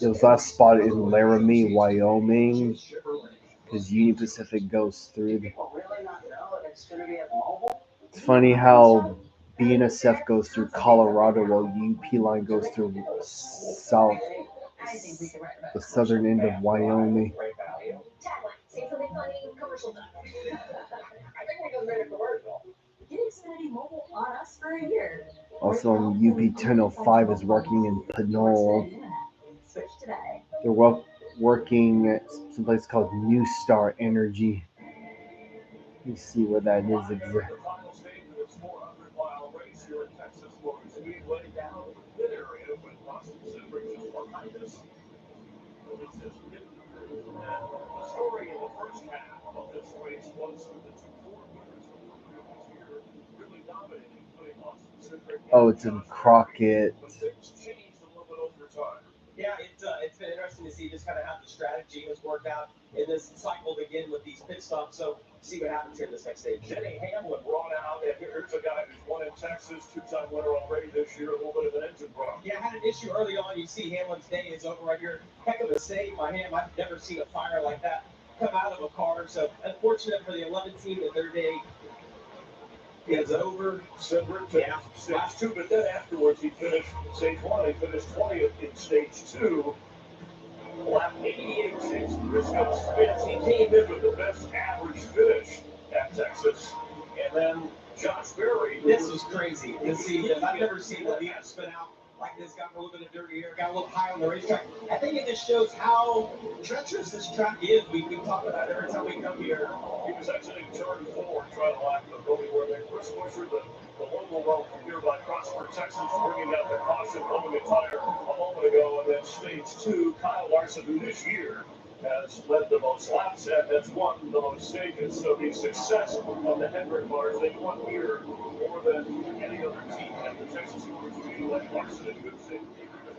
It was last spotted in Laramie, Wyoming, because Union Pacific goes through. It's funny how BNSF goes through Colorado while UP line goes through south, the southern end of Wyoming. Say something funny, commercial done. I think we just made a commercial. Get Xfinity Mobile on us for a year. Also, UP 1005 is working in Pinole. Switch today. They're working at some place called New Star Energy. Let me see where that is exactly. Oh, it's in Crockett. Yeah, it's been interesting to see just kind of how the strategy has worked out in this cycle again with these pit stops. So see what happens here in this next stage. Denny Hamlin brought out, and here's a guy who's won in Texas, two-time winner already this year, a little bit of an engine problem. Yeah, had an issue early on. You see Hamlin's day is over right here. Heck of a save by him. I've never seen a fire like that come out of a car. So unfortunate for the 11 team that their day is over. Cedric finished stage 2, but then afterwards he finished stage 1. He finished 20th in stage 2. Lap 88.6 Briscoe Spence. He came in with the best average finish at Texas. And then Josh Berry. This was crazy to see this. I've never seen the lead spin out like this. Got a little bit of dirty air, got a little high on the racetrack. I think it just shows how treacherous this track is. We talk about it every time we come here. He was exiting turn 4, trying to lap the Cody where they Chris Busher, the local road from nearby Prosper, Texas, bringing out the caution, blowing the tire a moment ago. And then stage 2, Kyle Larson, who this year has led the most laps and has won the most stages. So the success of the Hendrick cars, they won here more than any other team at the Texas Super Speedway. Larson in good shape.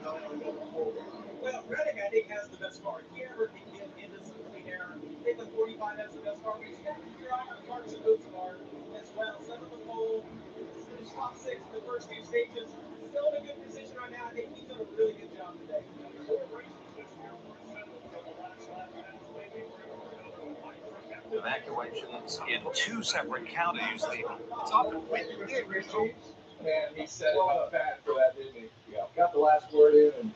Well, Reddick, I think, has the best car here. He can get into some clean air. I think the 45 has the best car. But he's got to figure out how to park some those cars as well. 7th the pole, finished top 6 in the first few stages. Still in a good position right now. I think he's done a really good job today. Evacuations in 2 separate counties. It's often windy. Man, he said it up bad for that, didn't he? Yeah, got the last word in, and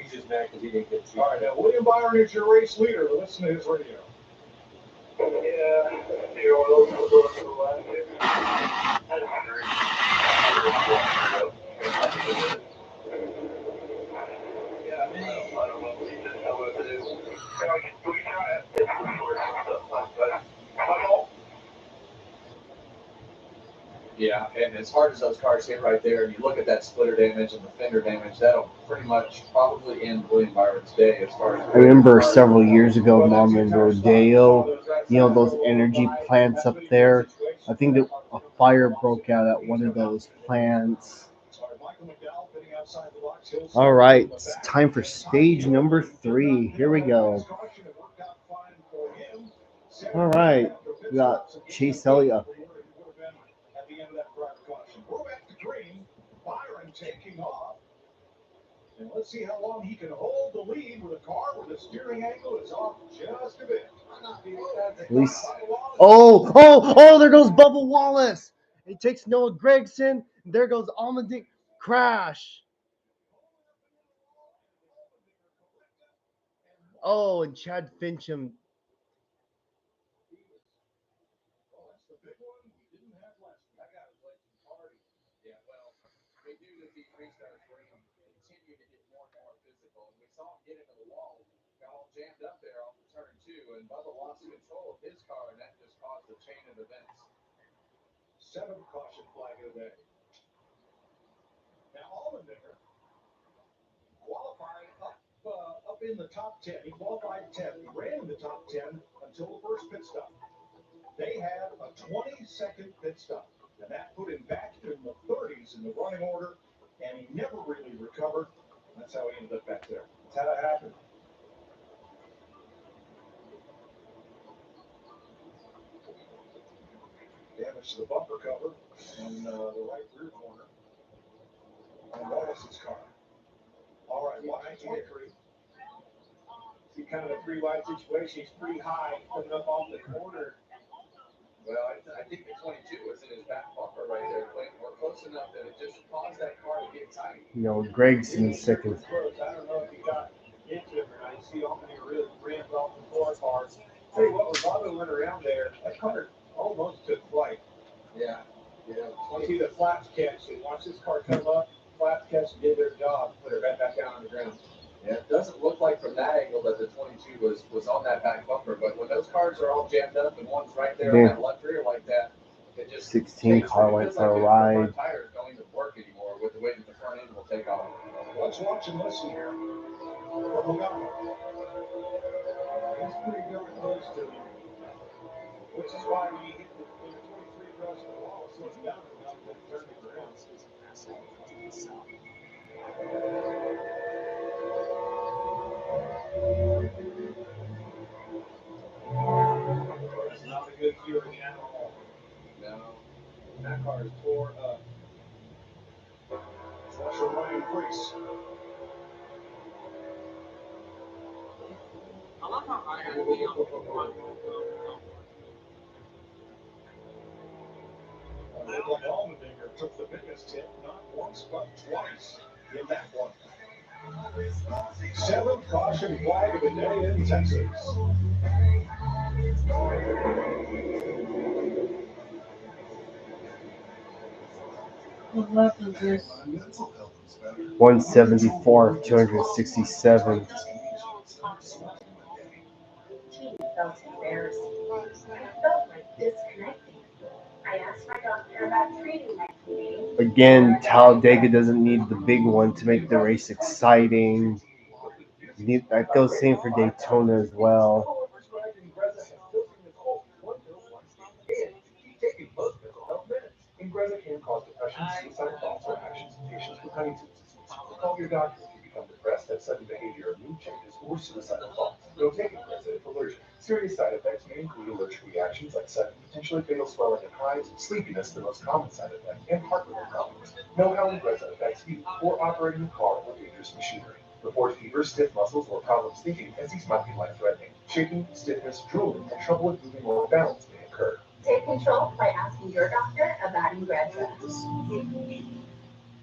he's just mad because he didn't get to. All right, now William Byron is your race leader. Listen to his radio. Yeah, and as hard as those cars hit right there, and you look at that splitter damage and the fender damage, that'll pretty much probably end William Byron's day as far as. I remember several years ago, Mom and Rodeo, those energy plants up there. I think that a fire broke out at one of those plants. All right, it's time for stage number 3. Here we go. All right, we got Chase Elliott. At the end of that prior caution. We're back to green. Byron taking off. And let's see how long he can hold the lead with a car where the steering angle is off just a bit. At least. Oh, there goes Bubba Wallace. He takes Noah Gragson. There goes Almond. Crash. Oh, and Chad Fincham. Jammed up there off of turn 2, and Bubba lost control of his car, and that just caused a chain of events. 7th caution flag of the day. Now Allmendinger qualified up in the top 10. He qualified 10th. He ran in the top 10 until the first pit stop. They had a 20-second pit stop, and that put him back in the 30s in the running order, and he never really recovered. That's how he ended up back there. That's how that happened. Damage to the bumper cover on the right rear corner on Wallace's car. All right, 119.3. See kind of a three-wide situation. He's pretty high coming up off the corner. Well, I think the 22 was in his back bumper right there, Clinton. We're close enough that it just caused that car to get tight. You know, Gregson second. I don't know if he got into him or not. You see how many really rims off the floor cars. Tell you what, Roboto went around there. That car almost took flight. Yeah. You see the flaps catch. And watch this car come up. Flaps catch and did their job. Put it right back down on the ground. Yeah, it doesn't look like from that angle that the 22 was on that back bumper, but when those cars are all jammed up and one's right there on that left rear like that, it just 16 car went for a ride. Tires don't even work anymore with the way that the front end will take off. Let's watch and listen here. He's pretty darn close to him, which is why when he hit the 23 across the wall, so it's down enough to turn it around. It's not a good feeling at all. No. That car is tore up. Watch the running crease. I love how I had to be on the front. Like Allmendinger took the biggest hit, not once but twice in that one. 7th caution flag of the day in Texas. What lap is this? 174, 267. Katie felt embarrassed. I felt like disconnecting. I asked my doctor about treating my bleeding. Again, Talladega doesn't need the big one to make the race exciting. That goes same for Daytona as well. Ingrezza can cause depression, suicidal thoughts, or actions in patients with Huntington's disease. Call your doctor if you become depressed, have sudden behavior, mood changes, or suicidal thoughts. Don't take Ingrezza if allergic. Serious side effects may include allergic reactions like sudden, potentially fatal swelling and hives, sleepiness, the most common side effect, and heart rhythm problems. Know how Ingrezza affects you before operating a car or dangerous machinery. Report fever, stiff muscles, or problems thinking, as these might be life-threatening. Shaking, stiffness, drooling, and trouble with moving or balance may occur. Take control by asking your doctor about Ingrezza.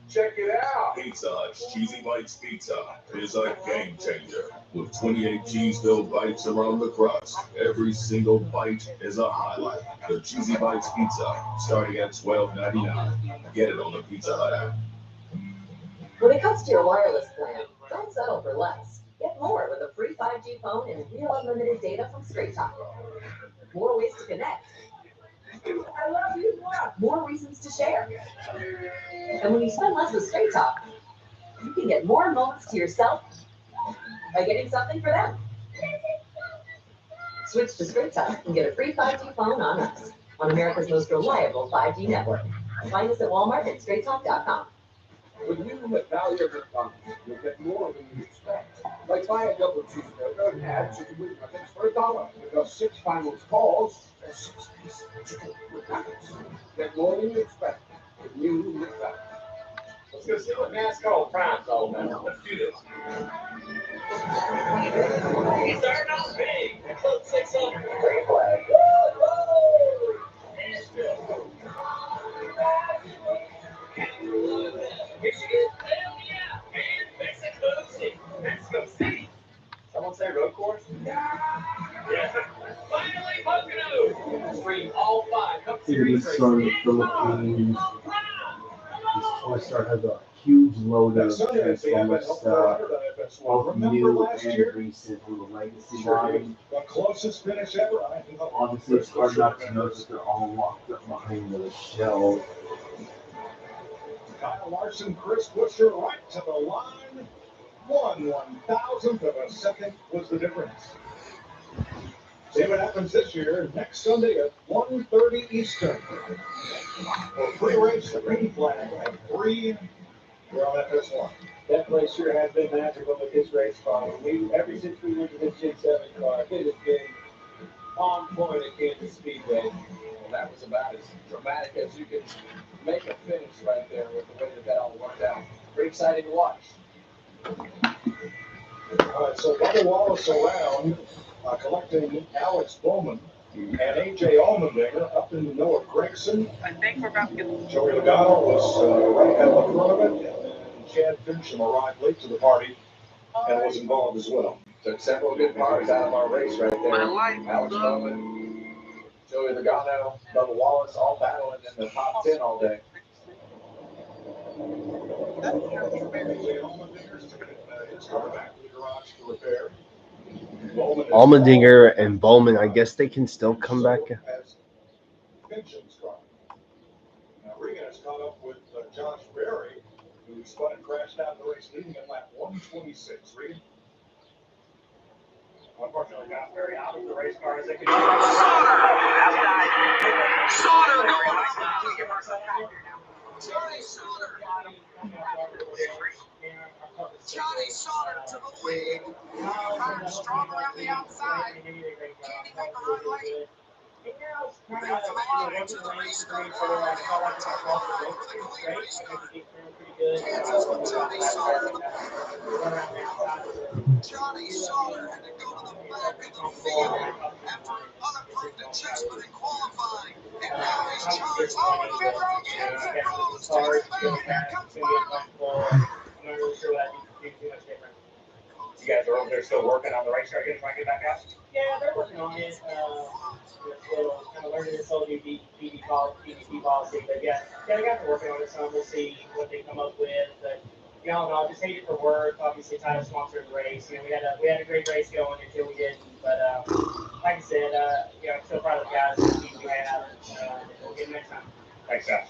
Check it out! Pizza Hut's Cheesy Bites Pizza is a game changer. With 28 cheese-filled bites around the crust, every single bite is a highlight. The Cheesy Bites Pizza, starting at $12.99. Get it on the Pizza Hut app. When it comes to your wireless plan, don't settle for less. Get more with a free 5G phone and real unlimited data from Straight Talk. More ways to connect. I love you more. More reasons to share. And when you spend less with Straight Talk, you can get more moments to yourself by getting something for them. Switch to Straight Talk and get a free 5G phone on us, on America's most reliable 5G network. Find us at Walmart and StraightTalk.com. When you value your funds, you'll get more than you expect. Like buy a double cheeseburger and add chicken with nuggets for $1. With our 6 final calls, and 6-piece chicken with nuggets. Get more than you expect. With new McValue. Let's go see what NASCAR Prime's all about. Let's do this. He's starting off big. Club 600. Green flag. Michigan? Hell yeah. And Mexico City. Mexico City. Someone say road course? Yeah. Finally, Pocono. Stream all 5 Cup It Series is from the races. Philippines. This toy store has a huge load of Transformer stuff, both new and recent from the legacy line. The closest finish ever. I think. Obviously, it's hard not to notice that they're all locked up behind the shelves. Kyle Larson, Chris Buescher right to the line. 1/1000th of a second was the difference. See what happens this year next Sunday at 1:30 Eastern. For pre-race, the green flag at 3. You're on FS1. That place sure has been magical with this race car. Ever since we went to this G7 car, it has been on point at Kansas Speedway. Well, that was about as dramatic as you could make a finish right there with the way that all worked out. Pretty exciting to watch. All right, so Bubba Wallace around, collecting Alex Bowman and A.J. Allmendinger up in Noah Gregson. I think we're about to get. Joey Logano was right at the front of it, and then Chad Fincham arrived late to the party and was involved as well. Took several good cars out of our race right there. Alex Bowman, Joey Logano, Bubba Wallace, all battling in the top 10 all day. A.J. Allmendinger's taking his car back to the garage to repair. Allmendinger and Bowman, I guess they can still come back. Fincham's car. Now Regan has caught up with Josh Berry, who spun and crashed out in the race, leading at lap 126. Regan. Unfortunately, Josh Berry out of the race car as they could. Sauter going on. Johnny Sauter to the lead. Strong around the outside. Can he make a run late? Back to the line to the race car. Kansas with Johnny Sauter. Johnny Sauter had to go to the back of the field after an unapproved adjustment in qualifying. And now he's charged. Oh, and Pit Rose. Here comes Bobby. I'm not really sure that makes too much difference. You guys are over there still working on the race car, trying to get back out? Yeah, they're working on it. Still kind of learning this whole new BB policy. But yeah, they got to working on it some. We'll see what they come up with. But yeah, I just hate it for Wurth. Obviously, title sponsored the race. We had a great race going until we didn't. But like I said, I'm still proud of the guys and the team we have. We'll get them next time. Thanks, guys.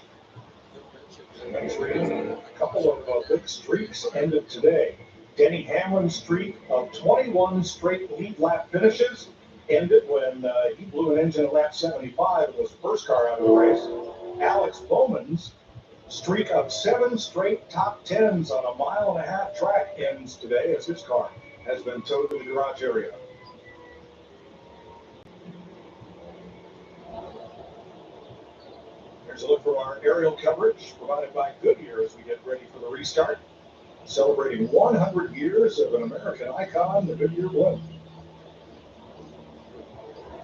Thanks, Regan. A couple of big streaks ended today. Denny Hamlin's streak of 21 straight lead lap finishes ended when he blew an engine at lap 75 and was the first car out of the race. Alex Bowman's streak of 7 straight top 10s on a 1.5-mile track ends today as his car has been towed to the garage area. Here's a look from our aerial coverage provided by Goodyear as we get ready for the restart. Celebrating 100 years of an American icon, the Goodyear Blimp.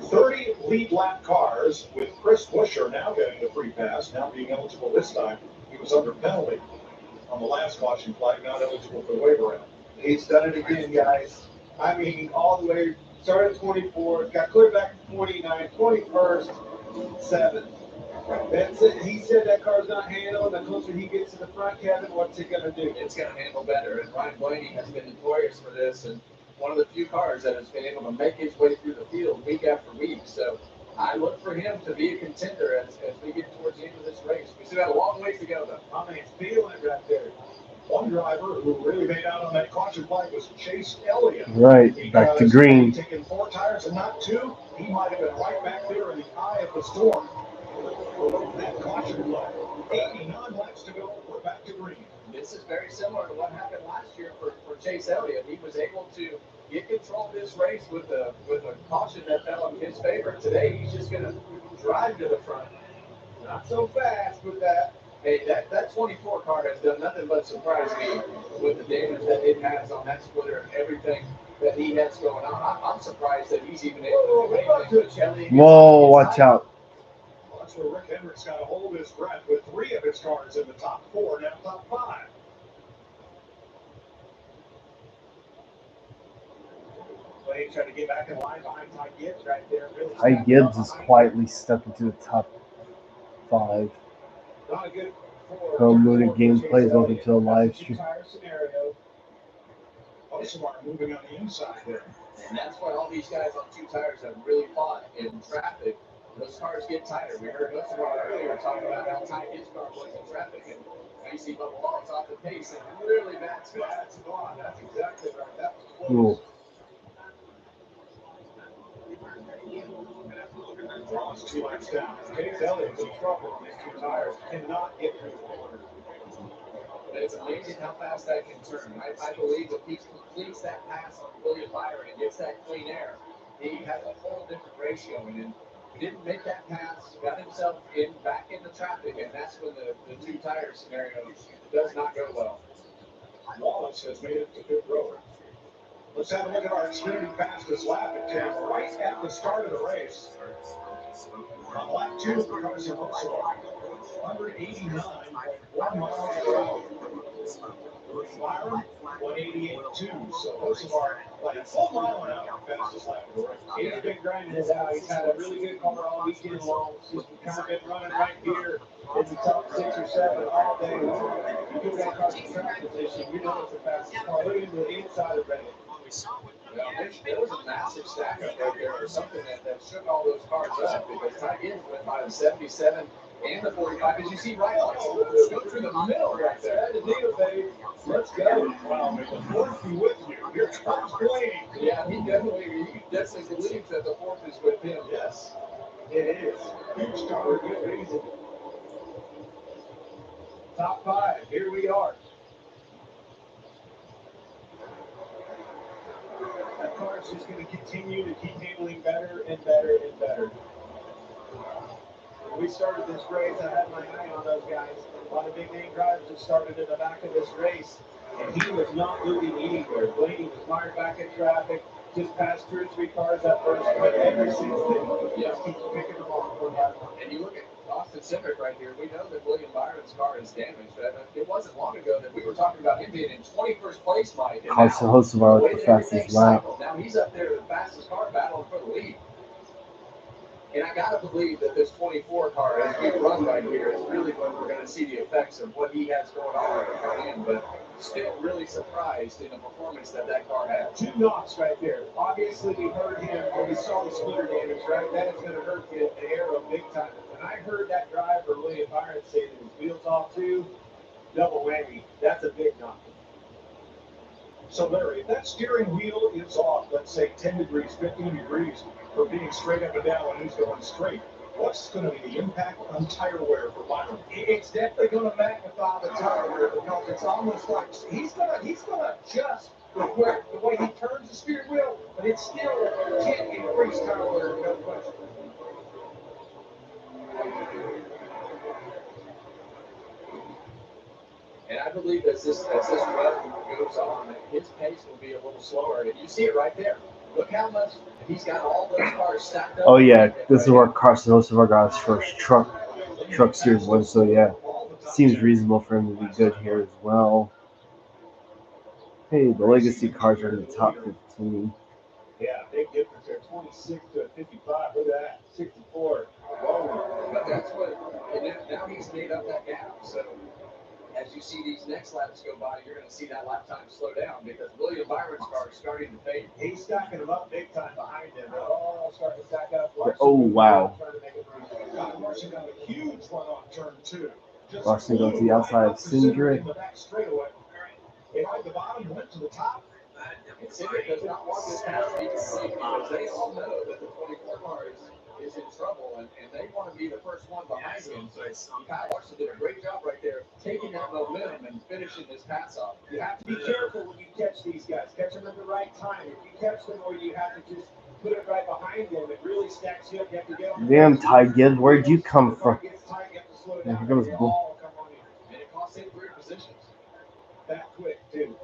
30 lead lap cars with Chris Buescher now getting the free pass, now being eligible this time. He was under penalty on the last caution flag, not eligible for the waiver round. He's done it again, guys. I mean, all the way, started 24, got clear back to 29, 21st, 7th. That's it. He said that car's not handled. The closer he gets to the front, Kevin, what's it going to do? It's going to handle better. And Ryan Blaney has been notorious for this, and one of the few cars that has been able to make his way through the field week after week. So I look for him to be a contender as we get towards the end of this race. We still have a long ways to go, though. I mean, it's feeling it right there. One driver who really made out on that caution flag was Chase Elliott. Right, back to green. Taking 4 tires and not 2. He might have been right back there in the eye of the storm. That caution flag. 89 laps to go. We're back to green. This is very similar to what happened last year for Chase Elliott. He was able to get control of this race with a caution that fell in his favor. Today, he's just going to drive to the front. Not so fast with that. Hey, that 24 car has done nothing but surprise me with the damage that it has on that splitter and everything that he has going on. I'm surprised that he's even able to do anything with Elliott. Whoa, watch out. That's where Rick Hendricks got to hold his breath with 3 of his cars in the top 4, now top 5. Well, he tried to get back in line behind Ty Gibbs right there. Really Ty Gibbs is quietly stuck into the top 5. Not a good Promoted gameplays open to a live stream. Osimar moving on the inside there. And that's why all these guys on 2 tires have really fought in traffic. Those cars get tighter. We heard Osimar earlier talking about how tight his car was in traffic. And now you see Bubba Wallace off the pace and really bad spot. That's gone. That's exactly right. That was close. Cool. Frost 2 laps down. Chase Elliott's in trouble on these 2 tires. Cannot get through the corner. It's amazing how fast that can turn. I believe if he completes that pass on William Byron and gets that clean air, he has a whole different ratio. And didn't make that pass, got himself back into traffic, and that's when the 2 tire scenario does not go well. Wallace has made it to pit road. Let's have a look at our Xfinity fastest lap. It came right at the start of the race. On lap 2 for Carson Hocevar, 189.1 miles per hour. Byron, 188.2. So Hocevar, like a full mile an hour fastest lap of the race. He's been grinding it out. He's had a really good car all weekend long. He's kind of been running right here in the top 6 or 7 all day long. You give that car some track position, you know it's the fastest car. Look into the inside of Reddit. There was a massive stack up right there or something that shook all those cars up because Ty Gibbs went by the 77 and the 45. As you see right on, go through the middle right there. That's the deal, baby. Let's go. Wow, may the fourth be with you. Here comes Blaney. Yeah, he definitely believes that the 4th is with him. Yes, it is. Huge car, for good reason. Top 5. Here we are. That car is just going to continue to keep handling better and better and better. When we started this race, I had my eye on those guys. A lot of big name drivers have started in the back of this race, and he was not moving anywhere. Blaney was mired back in traffic, just passed 2 or 3 cars at first, but ever since then, he just keeps picking them off one by one. And you look at Austin Cindric right here, we know that William Byron's car is damaged. It wasn't long ago that we were talking about him being in 21st place, Mike. Carson Hocevar with the fastest lap. Now he's up there with the fastest car battling for the lead. And I got to believe that this 24 car, as we run right here, is really when we're going to see the effects of what he has going on with the car in. But still really surprised in the performance that car had. 2 knocks right there. Obviously, we heard him when we saw the splitter damage, right? That is going to hurt the aero big time. And I heard that driver, William Byron, say that his wheels off too. Double whammy. That's a big knock. So, Larry, if that steering wheel is off, let's say 10 degrees, 15 degrees, for being straight up and down when he's going straight, what's going to be the impact on tire wear for Byron? It's definitely going to magnify the tire wear because it's almost like he's gonna adjust the way he turns the steering wheel, but it still can increase tire wear, no question. And I believe as this run goes on, his pace will be a little slower. And you see it right there. Look how much he's got all those cars stacked up. Oh yeah, this is where Carson Hocevar got his first truck series win. So yeah, seems reasonable for him to be good here as well. Hey, the legacy cars are in the top 15. Yeah, big difference there. 26 to 55. Look at that. 64. Whoa. But that's what, and now he's made up that gap. So as you see these next laps go by, you're going to see that lap time slow down because William Byron's car is starting to fade. He's stacking them up big time behind him. They're all starting to stack up. Oh, wow. Larson got a huge one on turn 2. Larson goes to the outside of Cindric. They like the bottom, went to the top. And Cindric does not want this pass to be complete because they all know that the 24 car is in trouble and they want to be the first one behind him. So Kyle Larson did a great job right there, taking that momentum and finishing this pass off. You have to be careful when you catch these guys. Catch them at the right time. If you catch them where you have to just put it right behind them, it really stacks you up. You have to get on. Damn, Ty Gibbs, where'd you come from? Here comes Bull. And it costs him 3 positions. That quick, too.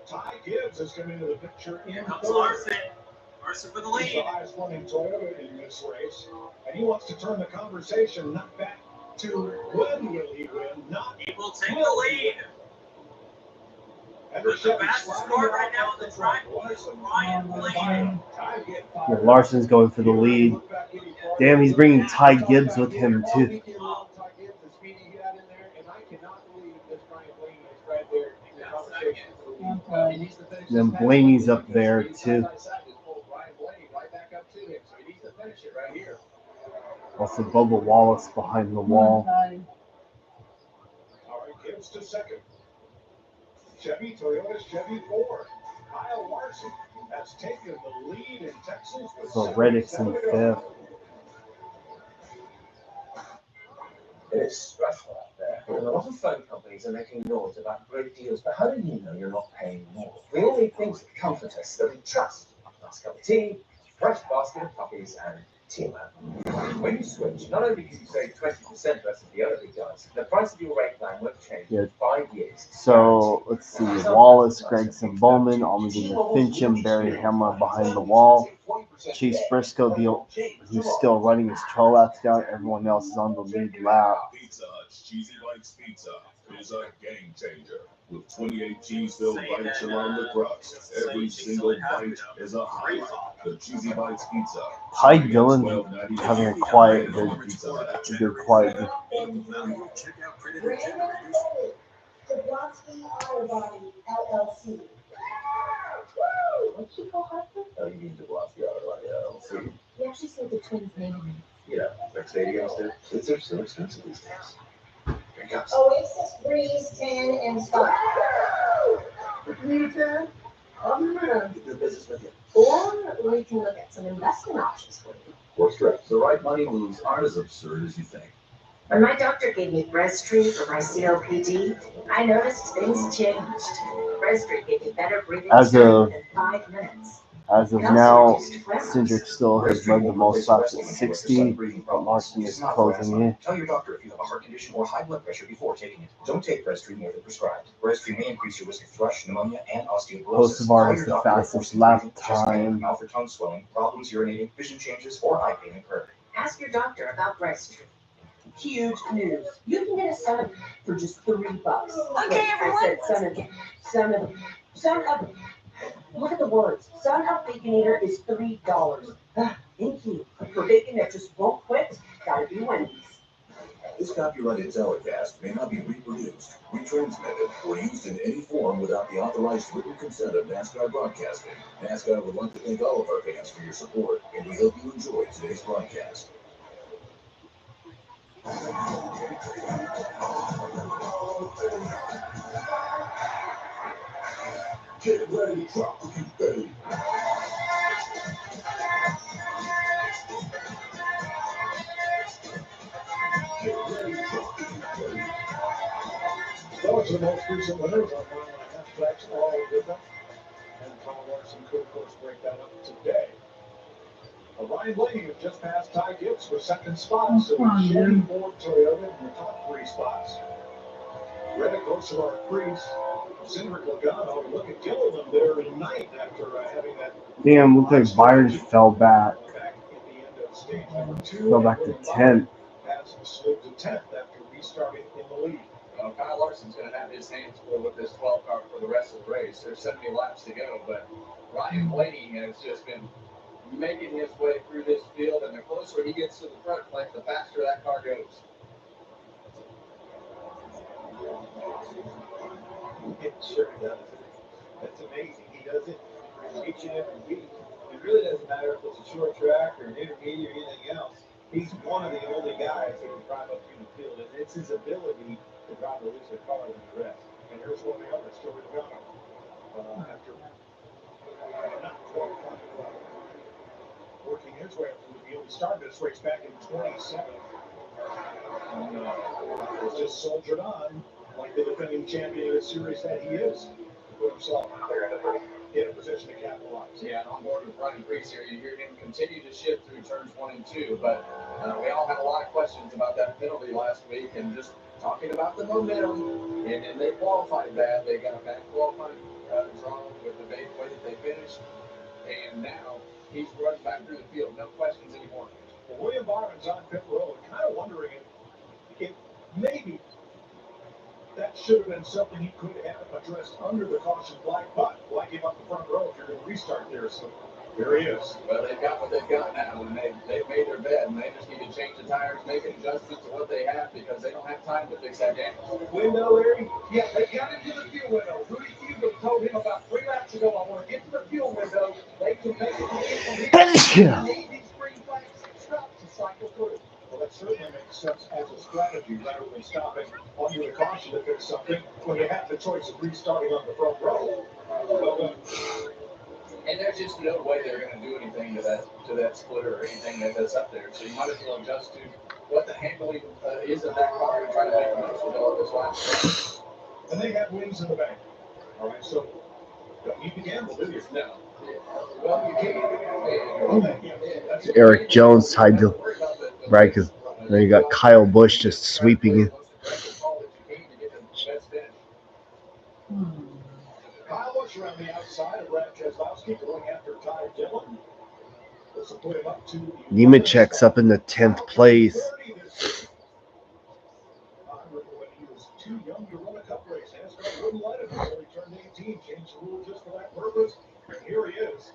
Ty Gibbs has come into the picture in Comes Larson. Larson for the He's the lead. highest running Toyota in this race, and he wants to turn the conversation not back to when will he win, not He will take the lead. With the fastest car right now on the track is Ryan Blaney. Yeah, Larson's going for the lead. Damn, he's bringing Ty Gibbs with him too. And then Blaney's up there too. Also, Bubba Wallace behind the wall. All right, Gibbs to second. Toyota Chevy Ford. Kyle Larson has taken the lead in Texas with So Reddick's in 5th. It is stressful out there. And a lot of phone companies are making noise about great deals, but how do you know you're not paying more? We all need things that comfort us, that we trust. Nice cup of tea, fresh basket of puppies, and Teamwork. When you switch, not only can you save 20% versus the other big guys, the price of your rate plan won't change in 5 years. So let's see, Wallace, Gregson, Bowman, Almudena, Fincham, Barry Hammer behind the wall. Chase Briscoe, who's still running his toe laps down. Everyone else is on the lead lap. Pizza Hut's Cheesy Bites Pizza is a game changer. With 28 cheese-filled bites around the crust, every single bite is a highlight. The Cheesy Bites Pizza. Ty Dillon having a quiet, good quiet. Jablonski Auto Body, LLC. What'd she call Harper? Oh, you mean Jablonski Auto Body, LLC? You actually said the twins' name. Yeah, like stadiums did. Kids are so expensive these days. Here it comes. Oasis, Breeze, 10, and Star. Later. I'm gonna get the business with you. Or we can look at some investment options for you. Works correct. The right money moves aren't as absurd as you think. When my doctor gave me Breztri for my COPD, I noticed things changed. Breztri gave me better breathing in 5 minutes. As of now, Cindric still has led the most laps at 60, but Larson is closing in. Tell your doctor if you have a heart condition or high blood pressure before taking it. Don't take Breztri more than prescribed. Breztri may increase your risk of thrush, pneumonia, and osteoporosis. Kosovar is the fastest lap time. Mouth or tongue swelling, problems urinating, vision changes, or eye pain occur. Ask your doctor about Breztri. Huge news. You can get a son for just $3. Okay, everyone. I said son of. Look at the words. Son of Baconator is $3. Thank you. For bacon that just won't quit, gotta be Wendy's. This copyrighted telecast may not be reproduced, retransmitted, or used in any form without the authorized written consent of NASCAR Broadcasting. NASCAR would like to thank all of our fans for your support, and we hope you enjoyed today's broadcast. Get ready to drop the confetti. Those are the most recent winners on 1.5 tracks, all different. And Kyle Larson could, of course, break that up today. Ryan Blaney has just passed Ty Gibbs for second spot, so he's shooting for Toyota in the top 3 spots. Reddick, Kosovar, Priest, Cindric, Logano, look at Gilliland there in ninth after having that. Damn, looks like Byron fell back. Back at the end of stage number 2. Fell back to 10th. Has slid to 10th after restarting in the lead. Well, Kyle Larson's going to have his hands full with this 12 car for the rest of the race. There's 70 laps to go, but Ryan Blaney has just been making his way through this field, and the closer he gets to the front flank, the faster that car goes. It sure does. That's amazing. He does it each and every week. It really doesn't matter if it's a short track or an intermediate or anything else. He's one of the only guys that can drive up through the field, and it's his ability to drive a looser car than the rest. And here's one of the others, Joey Logano. After not qualifying, working his way up through the field, he started this race back in 27. And has just soldiered on like the defending champion of the series that he is. Put himself in a position to capitalize. Yeah, and on board with Ryan Priest here, you hear him continue to shift through turns 1 and 2, but we all had a lot of questions about that penalty last week, and just talking about the momentum, and they qualified bad. They got a bad qualifying draw with the way that they finished, and now he's running back through the field. No questions anymore. Well, William Byron's on pit road, kind of wondering if maybe that should have been something he could have addressed under the caution flag, but why give up the front row if you're going to restart there? So there he is. Well, they've got what they've got now, and they've made their bed, and they just need to change the tires, make an adjustment to what they have, because they don't have time to fix that damage. Window, Larry? Yeah, they got into the fuel window. Rudy Fugle told him about 3 laps ago, I want to get to the fuel window. They can make it. Need these green flags stopped to cycle through. Well, that certainly makes sense as a strategy rather than stopping under the caution to fix something when you have the choice of restarting on the front row. And there's just no way they're going to do anything to that splitter or anything that's up there. So you might as well adjust to what the handling is of that car and try to make the most of all this last. And they have wings in the bank. All right, so don't need to gamble, do you? No. Well, you can't. Eric Jones tied to right because then you got Kyle Busch just sweeping it. Kyle Busch around the outside of Brad Keselowski going after Ty Dillon. This will put him up to Nemechek's up in the 10th place. I remember when he was too young to run a cup race. NASCAR wouldn't let him until he turned 18. Changed the rule just for that purpose. And here he is.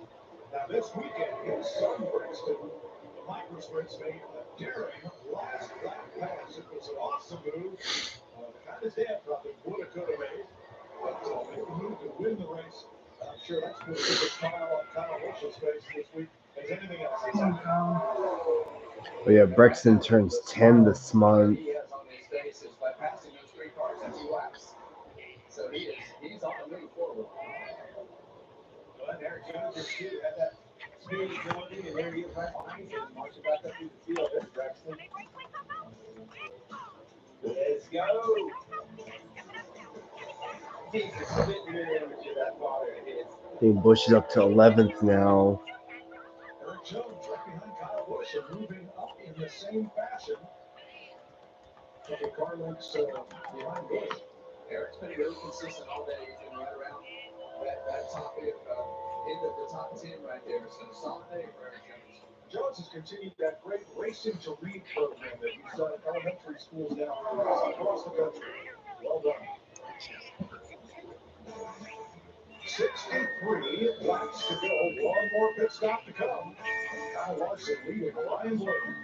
Now this weekend, his son Brixton, the microsprints, made a daring last lap pass. It was an awesome move. The kind his dad probably would have, could have made. But make a move to win the race. I'm sure that's put a bigger smile on Kyle Busch's face this week as anything else that's happened. But yeah, Brixton turns 10 this month. He has on his face is by passing those three cars in 2 laps. So he's on the move forward. Well, Eric Jones just had that speed ability, and there he is right behind him, marching back up through the field. There's Braxton. Let's go. Jesus, spitting mirror image of that father of his. I think Busch is up to 11th now. Eric Jones right behind Kyle Busch and moving up in the same fashion. Couple car lengths behind Busch. Eric's been really consistent all day. He's been right around that top end of the top 10 right there. So solid day for Eric Jones. Jones has continued that great Racing to Lead program that he's done at elementary schools now across the country. Well done. 63 laps to go. One more pit stop to come. Kyle Larson leading Ryan Blaney.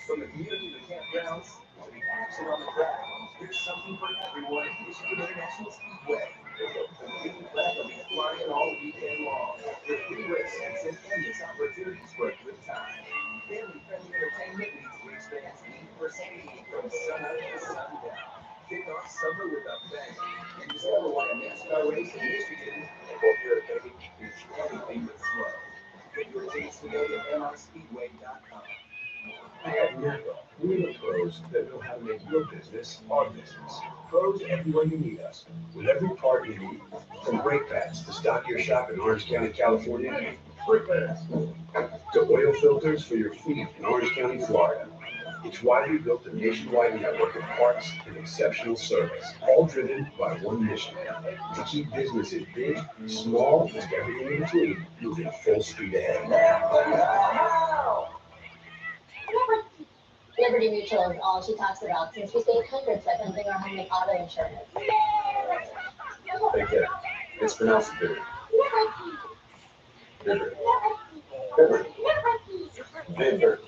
From the community to the campgrounds to the action on the track, there's something for everyone at Michigan International Speedway. The complete track will be flying all weekend long, with free races and endless opportunities for a good time. Family-friendly entertainment meets race fans' need for speed from sunup to sundown. Kick off summer with a bang and discover why a NASCAR race in Michigan, and we'll hear it, baby, is anything but slow. Get your tickets today at mispeedway.com. At NAPA, we're the pros that know how to make your business our business. Pros everywhere you need us, with every part you need. From brake pads to stock your shop in Orange County, California, brake pads, to oil filters for your fleet in Orange County, Florida. It's why we built a nationwide network of parts and exceptional service, all driven by one mission: to keep businesses big, small, and everything in between moving full speed ahead. Liberty Mutual is all she talks about since we saved hundreds by bundling our home with auto insurance. Hey kid, it's pronounced bitter. Bitter. Bitter. Bitter.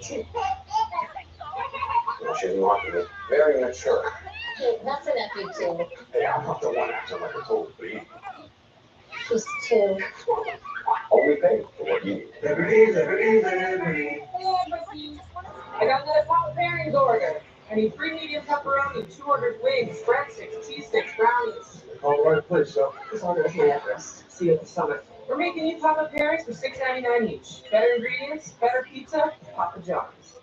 No, she doesn't want me. Very mature. Hey, that's a nephew too. Hey, I'm not the one acting like a total baby. She's two. Only pay for what you need. Liberty, liberty, liberty. I got another pop pairings order. I need 3 medium pepperoni, 200 wings, breadsticks, cheese sticks, brownies. All right, please, so. This order is my address. See you at the summit. We're making you pop-up pairings for $6.99 each. Better ingredients, better pizza, Papa John's.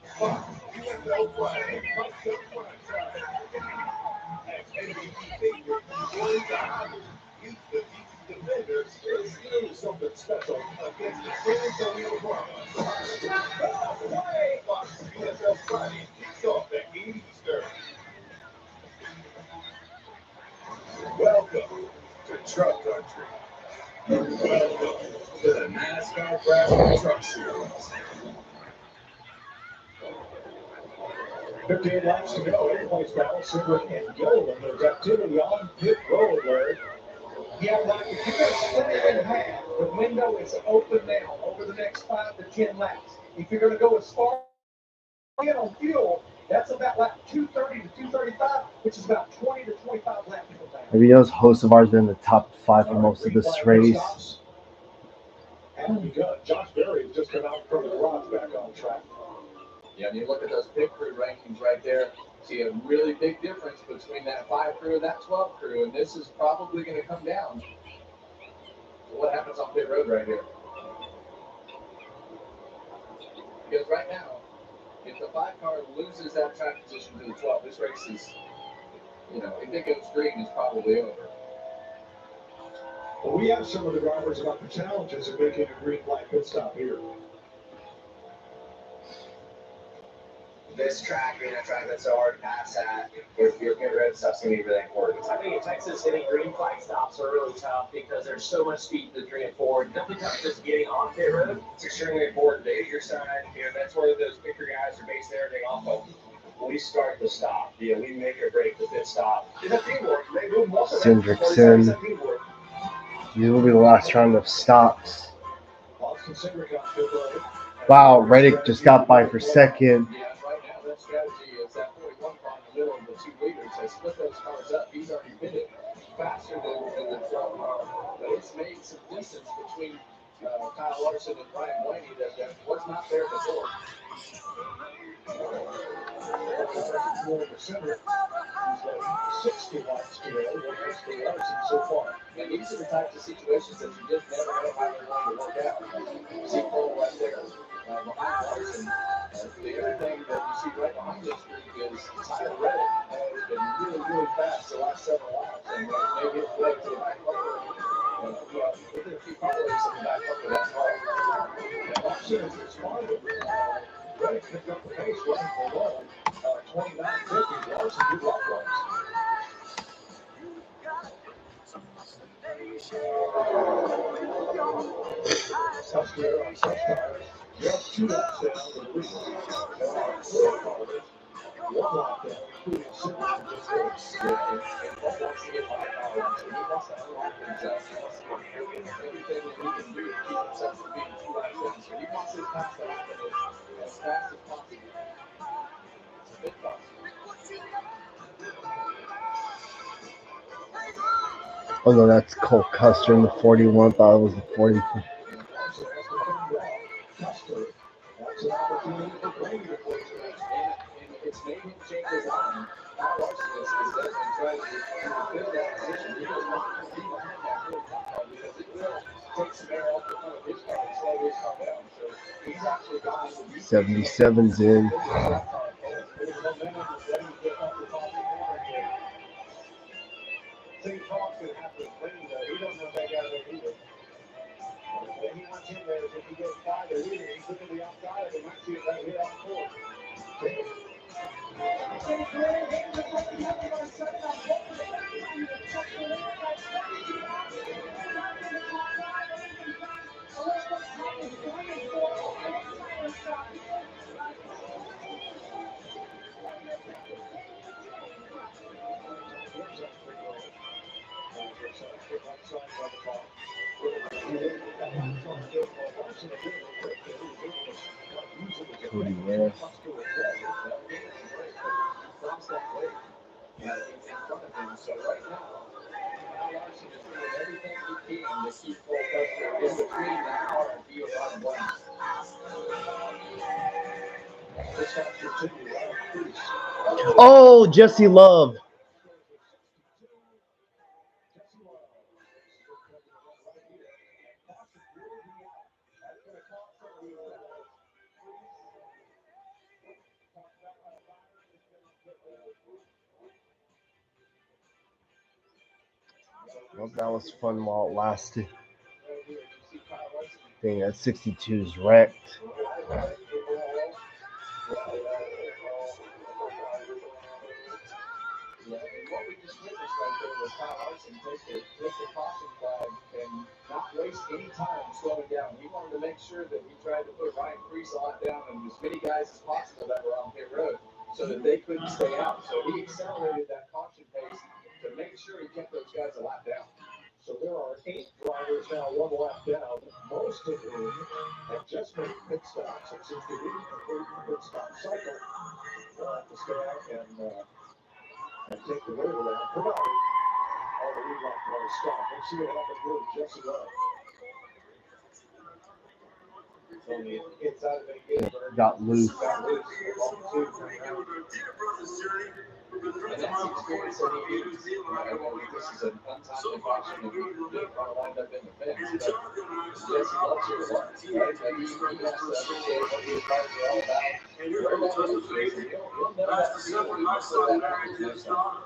Something special against the San Antonio Brahmas. Fox NFL Friday kicks off at 8 Eastern. Welcome to Truck Country. Welcome to the NASCAR Crash Truck Series. 15 laps to go. Everybody's battle, silver and gold. And there's activity on pit road, Larry. Yeah, Mike, if you're going to split it in half, the window is open now over the next 5 to 10 laps. If you're going to go as far in on fuel, that's about lap 230 to 235, which is about 20 to 25 laps. Have you noticed hosts of ours been in the top 5 for most of this race? And begun. Josh Berry has just come out from the garage back on track. Yeah, and you look at those pit crew rankings right there, see a really big difference between that 5 crew and that 12 crew, and this is probably going to come down. So what happens on pit road right here? Because right now, if the 5 car loses that track position to the 12, this race is, if it goes green, it's probably over. Well, we asked some of the drivers about the challenges of making a green flag pit stop here. This track being a track that's so hard to pass at, your pit road stuff's going to be really important. I think in Texas, hitting green flag stops are really tough because there's so much speed to the 3 and 4. Nothing tough just getting on pit road. It's extremely important. Data your side, that's where those picker guys are based everything off of. We start the stop. We make or break the pit stop. It's a teamwork. They move most of it. Hendrickson. These will be the last round of stops. Wow, Reddick just got by for second. Yeah, right now that strategy is that 41 car in the middle of the 2 leaders. They split those cars up. He's already pitted faster than the 12 car, but it's made some distance between Kyle Larson and Ryan Blaney that was not there before. More in the center. He's got 60 laps today. That's the Larson so far. And these are the types of situations that you just never know how they're going to work out. See Cole right there behind Larson. The other thing that you see right behind this group is Tyler Reddick has been really, really fast the last several laps, and they get away to the back bumper. Within a few car lengths of the back bumper, that's hard. Larson has responded. Reddick picked up the pace running below 29.50. Larson did likewise. Custer on such tires. Just 2 laps down to the lead. There are 4 cars. 1 lap down, including Simmons who just finished. And Cole wants to get by Kyle Larson. He wants to unlock himself. He wants to do everything that he can do to keep himself from being 2 laps down. So he wants his pass to happen as fast as possible. It's a bit costly. Oh no, that's Cole Custer in the 41. Thought it was the 40. Larson has to turn well. Custer, that's an opportunity for Blaney to close the race. And it's made him change his mind. Kyle Larson is definitely trying to build that position. He doesn't want to be behind that 41 car because it will take some air off the front of his car and slow his car down. So he's actually gone into 77's in. St. Paul's going to have to bring though. He don't know if they got it either. If he wants him there, if he gets by the leader, he's looking to the outside, they might see it right here on court. Cody Wurth. So right now, Kyle Larson is doing everything he can to keep Cole Custer in between that car and be around one. Oh, Jesse Love. Well, that was fun while it lasted. Dang, that 62 is wrecked. Yeah, and what we just witnessed right there was Kyle Larson take the caution flag and not waste any time slowing down. He wanted to make sure that he tried to put Ryan Preece a lot down and as many guys as possible that were on pit road so that they couldn't stay out. So he accelerated that caution pace to make sure he kept those guys a lap down. So there are 8 drivers now 1 lap down, most of whom have just made pit stops. And since we didn't complete the pit stop cycle, we'll have to stay out and take the waiver around, provided all the lead lap cars stop. Let's see what happens here with Jesse Love. On the inside of the gate, Got loose. got loose. And that's the experience that he needs. This is an untimely caution and really kind of wound up in the fence. But yes, he loves it a lot, right? And he has to understand what these cars are all about. Where that is, and he'll know that feel before that happens next time.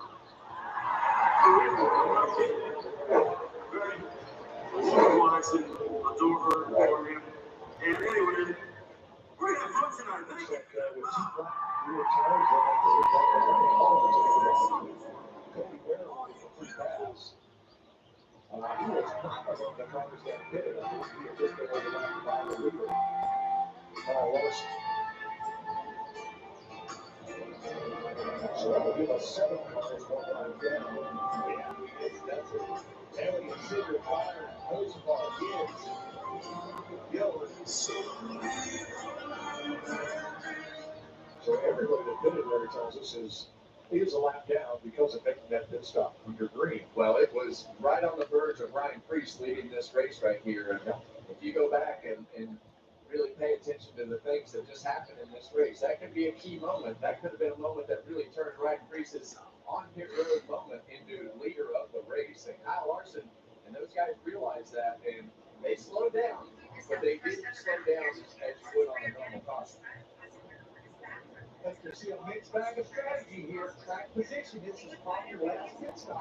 And anyway, we're gonna have fun tonight. Thank you. He was promising the cars that did it. He had just been overlapped by the leader, Kyle Larson. So that'll give us 7 cars, 1 line down. Yeah, that's it. Ellie and Sigurd fired, Hosevar, Gibbs, Gilbert. So everybody that did it, Larry tells us, is a lap down because of making that pit stop under green. Well, it was right on the verge of Ryan Priest leading this race right here. And if you go back and really pay attention to the things that just happened in this race, that could be a key moment. That could have been a moment that really turned Ryan Priest's on pit road moment into leader of the race. And Kyle Larson and those guys realized that, and they slowed down, but they didn't slow down as you would on a normal caution. Let's just see a mixed bag of strategy here. Track position. This is probably your last pit stop.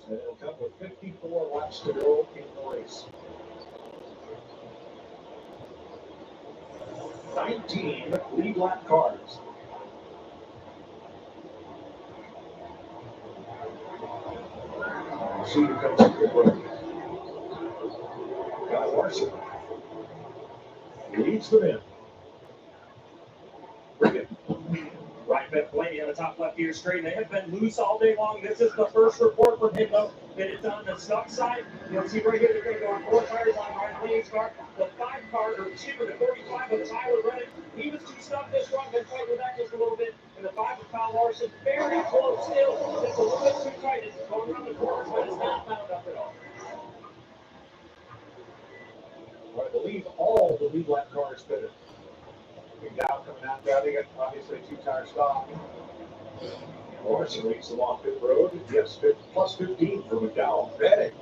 And it'll come with 54 laps to go in the race. 19 lead lap cars. See who comes in the road. Kyle Larson leads them in. Bring it. Right, Ben Blaney on the top left here straight. They have been loose all day long. This is the first report from him, though, that it's on the stuck side. You'll see right here, they're going to go on 4 tires on Ryan Blaney's car. The 5 car, or 2, the 45 of Tyler Reddick. He was too stuck this run, been fighting with that just a little bit. And the 5 of Kyle Larson, very close still. It's a little bit too tight. It's going around the corners, but it's not found up at all. I believe all the lead lap cars fitted. McDowell coming out there, they got obviously a 2-tire stop. Larson leads them off pit road. Yes, plus 15 for McDowell. Reddick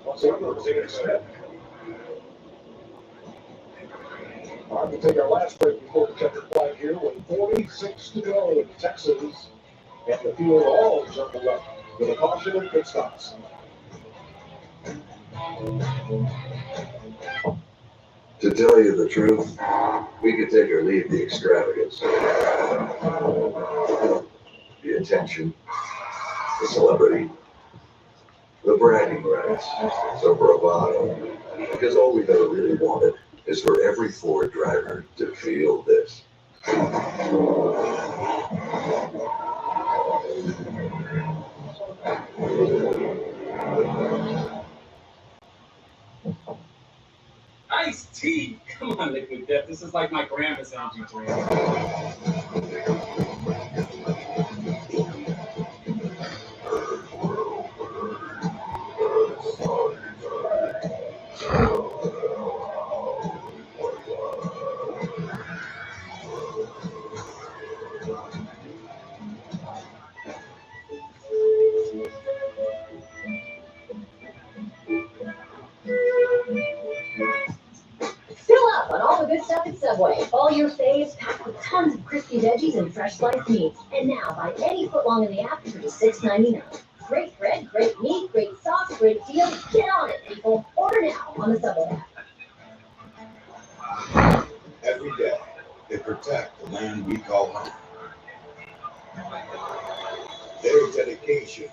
plus 8 for Zane Smith. All right, we'll take our last break before the checkered flag here with 46 to go in Texas. And the field all jumbled up with a caution and pit stops. To tell you the truth, we could take or leave the extravagance, the attention, the celebrity, the bragging rights, the bravado, because all we've ever really wanted is for every Ford driver to feel this. Iced tea! Come on, Liquid Death. This is like my grandma's energy drink. Fill up on all the good stuff at Subway. All your faves packed with tons of crispy veggies and fresh sliced meats. And now buy any footlong in the app for just $6.99. Great bread, great meat, great sauce, great deal. Get on it, people. Order now on the Subway app. Every day, they protect the land we call home. Their dedication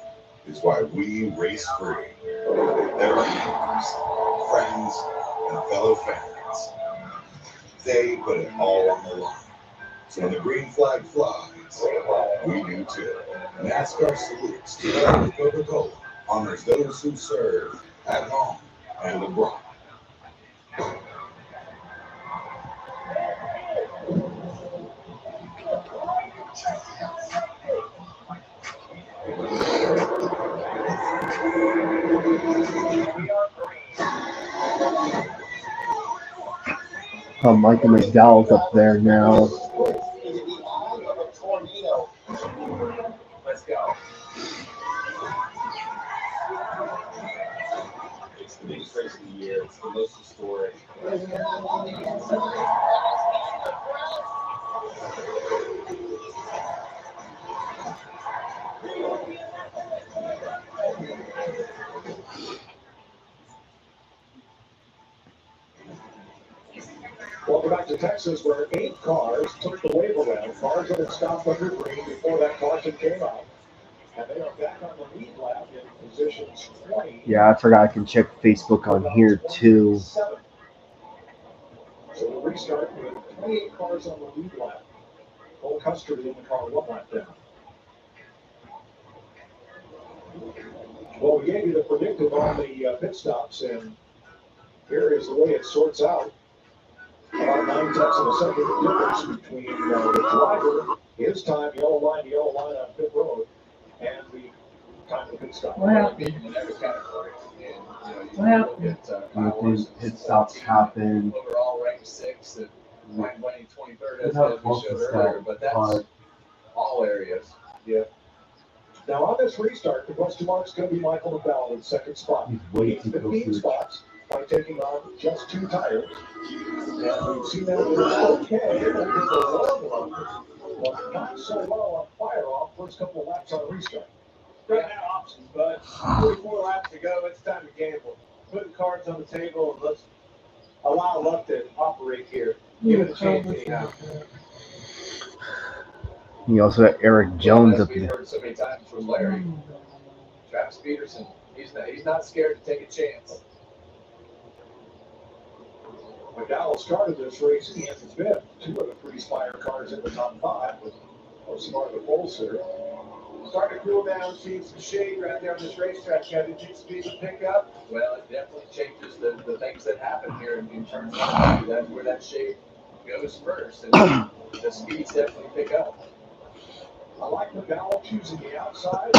is why we race free. Their neighbors, friends, and fellow fans. They put it all on the line. So when the green flag flies, we do too. NASCAR salutes to Coca-Cola, honors those who serve at home and abroad. Michael McDowell's up there now. back to Texas where 8 cars took the wave around. Cars that had stopped under green before that caution came out. And they are back on the lead lap in positions 20. Yeah, I forgot I can check Facebook on here too. So we'll restart with 28 cars on the lead lap. Cole Custer in the car 1 lap down. Well, we gave you the predictive on the pit stops, and here is the way it sorts out. About 9 tenths of a second difference between the driver, his time, yellow line on pit road, and the time of pit stop. Well, In every category. And, Well, you look at When pit stops happen, overall ranked 6th and Ryan Blaney 23rd look as how we close showed this earlier, that but that's car. all areas. Yeah. Now on this restart, the question mark's going to be Michael McDowell in second spot. He's way He too needs close 15 to spots by taking on just 2 tires. And we've seen that okay over the long run, but not so well on fire off first couple of laps on restart. Right now, options, but 44 laps to go. It's time to gamble. Put the cards on the table and let's allow luck to operate here. Give it a chance anyhow. You also got Eric Jones up We've there. heard so many times from Larry, Travis Peterson, he's not scared to take a chance. McDowell started this race in fifth. 2 of the 3 Spire cars in the top 5 with some of the poles here. Starting to cool down, seeing some shade right there on this racetrack. Kevin, did you think speed would pick up? Well, it definitely changes the things that happen here in turn 1 and 2. That's where that shade goes first, and the speeds definitely pick up. I like McDowell choosing the outside.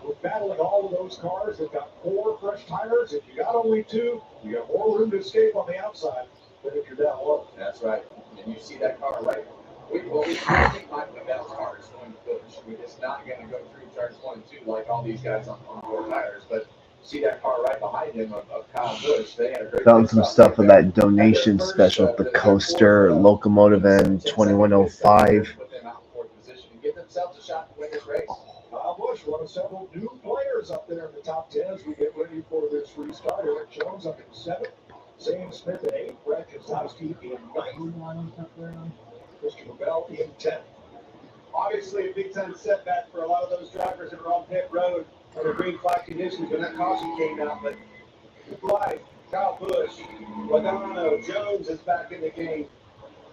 We're battling all of those cars. They've got 4 fresh tires. If you got only 2, you got more room to escape on the outside than if you're down low. That's right. And you see that car right. We think Mike McDowell's car is going to push. It's not going to go through turns 1 and 2 like all these guys on 4 tires. But see that car right behind him of Kyle Busch. They had a great Found some stuff with that donation special with the coaster, locomotive, and 2105. Put them out in 4th position and give themselves a shot to win this race. Kyle Busch, one of several new players up there in the top 10 as we get ready for this restart. Eric Jones up in 7th. Sam Smith in 8th. Brad Keselowski in 9th. Christopher Bell in 10th. Obviously, a big time setback for a lot of those drivers that were on pit road under green flag conditions when that caution came out. But Blythe, Kyle Busch, Logano, Jones is back in the game.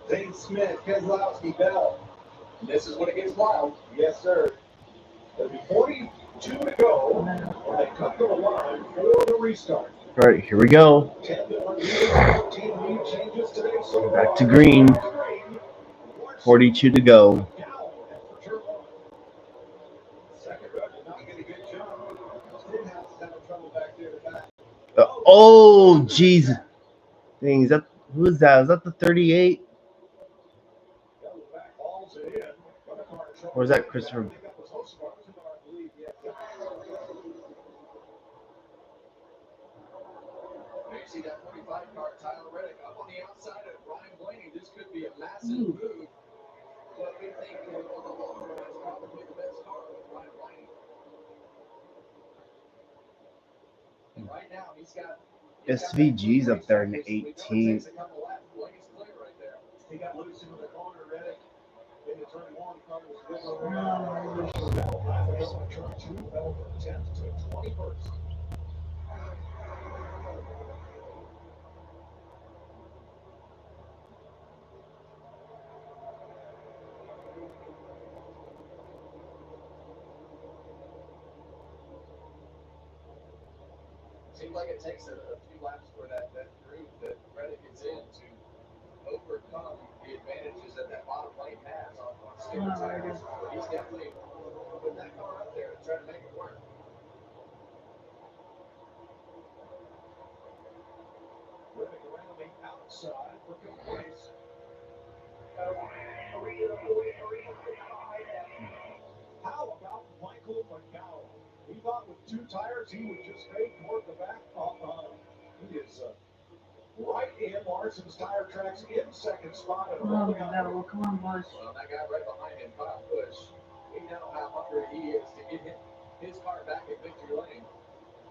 Zane Smith, Keselowski, Bell. And this is when it gets wild. Yes, sir. There'll be 42 to go when they cut the line for the restart. All right, here we go. 10 lead changes today. So Back to green. 42 to go. Second row did not get a good jump. Stenhouse is having trouble back there to back. Oh, jeez. Dang, is that who is that? Is that the 38? Or is that Christopher? You see that 45 car, Tyler Reddick, up on the outside of Ryan Blaney. This could be a massive move. But we think on the long run, it's probably the best car with Ryan Blaney. And right now, he's got SVG's up there in the 18. Blaney's clear right there. He got loose into the corner, Reddick. Into turn 1, car was good. Turn 2, fell from 10th to 21st. Seems like it takes a few laps for that groove that Reddick is in to overcome the advantages that bottom lane has on sticker tires. But he's definitely putting that car up there and trying to make it work. Reddick around the outside for 5th place. How about Michael McDowell? He thought with 2 tires he would just fade toward the back. He is right in Larson's tire tracks in 2nd spot. And Oh, no, come on, Busch. Well, that guy right behind him, Kyle Busch, we know how hungry he is to get his car back in victory lane.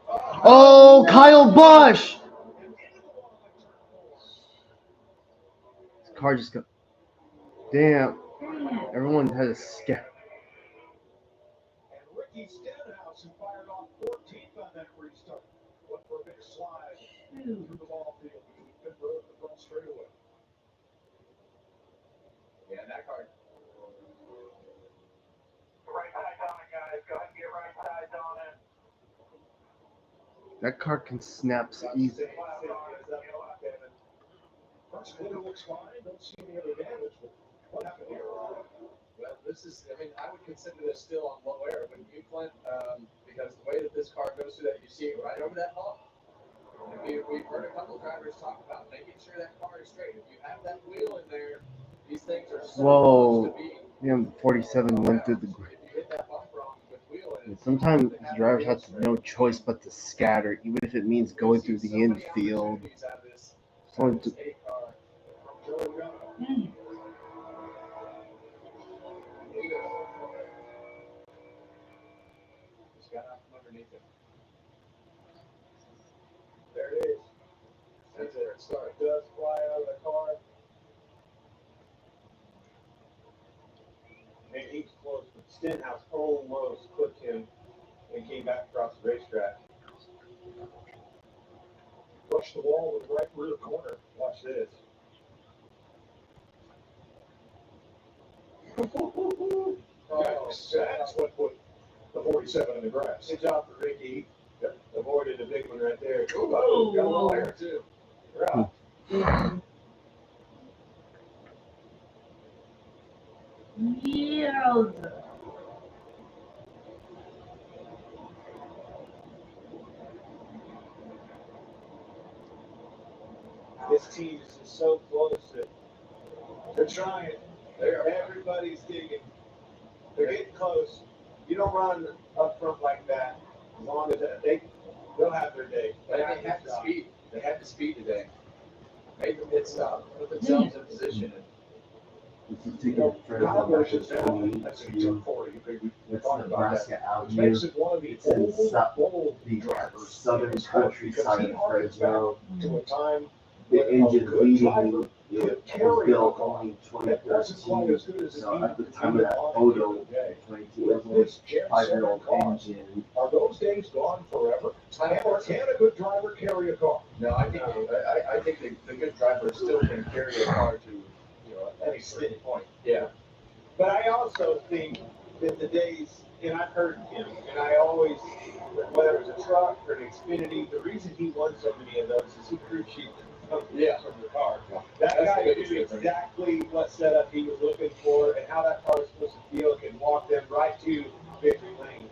Oh, Kyle Busch! car just got. Damn. Everyone had a scare. And Ricky Stenhouse, who fired off 14th on that restart, went for a big slide through the ball field between pit road and the front straightaway. Yeah, that car. Right side on it, guys. Go ahead and get right side on it. That car can snap so easy. First splitter looks fine. Don't see any other damage. But what happened here? Well, this is, I mean, I would consider this still on low air, wouldn't you, Clint? Because the way that this car goes through that, you see it right over that hump. We've heard a couple drivers talk about making sure that car is straight. If you have that wheel in there, these things are so close to being. Damn, 47 went through the. If you hit that bump wrong with wheel, And sometimes drivers have no choice but to scatter, even if it means going through the infield. Going to, Just got out from underneath it. There it is. That's where it starts. Does fly out of the car. And he's close, but Stenhouse almost clipped him and came back across the racetrack. Rushed the wall with the right rear corner. Watch this. That's what put the 47 in the grass. Good job for Ricky. Avoided a big one right there. Oh, got a little air too. Right. Yield. This team is just so close that they're trying. Everybody's digging. They're getting close. You don't run up front like that. As long as they'll have their day. But they had the speed. They had the speed today. Made the pit stop. Put themselves in position. If you take it further, That's it's a 40. It's Nebraska out here. Makes it one of the It's in old the drivers. southern countryside of Fresno. To a time The engine leading driver it could was carry built a car only in that wasn't quite as 2013. good as it So at the needed to time be of that on photo, the day. 22 was only This Gen 7 5-year-old car, engine. are those days gone forever? Can a good driver carry a car? No, I think the good driver still can carry a car to Any steady point. Yeah. But I also think that the days, and I've heard him, and I always, whether it was a truck or an Xfinity, the reason he won so many of those is he crew chiefed from the car. That guy knew exactly what setup he was looking for and how that car was supposed to feel and walk them right to victory lane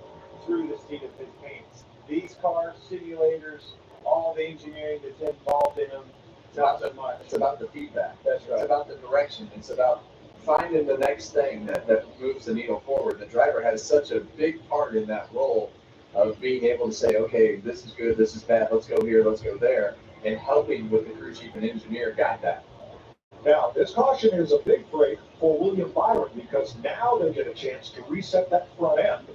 through the seat of his pants. These cars, simulators, all the engineering that's involved in them, not so much. It's about the feedback. That's right. It's about the direction. It's about finding the next thing that moves the needle forward. The driver has such a big part in that role of being able to say, okay, this is good, this is bad, let's go here, let's go there, and helping with the crew chief and engineer guide that. Now, this caution is a big break for William Byron because now they get a chance to reset that front end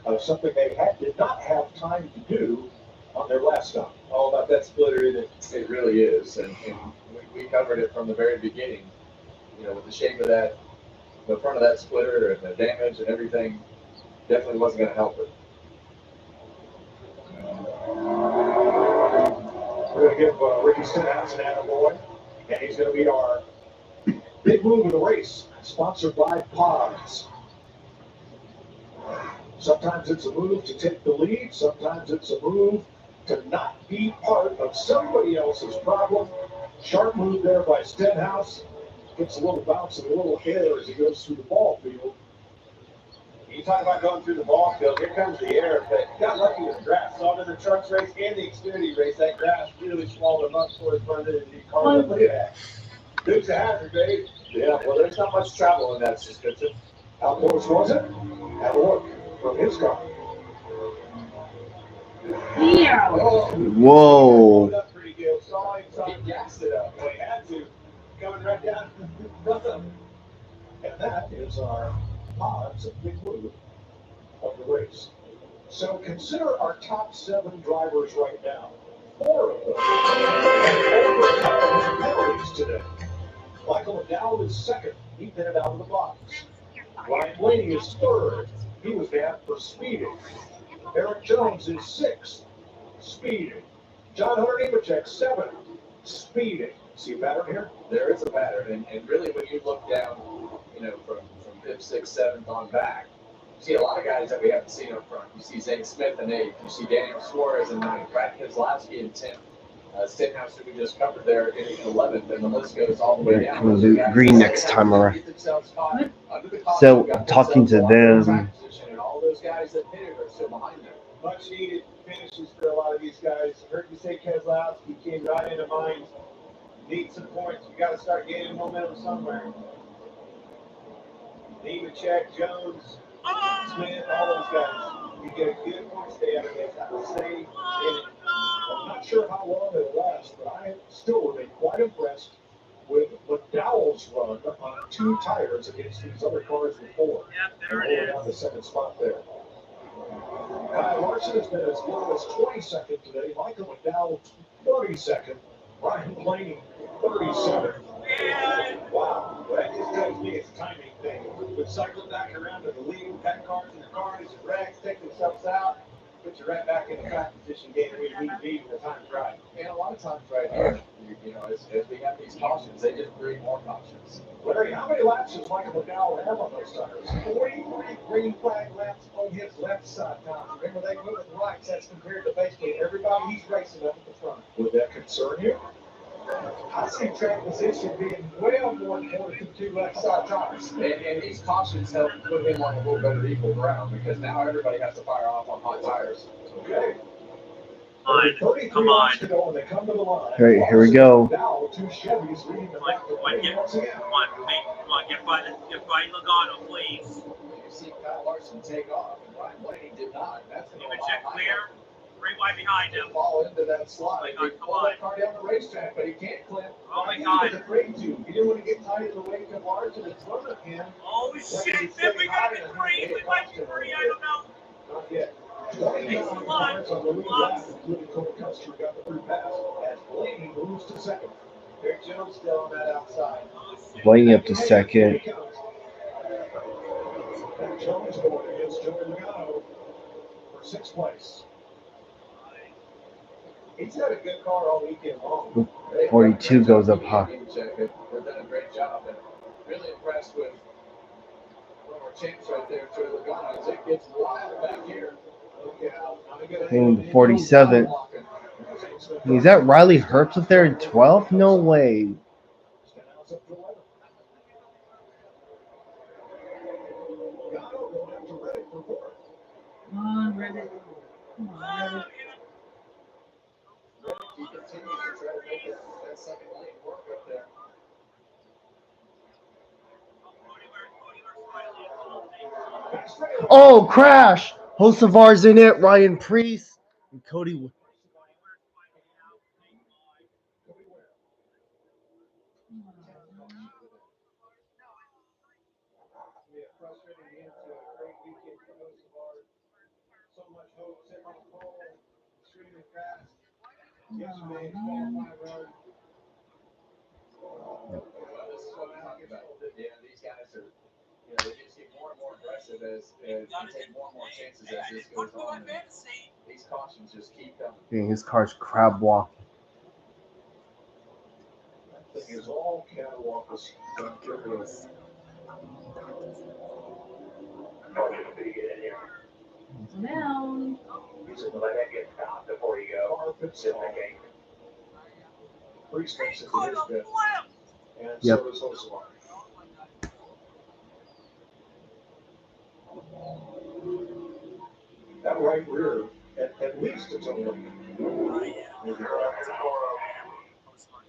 of something they did not have time to do on their last stop. All about that splitter, isn't it? It really is, and we covered it from the very beginning. With the shape of that, the front of that splitter and the damage and everything, definitely wasn't going to help it. We're going to give Ricky Stenhouse an attaboy, and he's going to be our big move of the race, sponsored by Pods. Sometimes it's a move to take the lead, sometimes it's a move to not be part of somebody else's problem. Sharp move there by Stenhouse. Gets a little bounce and a little air as he goes through the ball field. You talk about going through the ball field, here comes the air, but got lucky with the grass. Saw it in the trucks race and the Xfinity race. That grass really swallowed him up before it funded and he called it. Look at that. Dukes a hazard, babe. Yeah, well, there's not much travel in that suspension. How close was it? Have a look from his car. Yeah. Whoa. Pretty good. Saw him, he gassed it up. Well, he had to. Coming right down. And that is our Pods big move of the race. So consider our top 7 drivers right now. 4 of them have overcome penalties today. Michael McDowell is second. He pitted out of the box. Ryan Blaney is third. He was banned for speeding. Eric Jones is sixth. Speeding. John Hunter Nemechek, seventh. Speeding. See a pattern here? There is a pattern, and really when you look down, from fifth, sixth, seventh on back, you see a lot of guys that we haven't seen up front. You see Zane Smith in eighth. You see Daniel Suarez in ninth. Brad Keselowski in 10th. Stenhouse, who we just covered there, in 11th, and the list goes all the way down. We'll do green next time around. So talking to them. And all those guys that pitted are still behind them. Much needed finishes for a lot of these guys. Heard you say Keselowski came right into mind. Need some points. We got to start gaining momentum somewhere. Nemechek, Jones, Smith, all those guys. You get a good point stay out of this. I would say in it. I'm not sure how long it'll last, but I still remain quite impressed with McDowell's run on 2 tires against these other cars before. And holding on the second spot there. Kyle Larson has been as low as 22nd today. Michael McDowell, 32nd. Ryan Blaney, 37th. Wow. Well, that just tells me it's a timing thing. Would cycle back around to the lead, pack cars in the cars, rags, take themselves out, put you right back in the track position game where you need to be when the time's right. And a lot of times right here, as we have these cautions, they just bring more cautions. Larry, how many laps does Michael McDowell have on those tires? 43 green flag laps on his left side now. Remember, they move with the right. That's compared to basically everybody he's racing up at the front. Would that concern you? I see track position being well more important than 2 left side tires. And these cautions help put him on a little better equal ground because now everybody has to fire off on hot tires. Okay. Come on. To go when they come to the line. All right, here we go. Now 2 Chevys leading the back of the Come on, get by Logano, please. You see Kyle Larson take off, and Ryan Blaney did not. That's Check clear. 3 wide behind him. Fall into that slide. Oh my God, He pulled that car down the racetrack, but he can't clip. Oh my God. He's afraid to. He didn't want to get tied in the wake of Larson in front of him. Oh shit, then we gotta be 3. We might be 3, I don't know. Not yet. Come on. On the lead lap, including Cole Custer, got the free pass as Blaney moves to second. Eric Jones still on that outside. Blaney up to second. And Jones going against Joey Logano for 6th place. He's had a good car all weekend long. 42 goes up high. They've done a great job, and really impressed with one of our champs right there, Joey Logano. As it gets wild back here. And 47. Is that Riley Herbst up there in 12th? No way. Come on, Reddit. Come on, Reddit. He continues to try to make that second lane work up there. Oh, crash! Hocevar's in it. Ryan Priest and Cody. So much hope sitting on the pole, extremely fast. Yesterday's qualifying road. Well, this is what I'm talking about. These guys are, they just get more and more aggressive as they take more and more chances as this goes on. These cautions just keep coming. Dang, his car's crab walking. That thing is all catawalkers. Down. Let that get stopped before you go. Sit in the gate. Priest makes it to his fifth. And Yep. so does Hocevar. That right rear, at least it's over.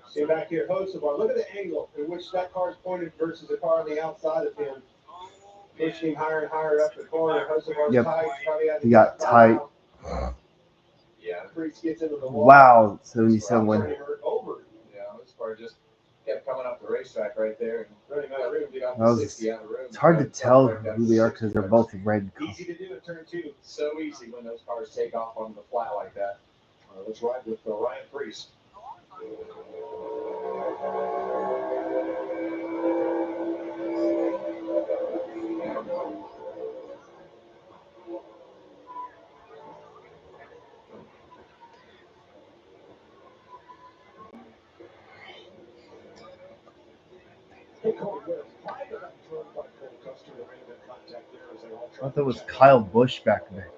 See back here, Hocevar. Look at the angle in which that car's pointed versus the car on the outside of him. Pushing him higher and higher up the corner. Hocevar's Yep. tight. Probably had He got tight. Yeah. Priest gets into the wall. Wow, 77 win. Over. This car just kept coming up the racetrack right there and running out of room. Get off That the was- 60 out of room. It's hard to tell who they are because they're both red. Easy to do at turn 2. So easy when those cars take off on the fly like that. Let's ride with Ryan Priest. Cody Wurth fired up thrown by Cole Custer. There may have been contact there as they all I tried thought that to was check. Kyle Busch back there.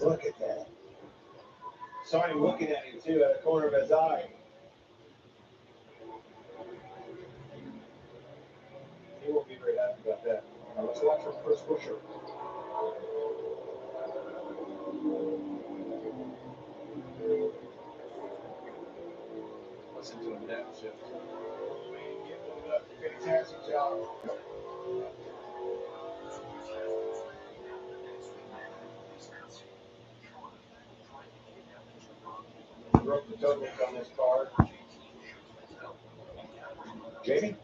Look at that. Saw him looking at him too, at the corner of his eye. He won't be very happy about that. Now let's watch from Chris Buescher. Listen to him downshift. Fantastic job. Broke the total on this car. Jamie?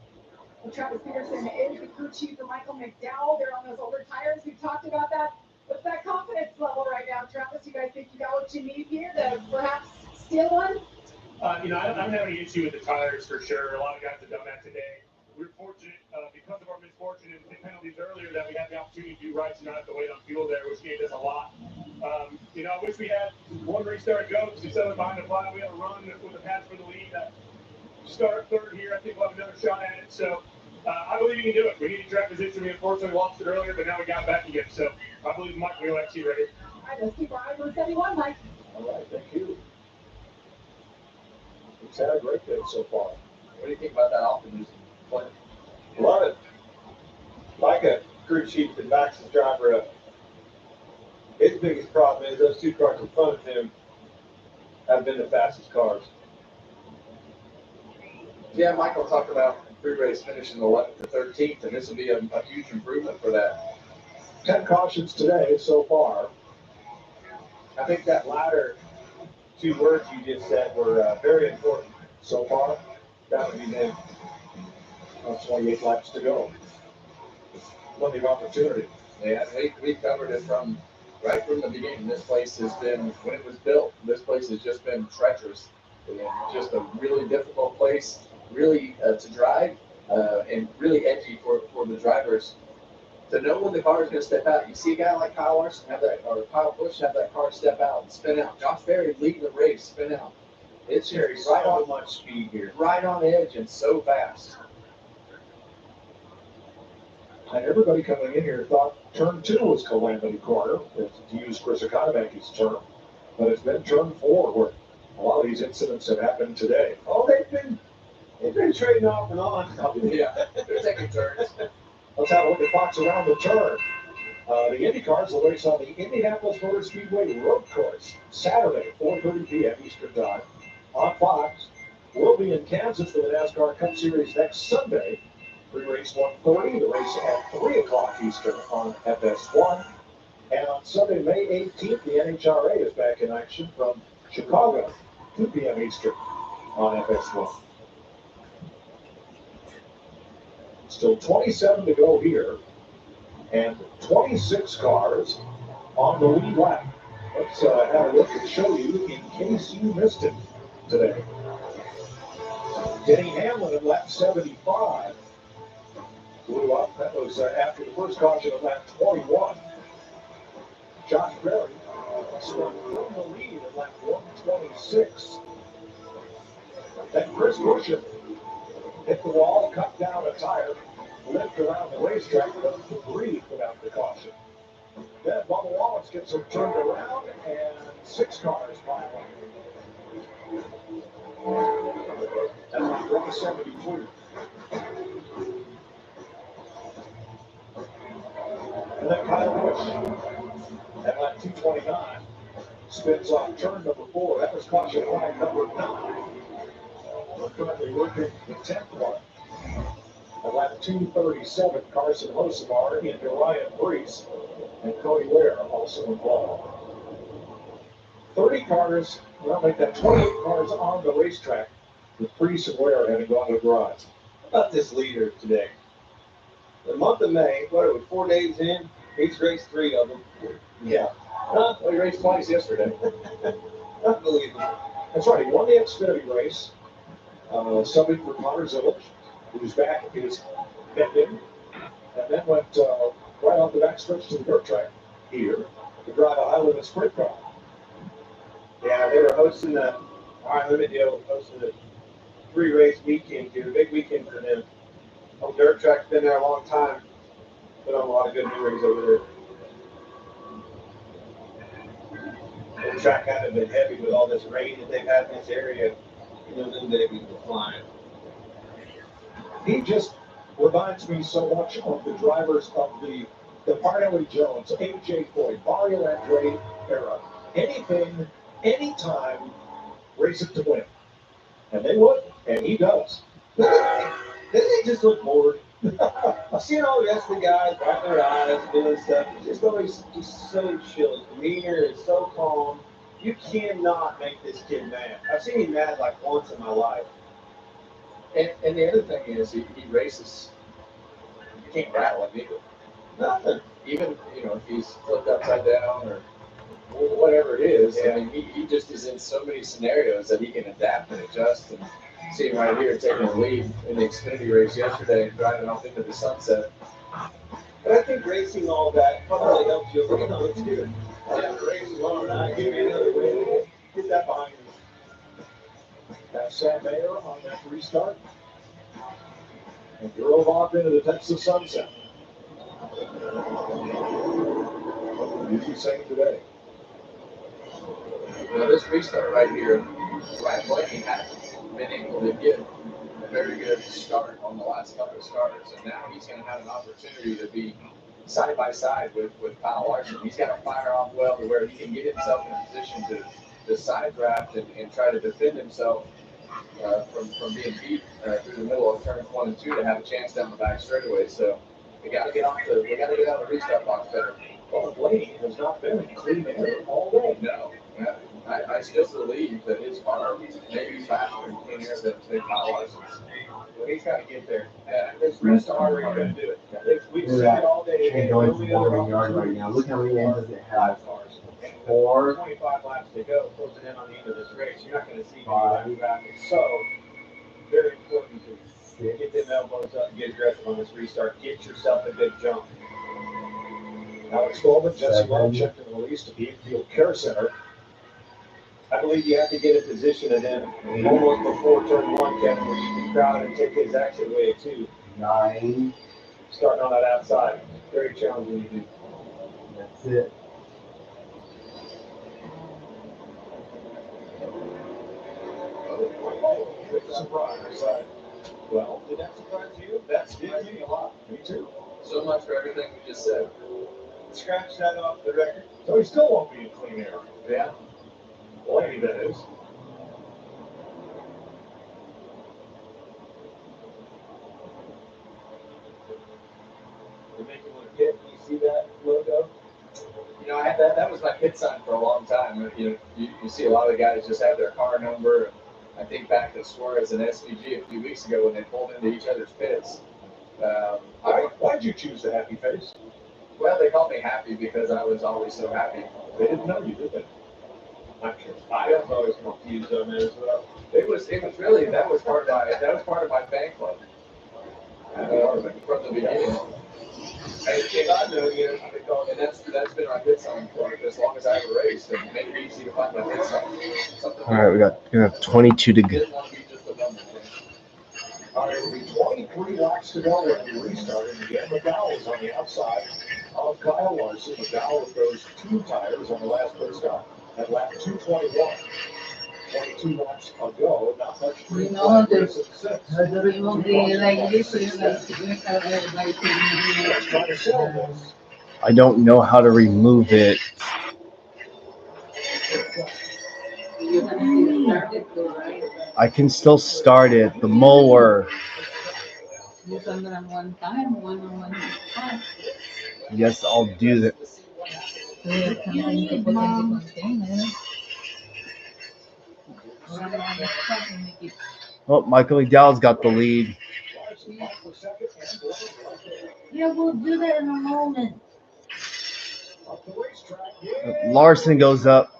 Well, Travis Peterson is the crew chief for Michael McDowell. They're on those older tires. We've talked about that. What's that confidence level right now, Travis? You guys think you got what you need here to perhaps steal one? I don't have any issue with the tires for sure. A lot of guys have done that today. We're fortunate because of our misfortune and penalties earlier that we had the opportunity to do right and not have to wait on fuel there, which gave us a lot. I wish we had one restart go because we settled behind the flat wheel and run with a pass for the lead. Start third here, I think we'll have another shot at it. So I believe you can do it. We needed track position. We unfortunately lost it earlier, but now we got back again. So I believe Mike will actually ready. All right, let's keep our eyes on 71, Mike. All right, thank you. He's had a great day so far. What do you think about that optimism? Love it. Like a crew chief that backs his driver up. His biggest problem is those two cars in front of him have been the fastest cars. Yeah, Michael talked about pre-race finishing 11th to 13th, and this will be a huge improvement for that. 10 cautions today so far. I think that latter two words you just said were very important. So far, That would be them. 28 laps to go. Plenty of opportunity. Yeah, we covered it right from the beginning. This place has been, when it was built, this place has just been treacherous. And just a really difficult place, really to drive, and really edgy for the drivers to know when the car is going to step out. You see a guy like Kyle Larson have that, or Kyle Busch have that car step out and spin out. Josh Berry leading the race, spin out. It's There's right so on, much speed here. right on edge and so fast. And everybody coming in here thought turn 2 was calamity corner, to use Chris Economac's term. But it's been turn 4 where a lot of these incidents have happened today. Oh, they've been trading off and on. Yeah, they're taking turns. Let's have a look at Fox around the turn. The Indy cars will race on the Indianapolis Motor Speedway road course Saturday, 4:30 p.m. Eastern Time on Fox. We'll be in Kansas for the NASCAR Cup Series next Sunday. Pre-race 1:30, the race at 3 o'clock Eastern on FS1. And on Sunday, May 18th, the NHRA is back in action from Chicago, 2 p.m. Eastern on FS1. Still 27 to go here, and 26 cars on the lead lap. Let's have a look and show you in case you missed it today. Denny Hamlin at lap 75 blew up. That was after the first caution at lap 21. Josh Berry spun from the lead at lap 126. Then Chris Buescher hit the wall, cut down a tire, limped around the racetrack, but to breathe without the caution. Then Bubba Wallace gets him turned around, and 6 cars pile on. That's like 172. And then Kyle Busch at lap 229 spins off turn number 4. That was caution line number 9. We're currently working the 10th one. At lap 237, Carson Hocevar into Ryan Brees and Cody Ware also involved. 30 cars, well, make that 28 cars on the racetrack, with Brees and Ware having gone to the garage. How about this leader today? The month of May, what are we, 4 days in? He's raced 3 of them. Yeah. Well, he raced twice yesterday. Unbelievable. That's right, he won the Xfinity race. Subbing for Connor Zillage, who's back at his Mendon, and then went right off the backstretch to the dirt track here to drive a high limit sprint car. Yeah, they were hosting a Iron Limit deal, hosting a 3-race weekend here, big weekend for them. Old dirt track's been there a long time. Put on a lot of good memories over there. The track hasn't been heavy with all this rain that they've had in this area. You know, them babies were flying. He just reminds me so much of the drivers of the Parnelli Jones, A.J. Foyt, Mario Andretti era. Anything, anytime, race it to win. And they would, and he does. Didn't they just look bored? I've seen all the rest of the guys wiping their eyes, doing stuff. He's just always just so chill. His demeanor is so calm. You cannot make this kid mad. I've seen him mad like once in my life. And the other thing is, he races. You can't rattle him either. Nothing. Even, if he's flipped upside down or whatever it is. Yeah. I mean, he just is in so many scenarios that he can adapt and adjust. And see him right here taking the lead in the Xfinity race yesterday, driving off into the sunset. But I think racing all that probably helps you. Let's do it. Yeah, the race is on. I give you another win. Get that behind you. That's Sam Mayer on that restart. And drove off into the Texas sunset. What did you say today? Now this restart right here, Ryan Blaney hasn't been able to get a very good start on the last couple of starters, and now he's going to have an opportunity to be side by side with Kyle Larson. He's got to fire off well to where he can get himself in a position to side draft and try to defend himself from being beat through the middle of turns 1 and 2 to have a chance down the back straightaway. So we got to get out the restart box better. Well, Blaney has not been in clean air all day. No. I still believe that his car may be faster in clean air than Kyle Larson's. Well, he's got to get there. This restart, we're going to do it. We've seen it all day. Can't go into one yard right now. Look how many ends it has. 4. 25 laps to go, closing in on the end of this race. You're not going to see any traffic. So, very important to get them elbows up and get aggressive on this restart. Get yourself a good jump. Alex Bowman, Jesse Long checked in the release to the Infield Care Center. I believe you have to get a position of them almost before turn 1, Kevin, where you can crowd and take his exit way too. 9. Starting on that outside. Very challenging to do. That's it. Surprise. Well, did that surprise you? That surprised me a lot. Me too. So much for everything we just said. Scratch that off the record. So he still won't be in clean air. Yeah. Blaney, that is. You're making one hit. You see that logo? I had that was my pit sign for a long time. You see a lot of the guys just have their car number. I think back to Suarez and SVG a few weeks ago when they pulled into each other's pits. Why'd you choose the happy face? Well, they called me Happy because I was always so happy. They didn't know you, did they? I was always confused on that as well. It was really that was part of my fan club from the beginning. I know you, and that's been my pit sign for as long as I ever raced, and made it easy to find my pit sign. All right, we have 22 to go. Didn't want to be just a number. All right, it'll be 23 laps to go when we restarted. Again, McDowell is on the outside of Kyle Larson. McDowell with those 2 tires on the last pit stop at lap 221. 22 laps ago, not much free No, the remove the like this, so you guys make everybody trying to sell this. I don't know how to remove it. You haven't started though, right? I can still start it. The mower. You can run one time, one on one time. Yes, I'll do that. So you have something to put in the container. Run on the top and make it. Oh, Michael McDowell's got the lead. Yeah, we'll do that in a moment. Larson goes up.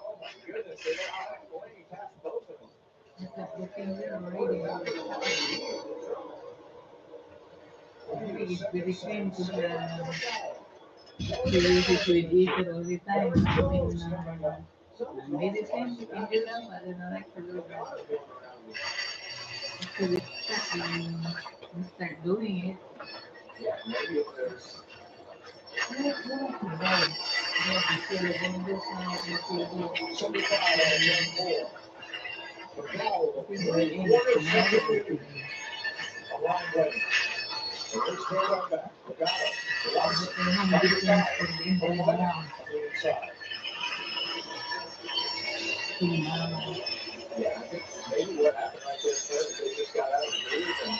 Very shame to the use it with each all the time. Maybe the same in Vietnam, I don't know, like for the because it's start doing it. Yeah, maybe if there's yeah, I think maybe what happened right there is they just got out of the groove and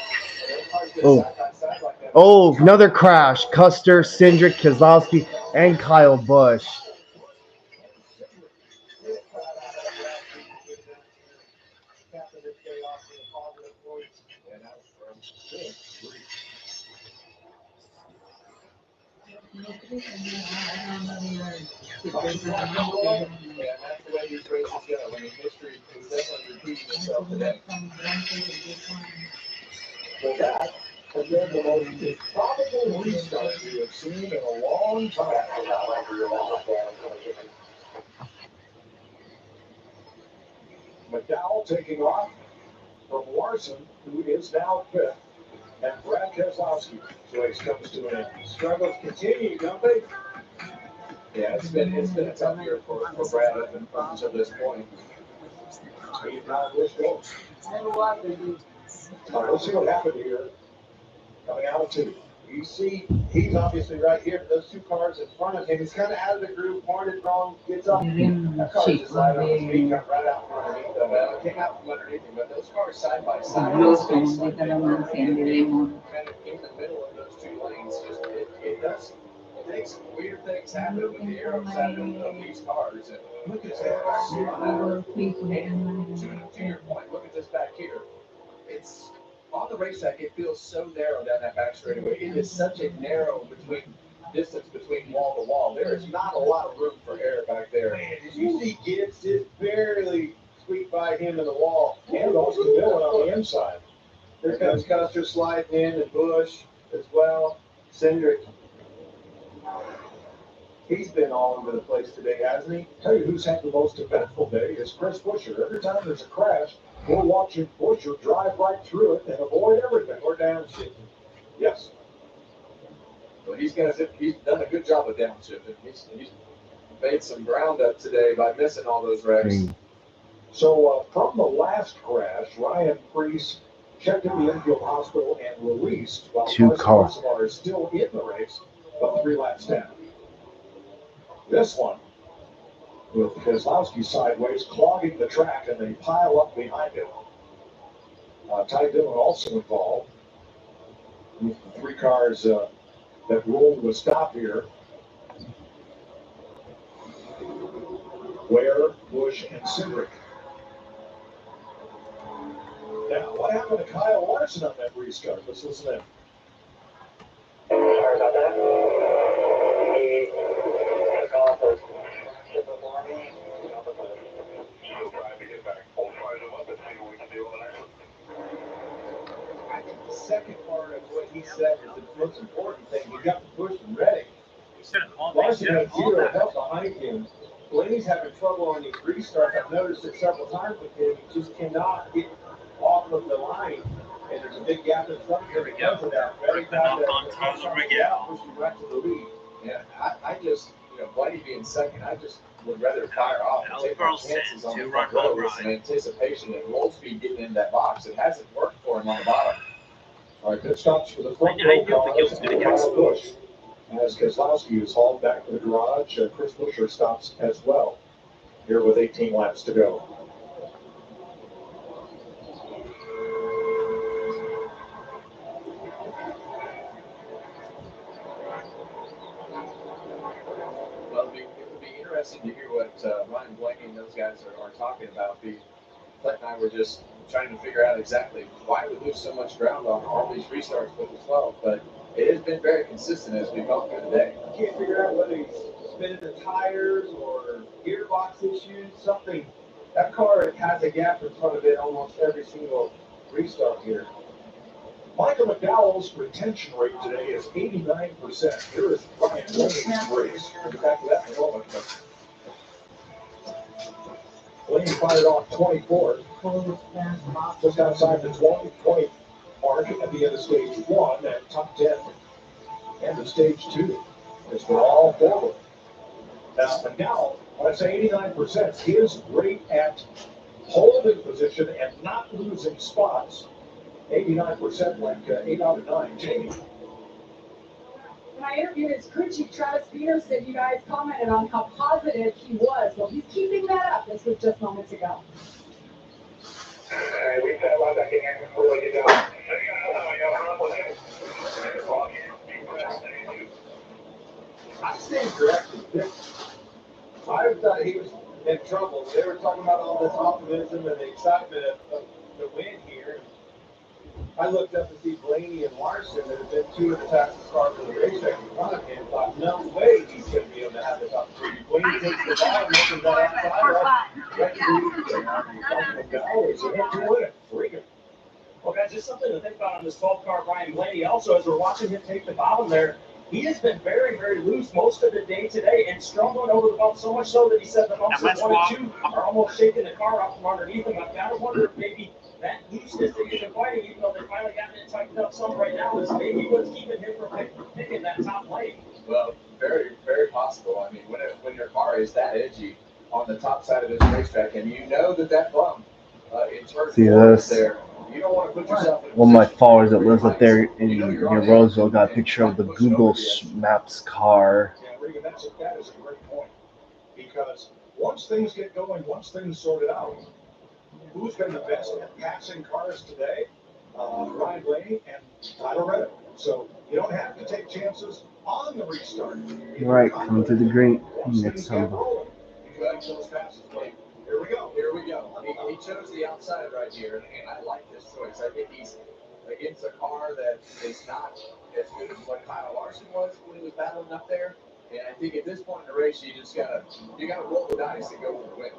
their cars get Oh. side by side like that. Oh, another crash. Custer, Cindric, Keselowski, and Kyle Busch. Yeah, that's the way these races go. I mean, history is definitely repeating itself today. But that has been the most improbable restart we have seen in a long time. McDowell taking off from Larson, who is now fifth, and Brad Keselowski. Race comes to an end. Struggles continue, don't they? Yeah, it's been a tough year for Brad up until this point. He's now pushed over. All right, let's see what happened here. Coming out of two. You see, he's obviously right here. Those two cars in front of him. He's kind of out of the groove, pointed wrong, gets up. That car just slid on his feet, got right out from underneath them. Well, it came out from underneath him, but those cars side by side, kind of in the middle of those two lanes, just it does things, weird things happen with the aero side of these cars. And look at that. And to your point, look at this back here. It's on the racetrack. It feels so narrow down that back straightaway. It is such a narrow distance between wall to wall. There is not a lot of room for air back there. Man, did you see Gibbs just barely squeaked by him in the wall, and Austin Dillon on the inside. Here comes Custer sliding in, and Busch as well. Cindric. He's been all over the place today, hasn't he? Tell you who's had the most eventful day is Chris Buescher. Every time there's a crash, we're watching Buescher drive right through it and avoid everything. Or downshifting. Yes. Well, he's done a good job of downshifting. He's made some ground up today by missing all those wrecks. So from the last crash, Ryan Preece checked at the infield hospital and released while Carson Hocevar is still in the race, but 3 laps down. This one, with Keselowski sideways, clogging the track, and they pile up behind him. Ty Dillon also involved with the 3 cars that rolled to a stop here. Ware, Busch, and Cindric. Now, what happened to Kyle Larson on that restart? Let's listen in. Sorry about that. He had a call for before me. She'll try to get back. We'll try them up and see what we can do on the next one. I think the second part of what he said is the most important thing. You got to push them ready. Larson had 0 help behind him. Blaney's having trouble on these restarts. I've noticed it several times with him. He just cannot get off of the line. And there's a big gap in front of him because of that. Pushing right to the lead. Yeah, I just, Blaney being second, I just would rather fire off and take my chances on the front row with some anticipation and low speed getting in that box. It hasn't worked for him on the bottom. All right, pit stops for the front row cars and Kyle Busch. As Keselowski is hauled back to the garage, Chris Buescher stops as well here with 18 laps to go. Well, it would be interesting to hear what Ryan Blaney and those guys are talking about. Clint and I were just trying to figure out exactly why we lose so much ground on all these restarts with the 12, but it has been very consistent as we've gone through the day. You can't figure out whether he's spinning the tires or gearbox issues, something. That car has a gap in front of it almost every single restart here. Michael McDowell's retention rate today is 89%. Here is Ryan Blaney's race. We'll get back to that in a moment. Blaney fired off 24, just outside the 20 mark at the end of stage 1 and top 10 end of stage 2. As we're all forward. Now, McDowell, when I say 89%, his rate at holding position and not losing spots, 89% like 8 out of 9. Jamie. When I interviewed his crew chief, Travis Peterson, you guys commented on how positive he was. Well, he's keeping that up. This was just moments ago. We said about that game before we get down. I stand corrected. I thought he was in trouble. They were talking about all this optimism and the excitement of the win here. I looked up to see Blaney and Larson that have been two of the fastest cars in the racetrack in front of him. Thought, no way he's going to be able to have this opportunity. Blaney takes the ball and makes that outside. Well, guys, just something to think about on this 12-car Ryan Blaney. Also, as we're watching him take the bottom there, he has been very, very loose most of the day today and struggling over the bump, so much so that he said the bumps at 1 and 2 are almost shaking the car out from underneath him. I've got to wonder if maybe that looseness that he's been fighting, even though they finally gotten it tightened up some right now, is maybe what's keeping him from picking that top lane. Well, very, very possible. I mean, when your car is that edgy on the top side of this racetrack, and you know that bump in turn See this? there, you don't want to put yourself in One of my followers that lives up there in Roseville got a picture of the Google Maps car. Yeah, Regan, that is a great point. Because once things get going, once things sorted out, who's been the best at passing cars today? Ryan Blaney and Tyler Reddick. So you don't have to take chances on the restart. Right, coming to the green next time. Here we go. Here we go. He chose the outside right here, and I like this choice. I think he's against a car that is not as good as what Kyle Larson was when he was battling up there. And I think at this point in the race, you gotta roll the dice and go with the win.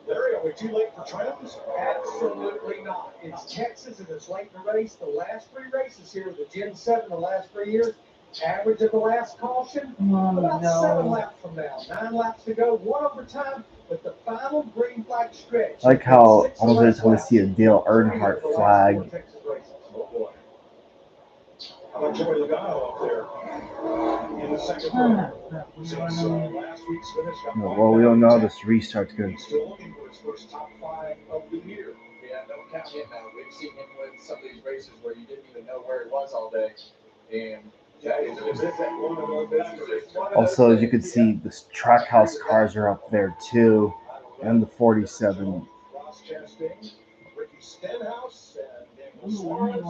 Larry, are we too late for triumphs? Absolutely not. It's Texas and it's late in the race. The last 3 races here with the Gen 7 the last 3 years. Average of the last caution, about 7 laps from now. 9 laps to go, 1 overtime, but the final green flag stretch. I like how I was going to totally see a Dale Earnhardt flag. Oh boy. How about Joey Logano up there in the second row? Since last week's finish. Well, we don't know this restart's good. He's still looking for his first top 5 of the year. Yeah, don't count him out. We've seen him win some of these races where you didn't even know where he was all day. And also, as you can see, the Trackhouse cars are up there too, and the 47. Ross Chastain, Ricky Stenhouse, and Daniel Suarez.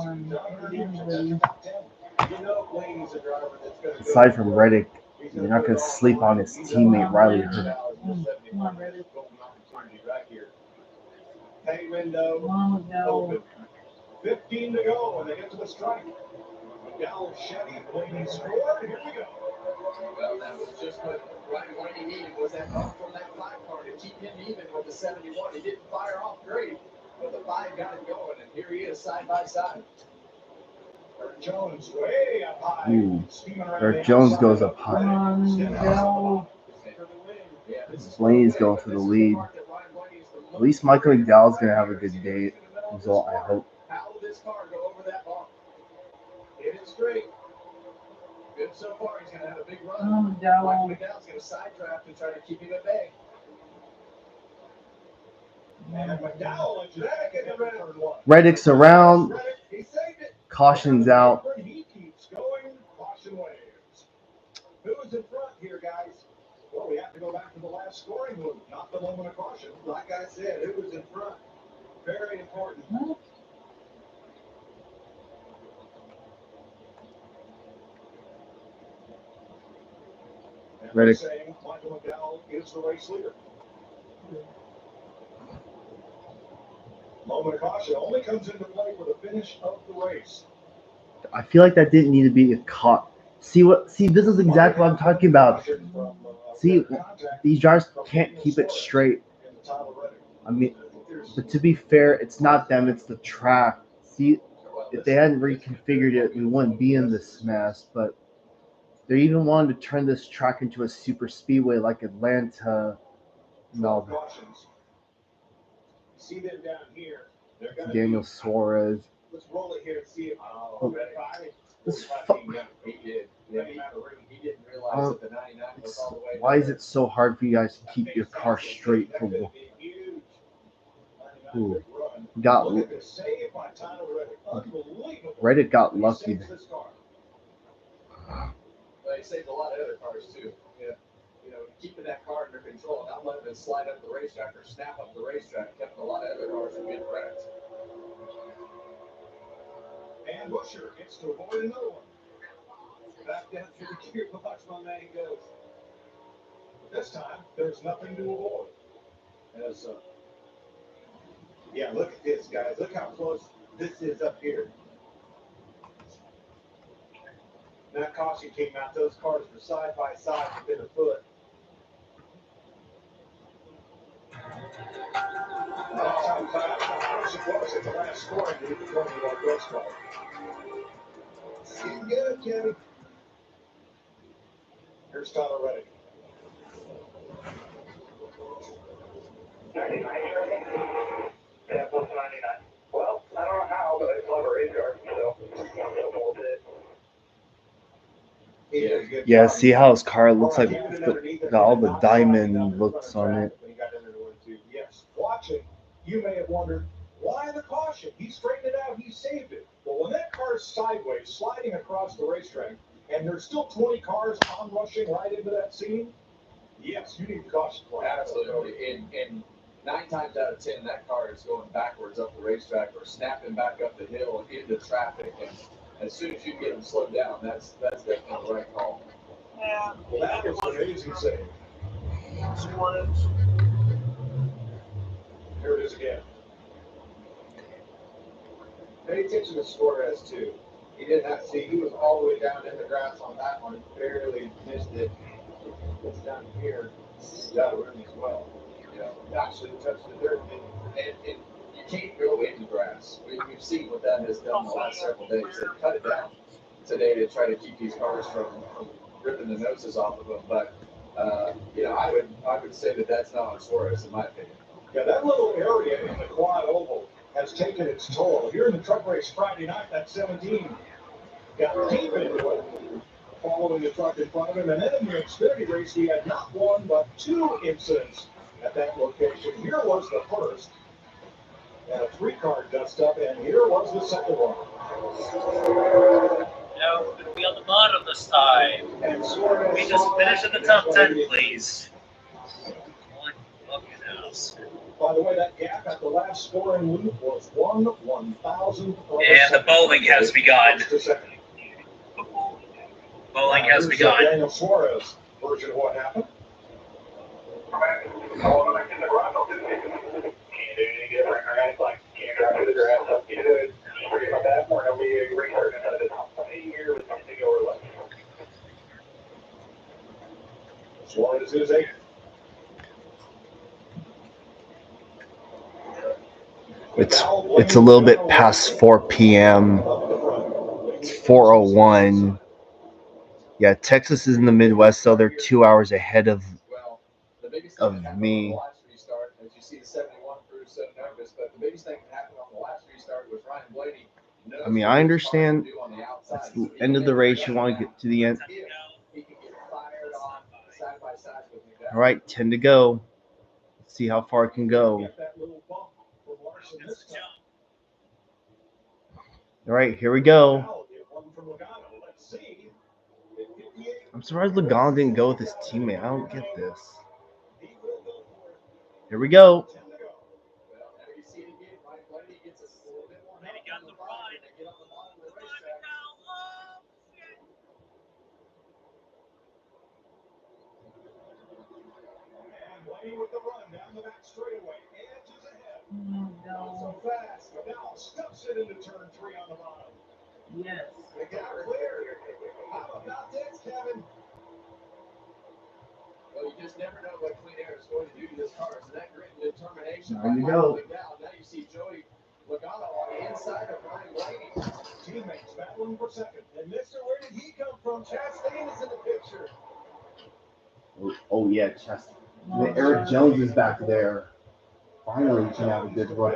You know Blaney's a driver that's going to go. Aside from Reddick, you're not going to sleep on his teammate Riley Hurt. Come on, Reddick. Right here. Hey, window. Open. 15 to go when they get to the strike. McDowell, Chevy, Blaney scored. Here we go. Well, that was just what Ryan Blaney needed, was that bump from that 5 car to keep him even with the 71. He didn't fire off great, but the 5 got him going, and here he is side by side. Eric Jones way up high. Eric Jones goes up high. Blaney's going for the lead. At least Michael McDowell's going to have a good day result, I hope. How will this car go over that bump? It is straight. Good so far. He's going to have a big run. Michael McDowell's going to side draft and try to keep him at bay. And McDowell and Reddick's around. Caution's out. He keeps going. Caution waves. Who's in front here, guys? Well, we have to go back to the last scoring move, not the moment of caution. Like I said, who was in front? Very important. Reddick. Saying Michael McDowell is the race leader. Moment of caution only comes into play for the finish of the race. I feel like that didn't need to be a caught. See, this is exactly what I'm talking about. See, these drivers can't keep it straight. I mean, but to be fair, it's not them, it's the track. See, if they hadn't reconfigured it, we wouldn't be in this mess. But they even wanted to turn this track into a super speedway like Atlanta. No. Cautions. See them down here. They're gonna Daniel Suarez. Let's roll it here and see if This He did. Yeah, he didn't realize that the 99 was all the way. Why is it so hard for you guys to keep your car straight for Ooh. Got Reddit got lucky. Well, he saved a lot of other cars too. Yeah. You know, keeping that car under control, not letting it slide up the racetrack or snap up the racetrack, kept a lot of other cars from getting wrecked. And Busher gets to avoid another one. Back down through the gearbox, my man goes. But this time, there's nothing to avoid. As yeah, look at this, guys. Look how close this is up here. That caution came out. Those cars were side by side within a foot. That's how fast it was at the last scoring lead before the race car. Getting good, Kenny. Here's Tyler Reddick. 99. Yeah, plus 99. Well, I don't know how, but I love a race car, so we'll do. Yeah, see how his car looks like got all the diamond looks on it. Yes, watching, you may have wondered, why the caution? He straightened it out, he saved it. But when that car's sideways, sliding across the racetrack, and there's still 20 cars onrushing right into that scene, yes, you need caution. Absolutely. And 9 times out of 10, that car is going backwards up the racetrack or snapping back up the hill into traffic. And as soon as you get them slowed down, that's definitely the right call. Yeah. Well, that was an amazing save. Here it is again. Pay attention to Suarez, too. He didn't have to see. He was all the way down in the grass on that one. Barely missed it. It's down here. Got room as well. You know, actually touched the dirt. And you can't go in the grass. We've seen what that has done the last several days. They cut it down today to try to keep these cars from ripping the noses off of them. But, you know, I would say that that's not on Suarez, in my opinion. Yeah, that little area in the quad oval has taken its toll. Here in the truck race Friday night, that 17 got deep into it, following the truck in front of him. And then in the Xfinity race, he had not one, but 2 incidents at that location. Here was the first. And a 3-car dust up, and here was the second one. No, we're going to be on the bottom this time. And Suarez we just finished in the top 10, please. By the way, that gap at the last scoring loop was 1/1000. And the bowling has begun. Bowling has begun. Daniel Suarez version of what happened. Suarez is 8th. It's a little bit past 4 p.m. It's 4:01. Yeah, Texas is in the Midwest, so they're 2 hours ahead of me. As you see the 71 crew so nervous, but the biggest thing that happened on the last restart was Ryan Blaney. I mean, I understand it's the end of the race. You want to get to the end. All right, 10 to go. Let's see how far it can go. All right, here we go. I'm surprised Logano didn't go with his teammate. I don't get this. Here we go. With the run down the back straightaway, edges ahead. So fast, now stuffs it into turn 3 on the bottom. Yes. They got clear. How about this, Kevin? Well, you just never know what clean air is going to do to this car. So that grit and determination. There you go. Now you see Joey Logano on the inside of Ryan Blaney. Teammates battling for second. And Mr. Where did he come from? Chastain is in the picture. Oh yeah, Chastain. And then Eric Jones is back there. Finally, he can have a good run.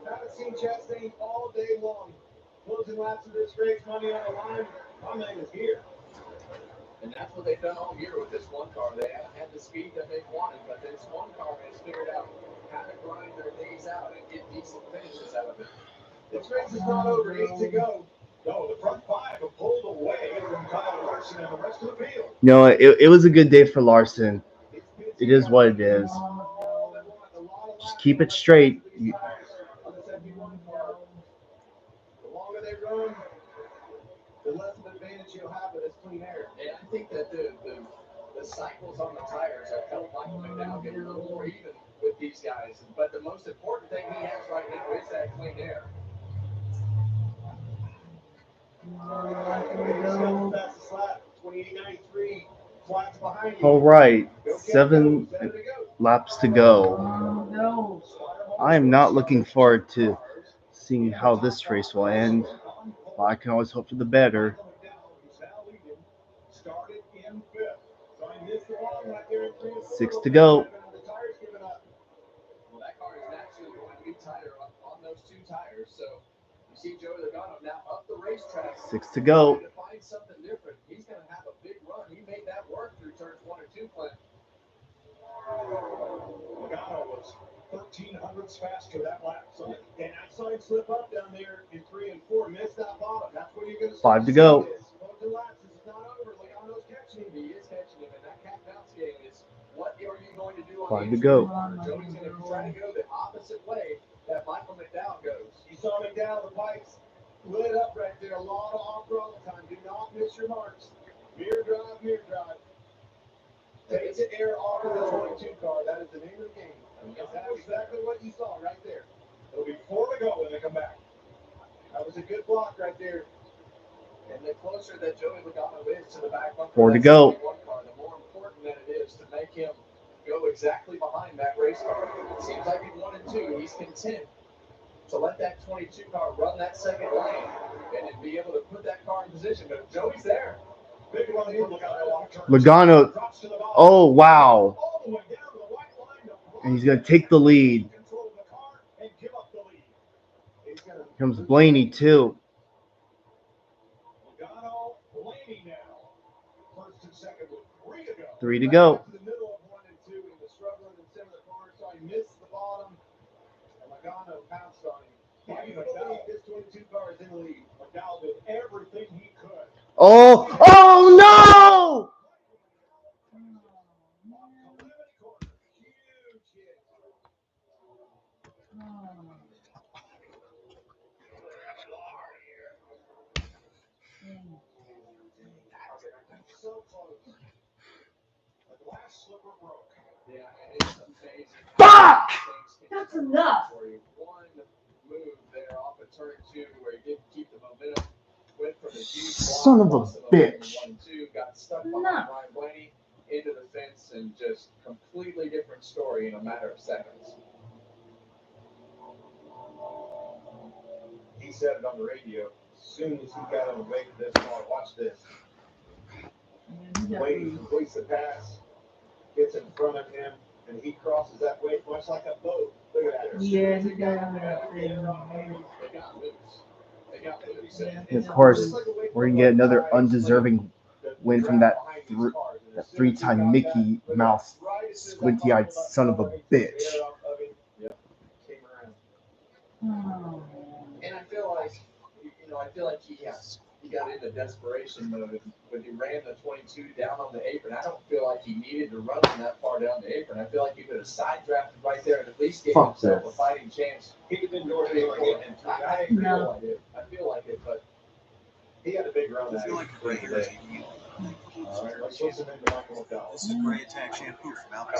Haven't seen Chastain all day long. Closing laps of this race, money on the line. My man is here. And that's what they've done all year with this one car. They haven't had the speed that they wanted, but this one car has figured out how to grind their days out and get decent finishes out of it. This race is not over. 8 to go. No, the front five have pulled away from Kyle Larson and the rest of the field. No, it was a good day for Larson. It is what it is. Just keep it straight. The longer they run, the less of advantage you'll have with this clean air. And I think that the cycles on the tires have helped Michael McDowell get a little more even with these guys. But the most important thing he has right now is that clean air. Fastest lap, 28.93. Flats behind you. All right, 7 laps to go. I am not looking forward to seeing how this race will end. But I can always hope for the better. Started in fifth. So I missed the long right there in 3 and 4. 6 to go. The tires giving up. Well, that car is naturally going to be tighter on those two tires. So you see Joey Logano now up the racetrack. 6 to go. To find something different. He's going to have a big run. He made that work through turns 1 and 2, Clint. Logano was 1,300ths faster that lap. So an outside slip up down there in 3 and 4. Missed that bottom. That's where you're going to 5 to go. Closing laps. This is not over. Logano's catching him. He is catching him. And that cat bounce game is what are you going to do on 5 the to go. Joey's going to try to go the opposite way that Michael McDowell goes. You saw McDowell, the pipes lit up right there. A lot of off-throttle time. Do not miss your marks. Mirror drive, mirror drive. Take the air off of the 22 car. That is the name of the game. That's exactly what you saw right there. It'll be 4 to go when they come back. That was a good block right there. And the closer that Joey Logano is to the back bumper, 4 to go. Car, the more important that it is to make him go exactly behind that race car. It seems like in 1 and 2, he's content to let that 22 car run that second lane and then be able to put that car in position. But Joey's there. Big run in Logano. Logano. Oh, wow. And he's going to take the lead. Here comes Blaney, too. Logano, Blaney now. First and second with 3 to go. 3 to go. To the middle of 1 and 2, he was struggling in center of the corner, so he missed the bottom. And Logano pounced on him. This 22 car is in the lead. McDowell did everything he could. Oh no! So close. The glass slipper broke. Yeah, and it's amazing. Fuck! That's enough. One move there off of turn 2 where he didn't keep the momentum. Went from a huge block, Son of a bitch. 1 and 2, got stuck behind Ryan Blaney into the fence, and just completely different story in a matter of seconds. He said it on the radio. As soon as he got on the way to this car, watch this. Blaney completes the pass, gets in front of him, and he crosses that way much like a boat. Look at that. Yeah, he got They got loose. They got loose. And of course, we're going to get another undeserving win from that three-time Mickey Mouse squinty-eyed son of a bitch. And I feel like, he got into desperation mode when he ran the 22 down on the apron. I don't feel like he needed to run from that far down the apron. I feel like he could have side drafted right there and at least gave himself a fighting chance. He could have been North Carolina. I feel like it, but he had a big run. I feel like a great hair today. Let's listen to Michael McDowell. This is Gray Attack shampoo from Alka.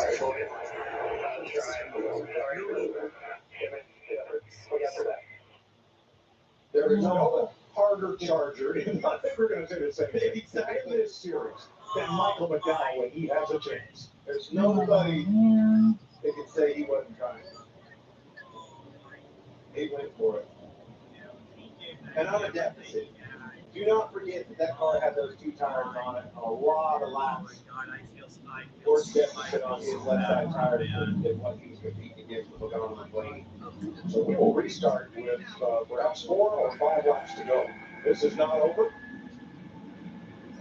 There is no harder charger, and I think we're going to say the same thing, in this series than Michael McDowell when he has a chance. There's nobody that can say he wasn't trying. He went for it. And on a deficit, do not forget that car had those 2 tires on it, a lot of laps. Wurth deficit on his left side tire than what he's competing against with Logano and Blaney. So we will restart with perhaps 4 or 5 laps to go. This is not over.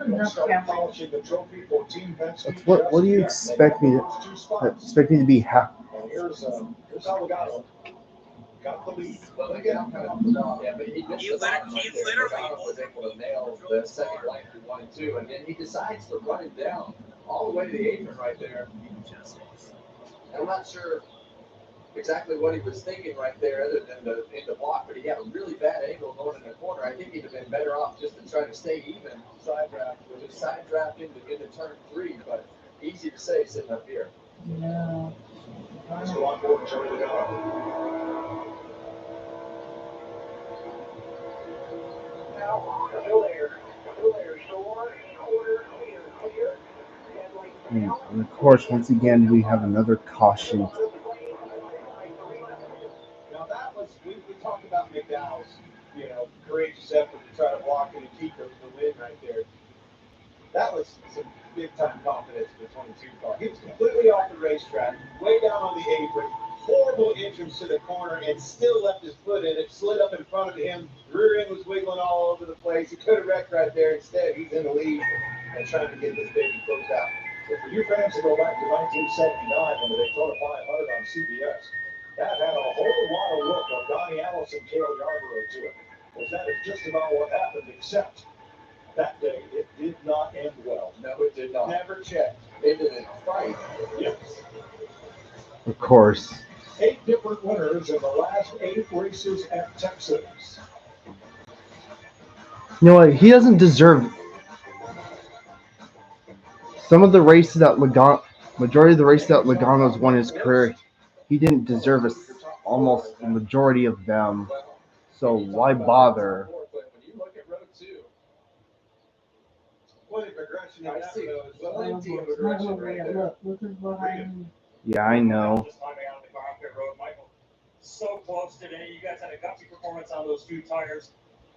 We'll start polishing the trophy for Team Penske. What do you expect me to be happy? And here's how Logano got the lead. Well, again, coming off the wall, yeah, but he missed the bottom right there. Logano was able to nail the second line through 1 and 2, and then he decides to run it down all the way to the apron right there. And I'm not sure exactly what he was thinking right there other than in the block, but he had a really bad angle going in the corner. I think he'd have been better off just to try to stay even, side draft into turn 3, but easy to say sitting up here. Yeah. Let's go on board and Joey Logano. Now, clear, And of course, once again, we have another caution. Now that was, we talked about McDowell's, courageous effort to try to block it and keep the win right there. That was some big time confidence for the 22 car. He was completely off the racetrack, way down on the apron, horrible entrance to the corner, and still left his foot in it, slid up in front of him, rear end was wiggling all over the place. He could have wrecked right there. Instead, he's in the lead and trying to get this baby closed out. But for you fans to go back to 1979 when the Daytona 500 on CBS, that had a whole lot of look of Donnie Allison, Cale Yarborough to it. Because that is just about what happened, except that day it did not end well. No, it did not. Never checked. They didn't fight. Yes. Of course. 8 different winners in the last 8 races at Texas. You know what? He doesn't deserve some of the races that majority of the races that Logano's won his career. He didn't deserve almost the majority of them. So why bother? When you look at road 2, Plenty of progression in that plenty of Look, progression right there. look who's behind. Yeah, I know. Just climbing out of the car up pit road, Michael. So close today. You guys had a gutsy performance on those 2 tires.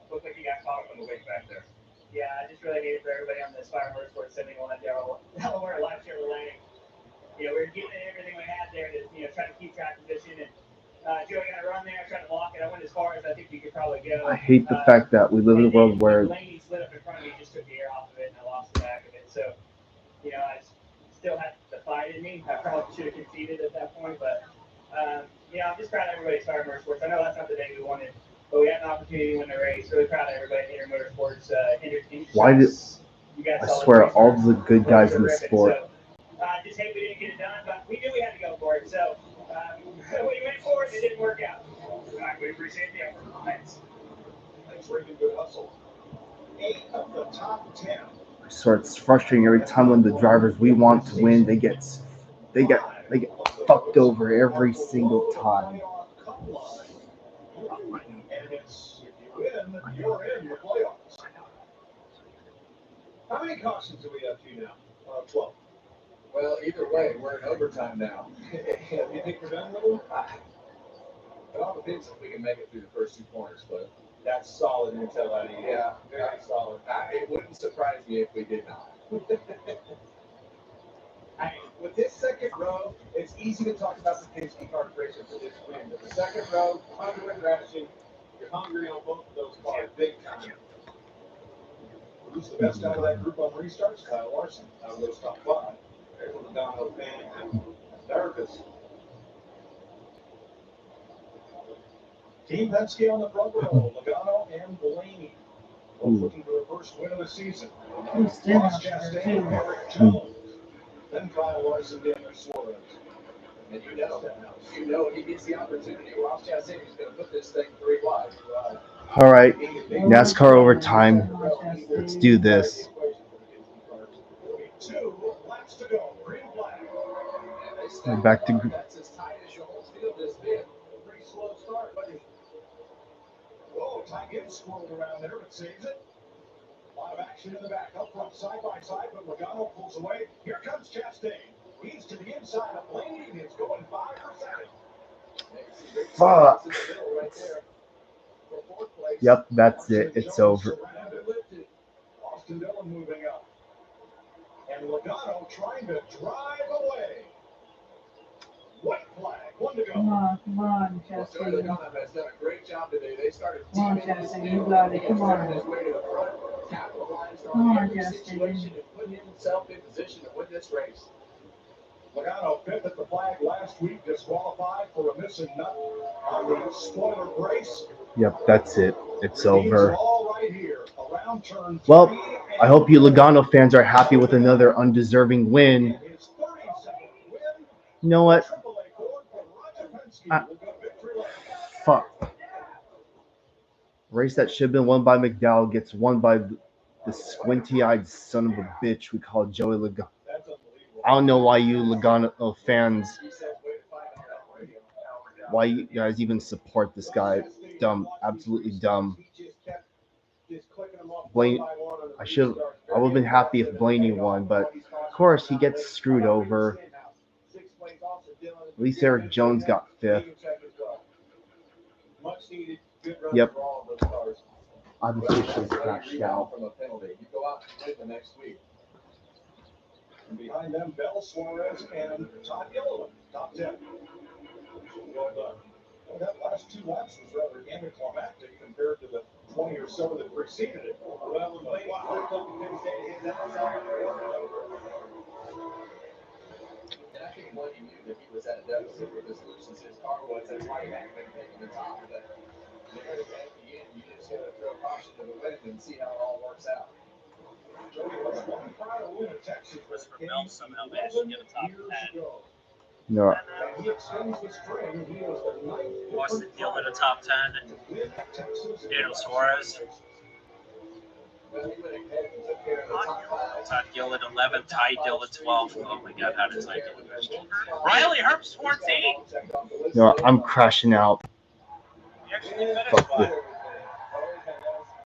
Looked like you got caught up in the wake back there. Yeah, I just really needed for everybody on the Spire Motorsports 71 Delaware live Chevrolet Landing. We were giving it everything we had there to, try to keep track position. And Joey got a run there, tried to block it. I went as far as I think you could probably go. I hate the fact that we live in a world where Blaney slid up in front of me, just took the air off of it, and I lost the back of it. So, I still had the fight in me. I probably should have conceded at that point, but I'm just proud of everybody at Spire Motorsports. I know that's not the day we wanted, but we had an opportunity to win the race. Really proud of everybody at Inter Motorsports. why did I swear all the good guys in the sport. So, just hate we didn't get it done, but we knew we had to go for it. So we went for it, and it didn't work out. We appreciate the effort. Thanks. Thanks for a good hustle. 8 of the top 10. So it's frustrating every time when the drivers we want to win, they get fucked over every single time. And it's, if you win, you're in the playoffs. How many cautions do we have to now? 12. Well, either way, we're in overtime now. You think we're done with them? It all depends if we can make it through the first 2 corners, but that's solid intel out of you. Yeah, very solid. It wouldn't surprise me if we did not. With this second row, it's easy to talk about the Penske car racing for this win. But the second row, under aggression, you're hungry on both of those cars, big time. Who's the best out of that group on restarts? Kyle Larson out of those top 5. There's a Logano fan. Nervous. Team Penske on the front row. Logano and Blaney. Both looking for their first win of the season. Ross Chastain, Eric Jones. Then Kyle Larson, Daniel Suarez. And you know, if he gets the opportunity, Ross Chastain is going to put this thing 3 wide. All right, NASCAR overtime. Let's do this. 2 laps to go. Green flag. Back to That's as tight as your whole field has been. Pretty slow start, buddy. Whoa, Ty Gibbs swirled around there, but saves it. A lot of action in the back, up front, side by side, but Logano pulls away. Here comes Chastain. He's to the inside of Blaney, and it's going 5 for 7. Fuck. Yep, that's it. It's over. Austin Dillon moving up. And Logano trying to drive away. White flag, 1 to go. Come on, Chester. Sorry, the Ghana has done a great job today. They started Come on, deep in this Chester. field. You got it. Come Started on. his way to the front, capitalized Come on on, every Chester. situation and put himself in position to win this race. Logano fifth at the flag last week, disqualified for a missing nut on the spoiler brace. Yep, that's it. It's over. All right here, around turn Well, 3. I hope you Logano fans are happy with another undeserving win. His 32nd win. You know what? AAA Ford for Roger Penske will go victory lane. Fuck. Race that should have been won by McDowell gets won by the squinty-eyed son of a bitch we call Joey Logano. I don't know why you Logano fans, why you guys even support this guy. Dumb, absolutely dumb. Blaine, I would have been happy if Blaney won, but of course he gets screwed over. At least Eric Jones got fifth. Yep. I'm officially crashed out. From a penalty. You go out and win the next week. And behind them, Bell, Suarez, and Todd Gilliland, top 10. Well, that last 2 laps was rather anticlimactic compared to the 20 or so that preceded it. Well, And I think Money knew that he was at a deficit with as loose as his car was. That's why he hadn't been taking the top. But there at the end, you just got to throw caution to the wind and see how it all works out. one prior win at Texas was Christopher Bell somehow managed to get a top 10. No. And he extends the string. He was the 9th. Austin Gilbert a top 10. Daniel Suarez. Well, he went ahead and took care of the top 5. Todd Gilliland 11, Ty Dillon 12. Oh my God, how did Ty Dillon finish? Riley Herbst 14. No, I'm crashing out. He actually finished Fuck well. this.